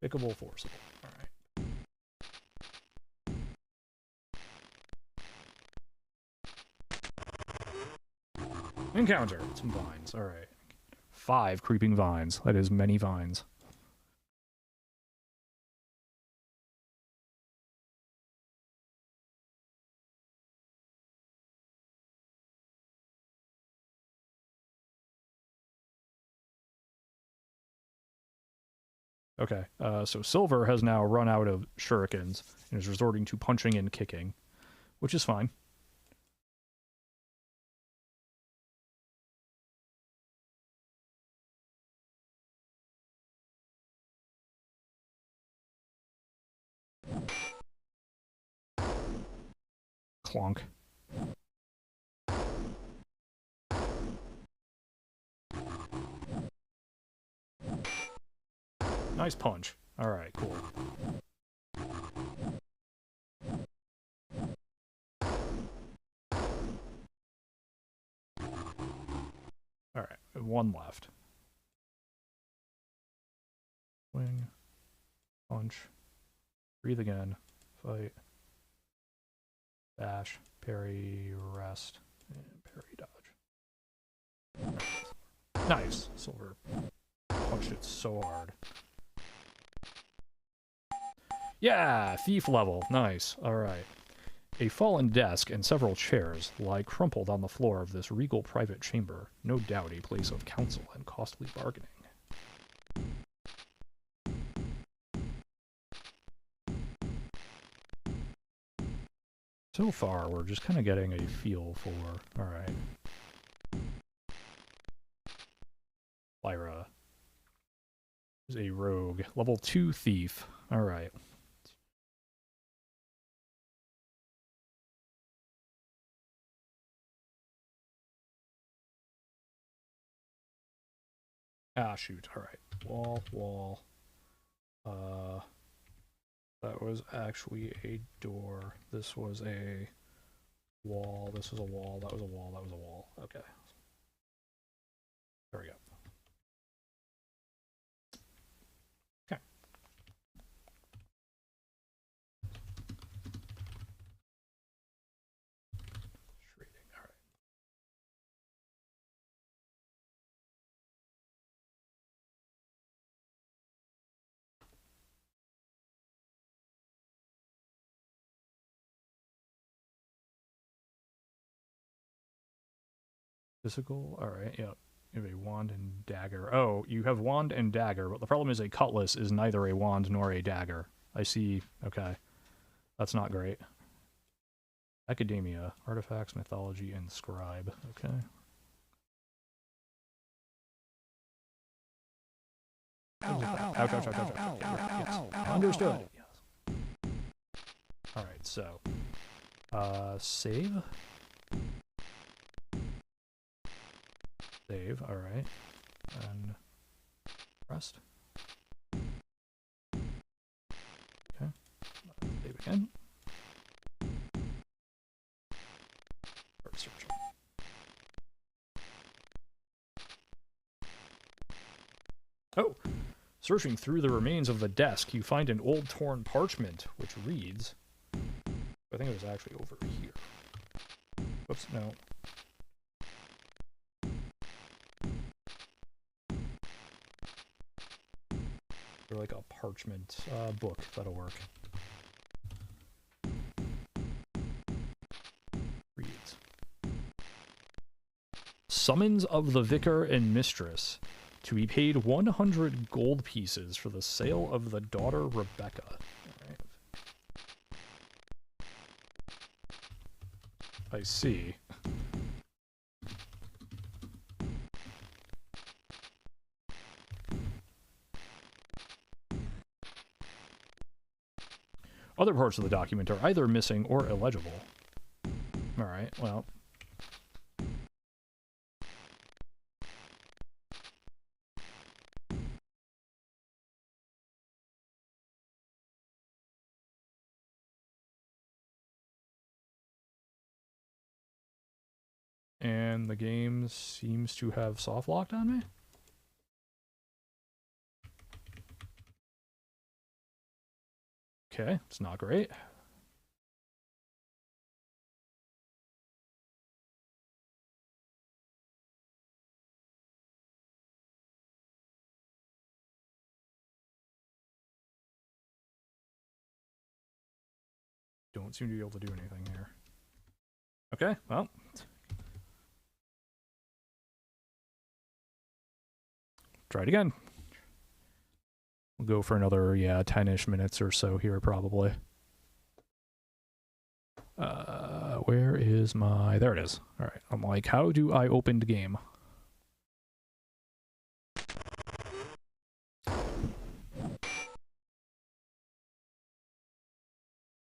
Pickable, forcible. Alright. Encounter. Some vines. Alright. 5 creeping vines. That is many vines. Okay, so Silver has now run out of shurikens and is resorting to punching and kicking, which is fine. Clonk. Nice punch. Alright, cool. one left. Swing. Punch. Breathe again. Fight. Dash. Parry. Rest. And parry dodge. Nice. Silver punched it so hard. Yeah! Thief level. Nice. Alright. A fallen desk and several chairs lie crumpled on the floor of this regal private chamber, no doubt a place of counsel and costly bargaining. So far, we're just kind of getting a feel for... Alright. Lyra is a rogue. Level 2 thief. Alright. Ah, shoot. Alright. Wall. That was actually a door. This was a wall. This was a wall. That was a wall. That was a wall. Okay. There we go. Okay. Shredding. All right. Physical? Alright, yeah. You have a wand and dagger. Oh, you have wand and dagger, but the problem is a cutlass is neither a wand nor a dagger. I see. Okay. That's not great. Academia. Artifacts, mythology, and scribe. Okay. Ouch. Yes. Understood. Yes. Alright, so. Save. Save, alright. And rest. Okay. Save again. Start searching. Oh! Searching through the remains of the desk, you find an old torn parchment, which reads... I think it was actually over here. Oops, no. Like a parchment book. That'll work. Reads. Summons of the vicar and mistress to be paid 100 gold pieces for the sale of the daughter Rebecca. All right. I see. Other parts of the document are either missing or illegible. Alright, well. And the game seems to have soft locked on me? Okay, it's not great. Don't seem to be able to do anything here. Okay, well. Try it again. We'll go for another, 10-ish minutes or so here, probably. Where is my... There it is. All right. I'm like, how do I open the game?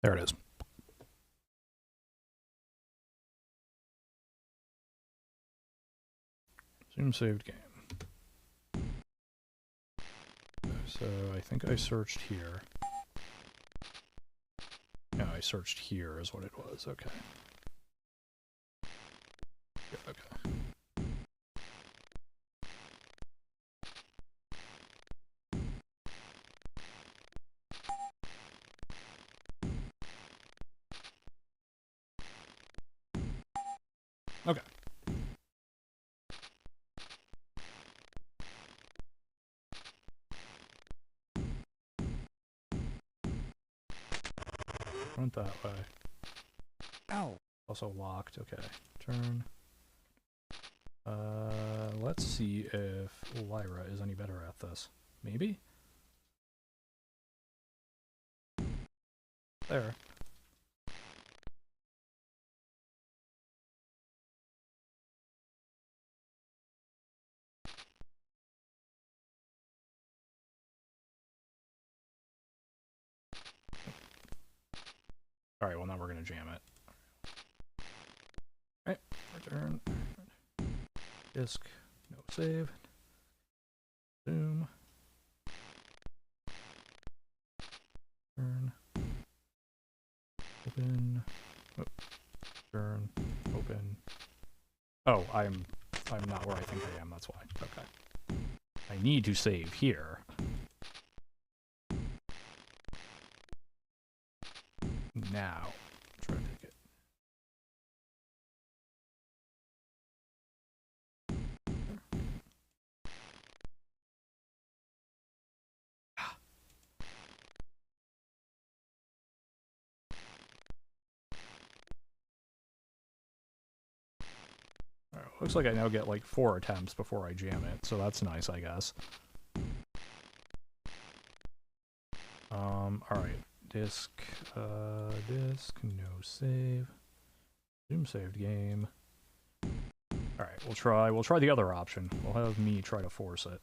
There it is. Zoom saved game. So I think I searched here. No, I searched here is what it was. Okay. Yeah, okay. Okay. Went that way. Ow. Also locked. Okay. Turn. Let's see if Lyra is any better at this. Maybe? There. Alright, well now we're gonna jam it. Alright, return. Disk. No save. Zoom. Turn. Open. Oh, turn. Open. Oh, I'm not where I think I am, that's why. Okay. I need to save here. Now, try to pick it. Alright, looks like I now get like 4 attempts before I jam it, so that's nice, I guess. Alright. Disk, no save. Zoom saved game. Alright, we'll try the other option. We'll have me try to force it.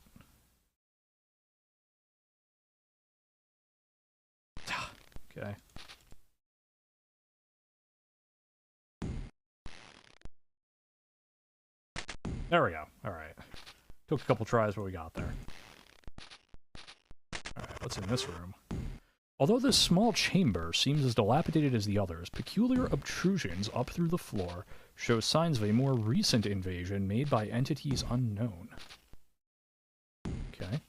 Okay. There we go. Alright. Took a couple tries, but we got there. Alright, what's in this room? Although this small chamber seems as dilapidated as the others, peculiar obtrusions up through the floor show signs of a more recent invasion made by entities unknown. Okay.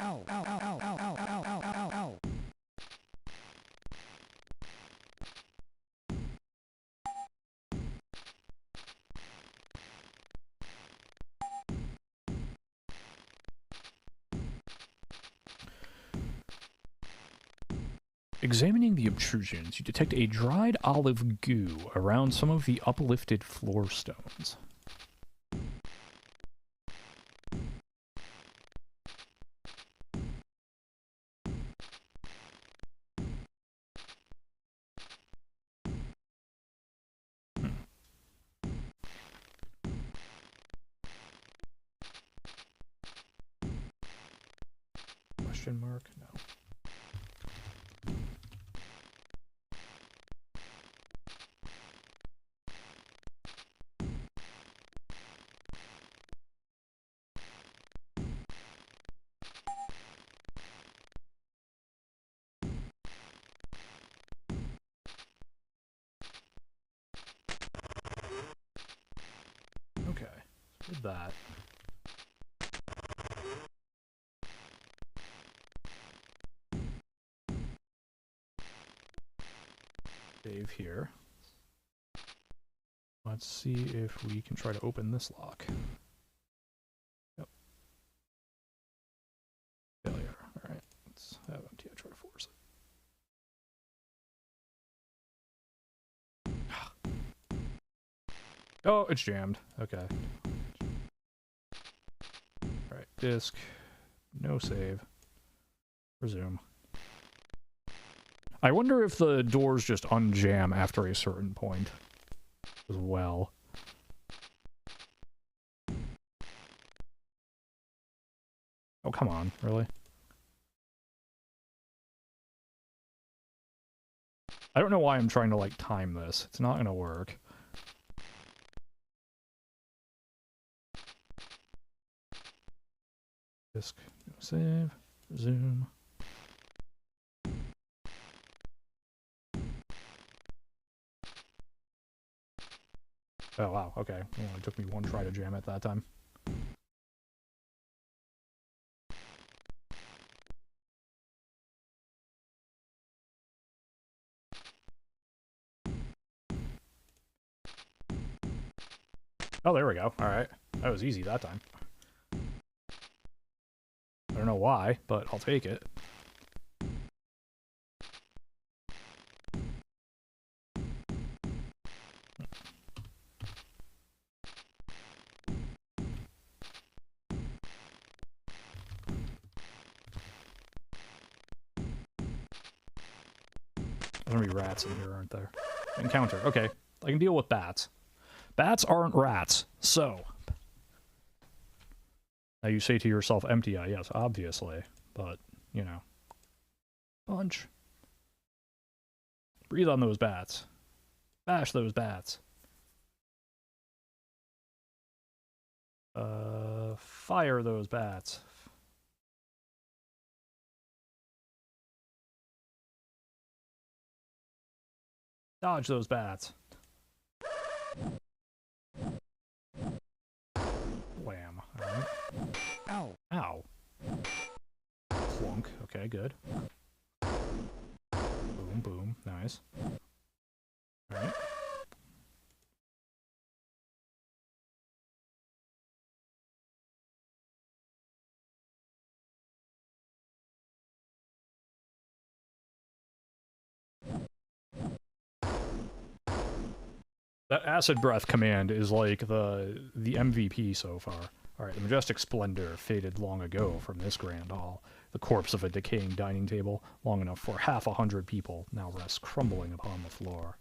Ow. Ow. Ow. Ow. Ow. Ow. Ow. Ow. Ow. Ow. Examining the obtrusions, you detect a dried olive goo around some of the uplifted floor stones. Question mark? No. Okay, did that. Save here. Let's see if we can try to open this lock. Yep. Failure. Alright, let's have Emptyeye try to force it. Oh, it's jammed. Okay. Alright, disk. No save. Resume. I wonder if the doors just unjam after a certain point as well. Oh, come on, really? I don't know why I'm trying to, like, time this. It's not gonna work. Disk, save, resume. Oh, wow, okay. It only took me one try to jam it that time. Oh, there we go. Alright. That was easy that time. I don't know why, but I'll take it. There's gonna be rats in here, aren't there? Encounter. Okay. I can deal with bats. Bats aren't rats, so... Now you say to yourself, Emptyeye. Yes, obviously. But, you know. Punch. Breathe on those bats. Bash those bats. Fire those bats. Dodge those bats. Wham. Alright. Ow. Ow. Plunk. Okay, good. Boom, boom. Nice. Alright. That acid breath command is like the MVP so far. Alright, the majestic splendor faded long ago from this grand hall. The corpse of a decaying dining table, long enough for 100 people, now rests crumbling upon the floor.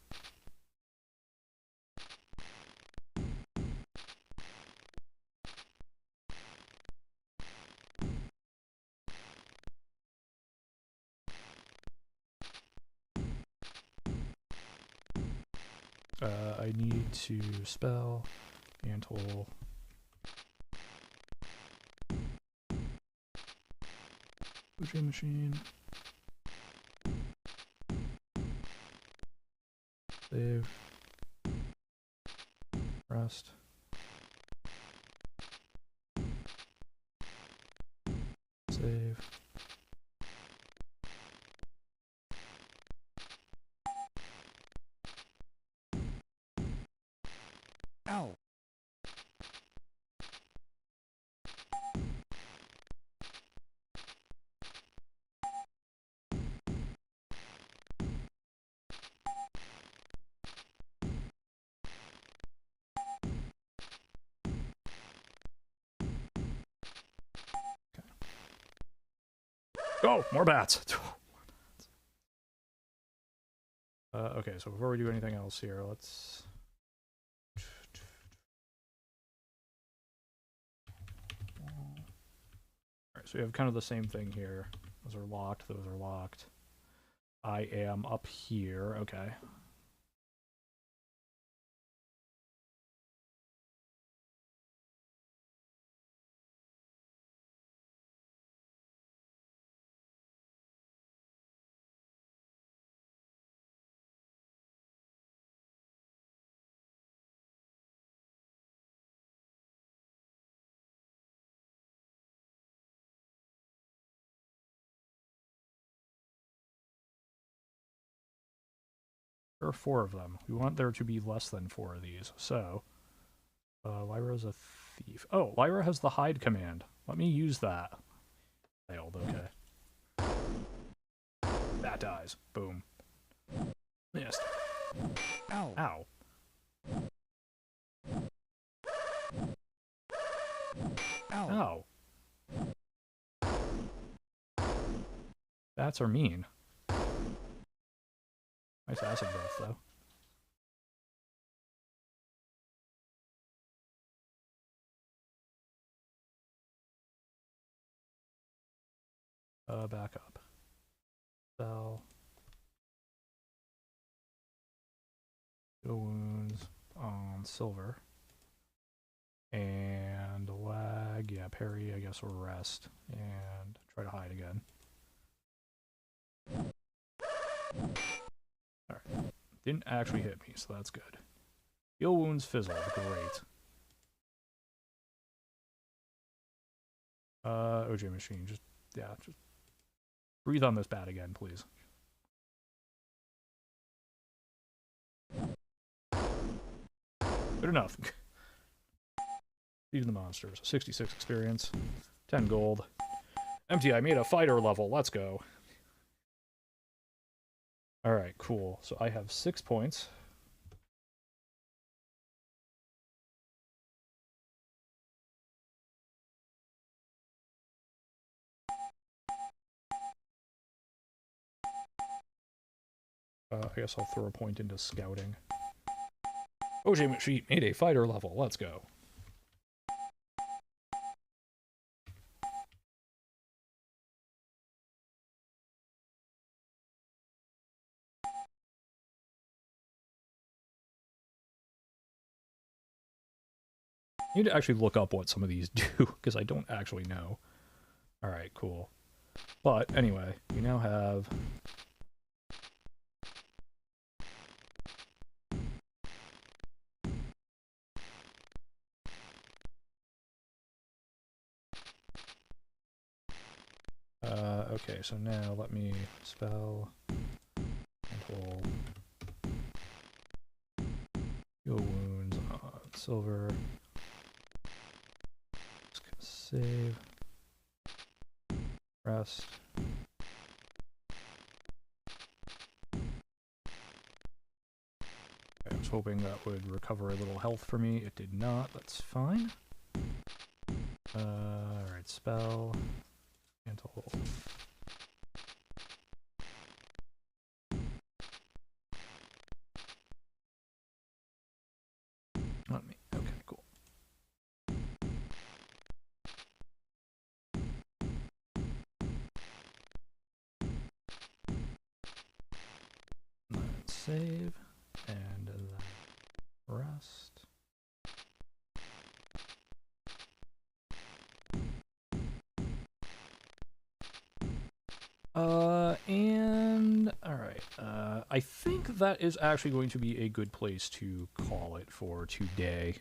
I need to spell Antle Boucher machine. Save. Rest. Save. Ow. Oh, more bats. Okay, so before we do anything else here, let's... Alright, so we have kind of the same thing here. Those are locked, those are locked. I am up here, okay. There are 4 of them. We want there to be less than 4 of these, so... Lyra's a thief. Oh, Lyra has the hide command. Let me use that. Failed, okay. That dies. Boom. Missed. Ow. Ow. Ow. Ow. Bats are mean. Nice acid breath, though. Back up. Spell. Heal wounds on silver. And lag, yeah, parry, I guess, or rest. And try to hide again. Alright. Didn't actually hit me, so that's good. Heal wounds fizzled, great. OJ machine, just breathe on this bat again, please. Good enough. Feeding the monsters. 66 experience. 10 gold. Emptyeye made a fighter level. Let's go. Alright, cool. So I have 6 points. I guess I'll throw a point into scouting. OJ machine made a fighter level. Let's go. I need to actually look up what some of these do, because I don't actually know. Alright, cool. But, anyway, we now have... okay, so now let me spell... control... heal wounds on silver... save... rest... I was hoping that would recover a little health for me. It did not. That's fine. Alright, spell... cancel... Not me. Okay, cool. Let's save, and then rest. And alright, I think that is actually going to be a good place to call it for today.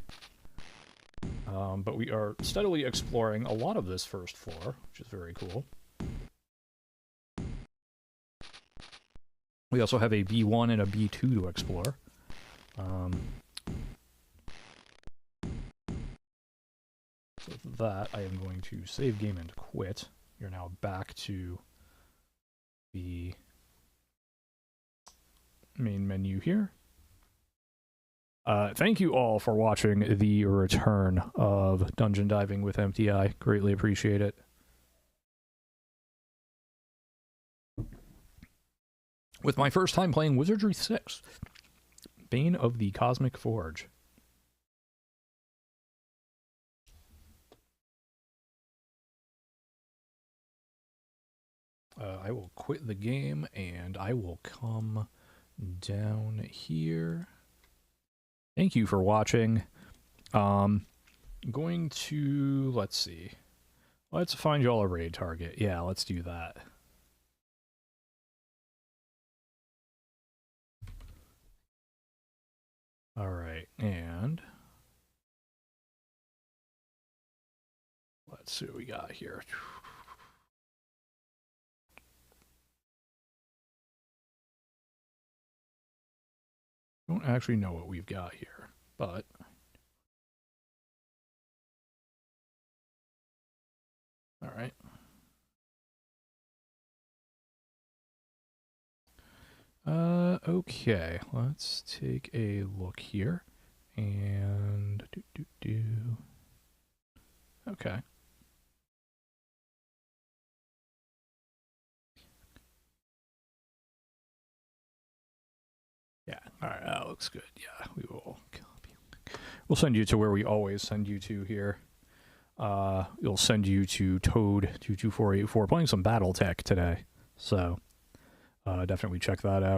But we are steadily exploring a lot of this first floor, which is very cool. We also have a B1 and a B2 to explore. So with that, I am going to save game and quit. You're now back to the main menu here. Thank you all for watching the return of Dungeon Diving with Emptyeye. Greatly appreciate it. With my first time playing Wizardry 6, Bane of the Cosmic Forge. I will quit the game and I will come down here. Thank you for watching. I'm going to, let's see. Let's find y'all a raid target. Yeah, let's do that. Alright, and let's see what we got here. Don't actually know what we've got here, but all right. Okay, let's take a look here, and okay. Yeah, all right, that looks good. Yeah, we will copy. We'll send you to where we always send you to here. We'll send you to Toad 22484, playing some BattleTech today. So definitely check that out.